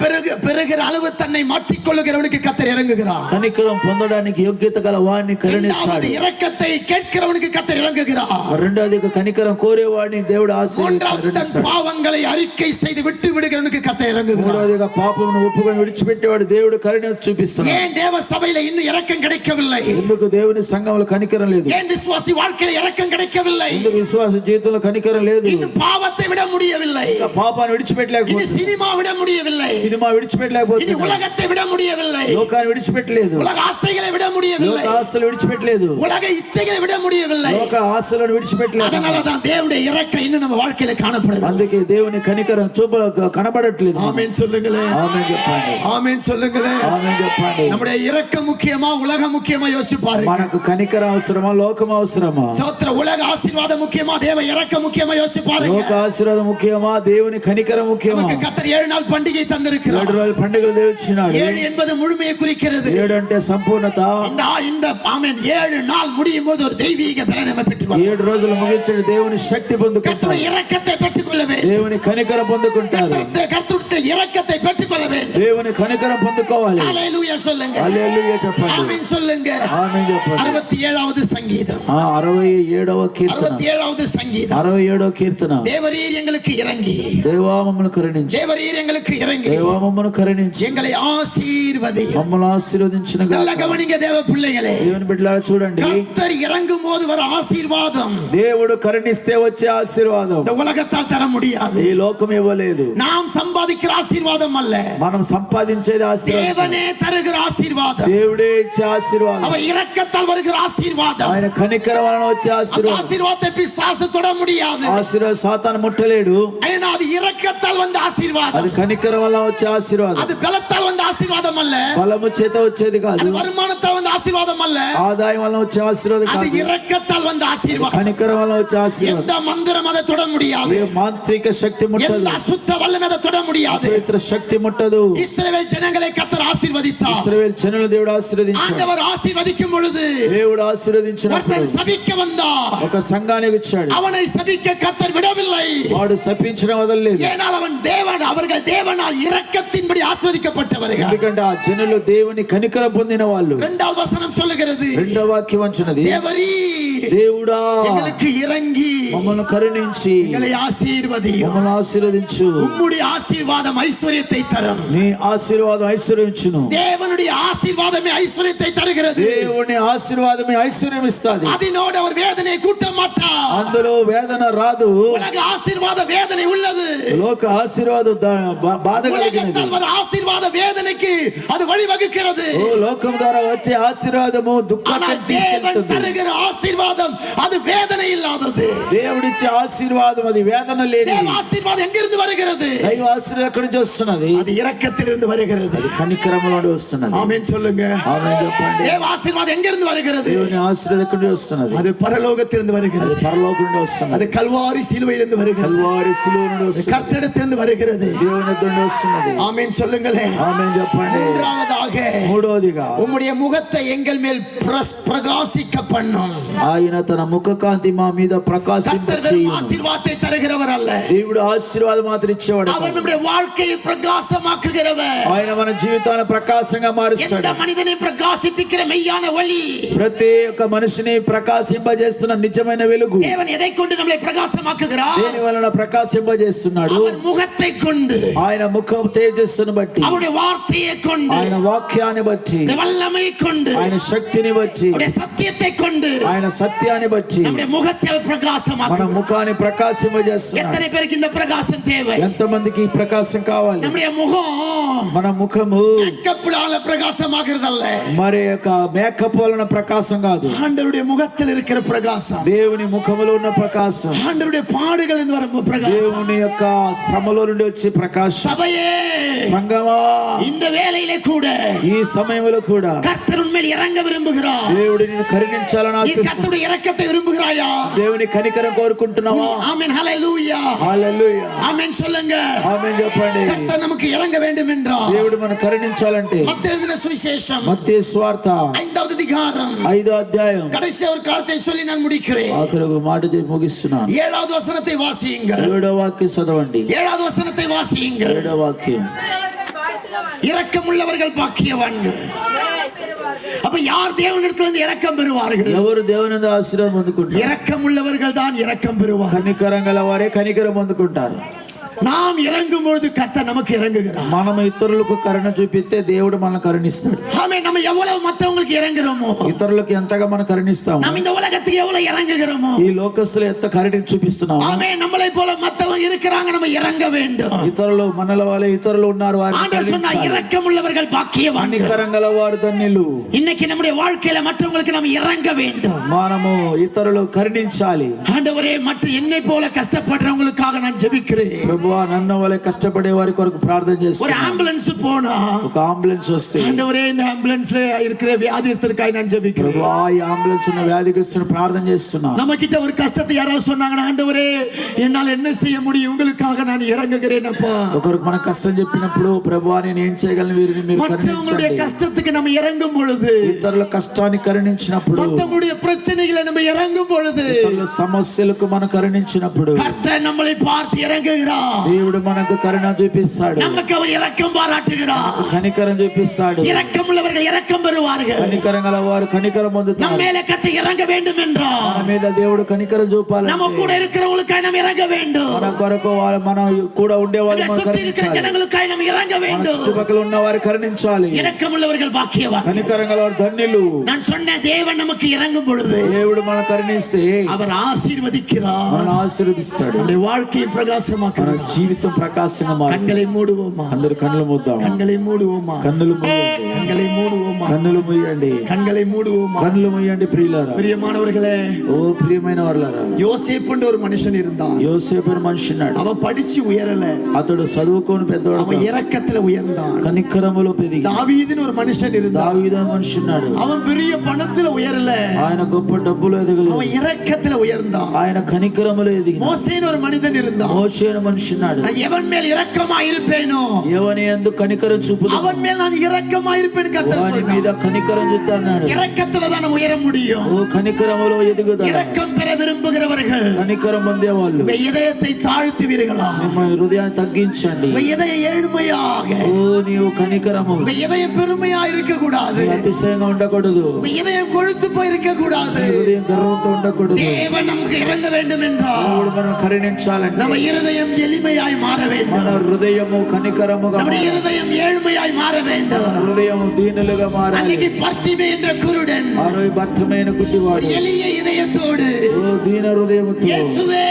பெறுகிற அளவு தன்னை மாற்றிக் கொள்ளுகிறவனுக்கு கர்த்தர் இறங்குகிறார். కనికరం పొందడానికి యోగ్యత గల వాడిని కరుణిస్తాడు. இரக்கத்தை கேட்கிறவனுக்கு கர்த்தர் இறங்குகிறார். రెండోదిగా కనికరం కోరేవాడిని దేవుడు மூன்றாவது தன் ఆశీర్వదిస్తాడు. பாவங்களை அறிக்கை செய்து விட்டு விடுகிறவனுக்கு கர்த்தர் இறங்குகிறார். మూడోదిగా పాపమును ఒప్పుకొని విడిచిపెట్టేవాడు దేవుడు కరుణ చూపిస్తున్నాడు. ஏன் தேவ சபையில இன்னும் இரக்கம் கிடைக்கவில்லை? ఎందుకు దేవుని సంఘంలో కనికరం లేదు? ஏன் விசுவாசி வாழ்க்கையில இரக்கம் கிடைக்கவில்லை? ఎందుకు విశ్వాస జీవితంలో కనికరం లేదు? இன்னும் பாவத்தை விட முடியவில்லை, పాపాన్ని இனி విడిచిపెట్టలేకపోతుంది, சினிமா விட முடியவில்லை, సినిమా இனி విడిచిపెట్టలేకపోతుంది, உலகத்தை விட முடியவில்லை, లోకాన్ని విడిచిపెట్టలేదు, உலக ఆశைகளை விட முடியவில்லை, లోక ఆశలు విడిచిపెట్టలేదు, உலக ఇచ్చைகளை விட முடியவில்லை. లోక ఆశలను విడిచిపెట్టలేదు. அதனாலதான் தேவனுடைய இரக்கம் இன்னும் நம்ம வாழ்க்கையில காணப்படுது. అందుకే దేవుని కనికరం కనబడట్లేదు. ஆமென் சொல்லுங்களே, ఆమేన్ చెప్పండి, ஆமென் சொல்லுங்களே. ఆమేన్ చెప్పండి. நம்முடைய இரக்கம் முக்கியமா, உலகம் முக்கியமா? யோசிச்சு பாருங்க. మనకు కనికరం అవసరమా, లోకం అవసరమా? சோத்திர உலக ஆசீர்வாதம் முக்கியமா, தேவ இரக்கம் முக்கியமா? யோசிச்சு பாருங்க. లోక ఆశీర్వాదం ముఖ్యమా, దేవుని కనికరం ముఖ్యమా? நமக்கு கர்த்தர் 7 நாள் பண்டிகை தந்திருக்கிறார். 7 రోజుల పండుగలు దేవుడిచ్చినాడు. 7 என்பது முழுமையை குறிக்கிறது. 7 అంటే సంపూర్ణత. இந்த ஆமென் 7 நாள் முடியும் போது ஒரு தெய்வீக பலனை நம்ம பெற்றுக்கொள்வோம். 7 రోజులు ముగించండి దేవుని శక్తి పొందుకుంటారు, கர்த்தருடைய இரக்கத்தை பெற்றுக்கொள்ள வேண்டும், దేవుని కనికరం పొందుకుంటారు, கர்த்தருடைய இரக்கத்தை பெற்றுக்கொள்ள வேண்டும். దేవుని కనికరం పొందుకోవాలి. ஹalleluya சொல்லுங்க, హల్లెలూయా చెప్పండి, ஆமென் சொல்லுங்க. ఆమేన్ చెప్పండి. 67வது சங்கீதம், 67వ కీర్తన, 67வது சங்கீதம். 67వ కీర్తన. தேவரீர் எங்களுக்கு இறங்கி, దేవా మమ్మల్ని కరుణించు, தேவரீர் எங்களுக்கு இறங்கி దేవా మమ్మల్ని కరుణించు, எங்களை ஆசீர்வதியும். మమ్మల్ని ఆశీర్వదించిన நல்ல கவனிங்க தேவ பிள்ளைகளே, దేవుని బిడ్డలారా చూడండి, கர்த்தர் இறங்கும் போது வர ஆசீர்வாதம் దేవుడు కరుణిస్తే వచ్చే ఆశీర్వాదం இந்த உலகத்தால் தர முடியாது. ఈ లోకం ఇవ్వలేదు. நாம் சம்பாதிக்கிற ஆசீர்வாதம் அல்ல, మనం సంపాదించేది ఆశీర్వాదం, தேவனே தருகிற ஆசீர்வாதம், దేవుడే ఇచ్చే ఆశీర్వాదం, அவர் இரக்கத்தால் வருகிற ஆசீர்வாదம். ఆయన కనికరం వలన వచ్చే அந்த ఆశీర్వాదం. ஆசீர்வாதத்தை பிசாசு தொட முடியாது, ఆశీర్వాదం సాతాను ముట్టలేడు, ஏன்னா அது இரக்கத்தால் வந்த ஆசீர்வாதம். అది కనికరం వల్ల వచ్చే ఆశీర్వాదం, அது பலத்தால் வந்த ஆசீர்வாதம் அல்ல, బలము చేత వచ్చేది కాదు, அது வருமானத்தால் வந்த ஆசீர்வாதம் அல்ல, ఆదాయం వల్ల వచ్చే ఆశీర్వాదం அது కాదు, இரக்கத்தால் வந்த ஆசீர்வாதம். కనికరం వల్ల వచ్చే ఆశీర్వాదం. எந்த மந்திரம் அதை தொட முடியாது, ఏ మాంత్రిక శక్తి ముట్టదు, எந்த அசுத்த வல்லமை அதை தொட முடியாது. అపవిత్ర శక్తి ముట్టదు. இஸ்ரவேல் ஜனங்களை கர்த்தர் ஆசீர்வதித்தார். ఇశ్రాయేలు జనులు దేవుడు ఆశీర్వదించాడు. ஆண்டவர் ஆசீர்வதிக்கும் பொழுது దేవుడు ఆశీర్వదించినప్పుడు ஒருத்தன் சபிக்க வந்தார், ఒక సంఘానికి ఇచ్చాడు, அவனை சபிக்க கர்த்தர் விடவில்லை. వాడు శపించడం వదలలేదు, ஏனால் அவன் அவர்கள் தேவனால் இரக்கத்தின்படி ஆசீர்வதிக்கப்பட்டவர்கள். ఎందుకంటే ఆ జనులు దేవుని కనికరం పొందిన వాళ్ళు. 2வது வசனம் சொல்லுகிறது, రెండవ వాక్యం అంటున్నది, தேவரீ దేవుడా எங்களுக்கு இறங்கி మమ్మల్ని కరుణించి எங்களை ஆசீர்வதியும், మమ్మల్ని ఆశీర్వదించు, உம்முடைய ஆசீர்வாதம் ஐஸ்வர்யத்தை தரும். నీ ఆశీర్వాదం ఐశ్వర్యించును. தேவனுடைய ஆசீர்வாதமே ஐஸ்வர்யத்தை தருகிறது. దేవుని ఆశీర్వాదమే ఐశ్వర్యం ఇస్తాది. அதனோடு அவர் வேதனை கூட்ட மாட்டார். అందులో వేదన రాదు. உலக ஆசீர்வாத வேதனை உள்ளது, లోక ఆశీర్వాదం బాధ కలిగినది. உலகத்தால் வர ஆசீர்வாத வேதனைக்கு அது வழிவகுக்கிறது. ఓ లోకం ద్వారా వచ్చే ఆశీర్వాదము ஆனால் దుఃఖాన్ని தேவன் తీసుకెళ్తుంది. தருகிற ஆசீர்வாதம் அது வேதனை இல்லாதது. దేవుడిచ్చే ఆశీర్వాదం అది వేదన లేనిది. தேவ ஆசீர்வாதம் எங்கிருந்து வருகிறது? దైవ ఆశీర్వాదం ఎక్కడి నుంచి వస్తున్నది? அது இரக்கத்திலிருந்து வருகிறது. కనికరము నుండి వస్తున్నది. ஆமென் சொல்லுங்க, ఆమేన్ చెప్పండి. தேவ ஆசீர்வாதம் எங்கிருந்து வருகிறது? దేవుని ఆశీర్వాదం ఎక్కడి నుంచి వస్తున్నది? அது பரலோகத்திலிருந்து வருகிறது, పరలోకం నుండి వస్తున్నది. அது கல்வாரி சிலுவையிலிருந்து வருகிறது, కల్వారి శిలువ నుండి వస్తున్నది. கர்த்தரிடத்திலிருந்து வருகிறது. దేవుని ఎదురు నుండి వస్తున్నది. ஆமென் சொல்லுங்களே. ఆమేన్ చెప్పండి. மூன்றாவதாக మూడవదిగా உம்முடைய முகத்தை எங்கள் மேல் பிரகாசிக்க பண்ணும். ఆయన తన ముఖ కాంతి మా మీద கர்த்தர் வெறும் ప్రకాశింపచేయును. ஆசீர்வாதத்தை தருகிறவர் அல்ல, దేవుడు ఆశీర్వాదం మాత్రం ఇచ్చేవాడు. அவர் நம்முடைய வாழ்க்கையை பிரகாசமாக்குகிறவர். ఆయన మన జీవితాన్ని ప్రకాశంగా మారుస్తాడు. எந்த மனிதனை பிரகாசிப்பிக்கிற மெய்யான ஒளி, ప్రతి ఒక్క మనిషిని ప్రకాశింపజేస్తున్న నిజమైన వెలుగు. தேவன் எதை கொண்டு நம்மை பிரகாசமாக்குகிறார்? దేని వలన ప్రకాశింపజేస్తున్నాడు? அவர் முகத்தை கொண்டு, ఆయన ముఖం తేజస్సును బట్టి, அவருடைய వార్த்தையை கொண்டு, ఆయన వాక్యాన్ని బట్టి, அவருடைய வல்லமை கொண்டு, ఆయన శక్తిని బట్టి, அவருடைய சத்தியத்தை கொண்டு ఆయన సత్యాన్ని బట్టి நம்முடைய முகத்தை அவர் మన பிரகாசமாக்குகிறார். ముఖాన్ని ప్రకాశింపజేస్తున్నాడు. எத்தனை பேருக்கு இந்த பிரகாசம் தேவை? ఎంతమందికి ఈ ప్రకాశం కావాలి? நம்முடைய முகம் మన ముఖము மேக்கப்லால பிரகாசமாகிறது அல்ல, మరి యొక్క మేకప్ వలన ప్రకాశం కాదు. ஆண்டவருடைய முகத்தில் இருக்கிற பிரகாசம், దేవుని ముఖములో ఉన్న ప్రకాశం, ஆண்டவருடைய பாடுகள் இருந்து வரும் பிரகாசம். దేవుని యొక్క శ్రమలో నుండి వచ్చే ప్రకాశం. சபையே, సంగమా, இந்த வேளையிலே கூட ఈ సమయంలో కూడా கர்த்தர் உண்மையில் இறங்க விரும்புகிறார். దేవుడు నిన్ను కరుణించాలని நீ ఆశిస్తున్నాడు. கர்த்தருடைய இரக்கத்தை விரும்புகிறாயா? దేవుని కనికరం కోరుకుంటున్నావా? ஆமென், ஹalleluya, హల్లెలూయా, ஆமென் சொல்லுங்க. ఆమేన్ చెప్పండి. கர்த்தர் நமக்கு இறங்க வேண்டும் என்றார். దేవుడు మనం కరుణించాలంటే மத்தேயு எழுதின சுவிசேஷம் మత్తయి సువార్త 5வது அதிகாரம் 5వ అధ్యాయం கடைசி ஒரு காரியத்தை சொல்லி நான் முடிக்கிறேன். ఆఖరి ఒక మాట చెప్పి ముగిస్తున్నాను. 7வது వசனத்தை வாசியுங்கள். 7వ వాక్యం చదవండి. 7வது వசனத்தை வாசியுங்கள். 7వ వాక్యం. இரக்கமுள்ளவர்கள் பாக்கியவான்கள். அப்ப யார் தேவனிடத்திலிருந்து இரக்கம் பெறுவார்கள்? ఎవరు దేవుని నుండి ఆశీర్వాదం పొందుకుంటారు? இரக்கமுள்ளவர்கள் தான் இரக்கம் பெறுவார்கள். కనికరం గల వారే కనికరం పొందుకుంటారు. நாம் இறங்கும் பொழுது கர்த்தர் நமக்கு இறங்குகிறார். మనం ఇతరులకు కరుణ చూపిస్తే దేవుడు మనల్ని కరుణిస్తాడు. ஆமே, நம்ம எவ்வளவு மத்தவங்களுக்கு இறங்குறோமோ, ఇతరులకు ఎంతగా మనం కరుణిస్తాము, நம்ம இந்த உலகத்துக்கு எவ்வளவு இறங்குகிறோமோ, ఈ లోకస్తులు ఎంత కరుణ చూపిస్తున్నాము. ஆமே, நம்மளை போல மத்தவங்க இருக்கிறாங்க, நம்ம இறங்க வேண்டும். ఇతరులు మనల వాళ్ళే ఇతరులు ఉన్నారు, వారిని ஆண்டவர் சொன்னா కరుణించాలి. இரக்கமுள்ளவர்கள் பாக்கியவான்கள். కనికరం గల వారు ధన్యులు. இன்னைக்கு நம்முடைய வாழ்க்கையில மற்றவங்களுக்கு நம்ம இறங்க வேண்டும். మనము ఇతరులు కరుణించాలి. ஆண்டவரே, மற்ற என்னை போல கஷ்டப்படுறவங்களுக்காக நான் ஜெபிக்கிறேன். ప్రభువా, నన్ను వలె కష్టపడే వారి కొరకు ప్రార్థన ஒரு చేస్తున్నాను. ஆம்புலன்ஸ் போனா, ఒక అంబులెన్స్ వస్తే, ஆண்டவரே இந்த ஆம்புலன்ஸ்ல இருக்கிற வியாதிஸ்தருக்காக நான் ஜெபிக்கிறேன். ప్రభువా, ఈ అంబులెన్స్ ఉన్న వ్యాధిగ్రస్తుని ప్రార్థన చేస్తున్నా. நம்ம கிட்ட ஒரு கஷ்டத்தை யாராவது சொன்னாங்கன்னா, ஆண்டவரே என்னால் என்ன செய்ய முடியும், உங்களுக்காக நான் இறங்குகிறேன் அப்பா. ఒకరికి మన కష్టం చెప్పినప్పుడు, ప్రభువా నేను ఏం చేయగలను, వీరిని మీరు மற்றவங்களுடைய కరుణించండి. கஷ்டத்துக்கு நம்ம இறங்கும் பொழுது, ఇతరుల కష్టాన్ని కరుణించినప్పుడు, மற்றவங்களுடைய பிரச்சனைகளை நம்ம இறங்கும் பொழுது, ఇతరుల సమస్యలకు మనం కరుణించినప్పుడు கர்த்தர் நம்மளை பார்த்து இறங்குகிறார். దేవుడు మనకు కరుణ చూపిస్తాడు, நமக்கு அவர் இரக்கம் பாராட்டுகிறார். కనికరం చూపిస్తాడు. இரக்கம் உள்ளவர்கள் இரக்கம் பெறுவார்கள். కనికరం గల వారు కనికరం நம்ம పొందుతారు. மேல கத்த இறங்க வேண்டும் మన என்றால், మీద దేవుడు కనికరం நம்ம చూపాలంటే, கூட இருக்கிறவங்களுக்காக நம்ம இறங்க வேண்டும். మన కొరకు మనం కూడా ఉండే వాళ్ళు நம்மை మనం சுத்தி இருக்கிற కరుణించాలి. ஜனங்களுக்காக நம்ம இறங்க మన வேண்டும். చుట్టుపక్కల ఉన్న వారు కరుణించాలి. இரக்கம் உள்ளவர்கள் பாக்கியவான். కనికరం గల వారు ధన్యులు. நான் சொன்ன தேவன் நமக்கு இறங்கும் பொழுது దేవుడు మనం కరుణిస్తే அவர் ఆశీర్వదిக்கிறார். మనల్ని ఆశీర్వదిస్తాడు. நம்முடைய வாழ்க்கையை మన பிரகாசமாக்குகிறார். జీవితం ప్రకాశంగా మారుతుంది. கண்களை மூடுவோமா, అందరు కన్నులు మూద్దాం. கண்களை மூடுவோமா, కన్నులు మూయండి, கண்களை மூடுவோமா, కన్నులు మూయండి, கண்களை மூடுவோமா. కన్నులు మూయండి. ప్రియులారా, பிரியமானவர்களே, ఓ ప్రియమైన వారులారా, யோசேப்புன்ற ஒரு மனுஷன் இருந்தான். యోసేపు అనే మనుషున్నాడు. அவன் படிச்சு உயரல, అతడు చదువుకొని పెద్దవాడు, அவன் இரக்கத்துல உயர்ந்தான். కనికరములో పెరిగి. தாவீதுன்னு ஒரு மனுஷன் இருந்தான். దావీదు అనే మనుషున్నాడు. அவன் பெரிய பணத்துல உயரல, ఆయన గొప్ప డబ్బులు ఎదగలేదు, அவன் இரக்கத்துல உயர்ந்தான். ఆయన కనికరములో ఎదిగి. மோசேன்னு ஒரு மனிதன் இருந்தான். మోషే అనే మనుషున్నాడు. நான் எவன் மேல் இரக்கமா இருப்பேனோ, ఎవని యందు కనికరం చూపుదు, அவன் மேல் நான் இரக்கமா இருப்பேன்னு கர்த்தர் వాని మీద சொன்னார். కనికరం చూస్తాడు. இரக்கத்துல தான் நம்ம உயர முடியும். ఓ కనికరములో ఎదుగుదా. இரக்கம் பெற விரும்புகிறவர்கள் కనికరం పొందేవాళ్ళు உங்க இதயத்தை தாழ்த்துவீர்களா? ನಿಮ್ಮ హృదయాన్ని తగ్గించండి. உங்க இதய ஏழ்மையாக, ఓ నీవు కనికరము, உங்க இதயம் பெருமையா இருக்க கூடாது. నీ అతిశయంగా ఉండకూడదు, உங்க இதயம் கொழுத்து போய் இருக்க கூடாது. నీ హృదయం గర్వంతో ఉండకూడదు. தேவன் நமக்கு இறங்க வேண்டும் என்றால் దేవుడు మనం కరుణించాలంటే நம்ம இருதயம் எளிமையாய் மாற మన வேண்டும். హృదయము కనికరముగా நம்முடைய మారాలి. இருதయం ஏழ்மையாய் மாற வேண்டும். హృదయము దీనులుగా మారాలి. அன்னைக்கு பர்த்திமே என்ற குருடன் ఆ రోజు భర్తమైన ஒரு గుడ్డివాడు, எளிய இதயத்தோடு ఓ దీన హృదయముతో, இயேசுவே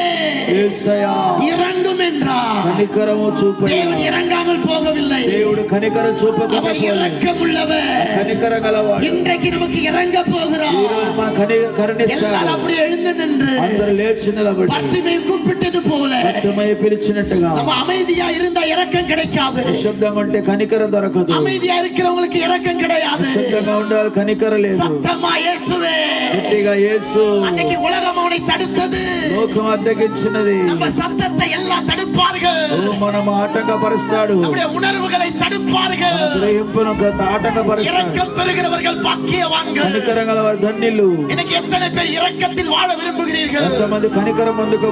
యేసయ్యా இறங்கும் என்றார். కనికరము చూపయ్యా. தேவன் இறங்காமல் போகவில்லை. దేవుడు కనికరం அவர் చూపకపోతే இரக்கமுள்ளவர். కనికరం గలవాడు. இன்றைக்கு நமக்கு இறங்க ఈ போகிறார். రోజు మన కరుణిస్తాడు. எல்லாரும் அப்படி எழுந்து நின்று అందరూ లేచి నిలబడి பர்த்திமே கூப்பிட்டது போல భర్తమై పిలిచినట్టుగా, நம்ம அமைதியா இருந்தா இரக்கம் கிடைக்காது. నిశ్శబ్దంగా ఉంటే కనికరం దొరకదు. அமைதியா இருக்கிறவங்களுக்கு இரக்கம் கிடையாது. నిశ్శబ్దంగా ఉండాలి, కనికరం లేదు. சத்தமா இயேசுவே. గట్టిగా యేసు. அன்னைக்கு உலகம் அவனை தடுத்தது. లోకం అడ్డగించినది. நம்ம சத்தத்தை எல்லாம் தடுப்பார்கள். ఓ మనం ఆటంకపరుస్తాడు. நம்முடைய உணர்வுகளை தடுப்பார்கள். గ్రహింపును ఆటంకపరుస్తాడు. இரக்கம் பெறுகிறவர்கள் பாக்கியவான்கள். కనికరం గల వారు ధన్యులు. இன்னைக்கு எத்தனை பேர் இரக்கத்தில் வாழ விரும்புகிறீர்கள்? ఎంతమంది కనికరం పొందుకో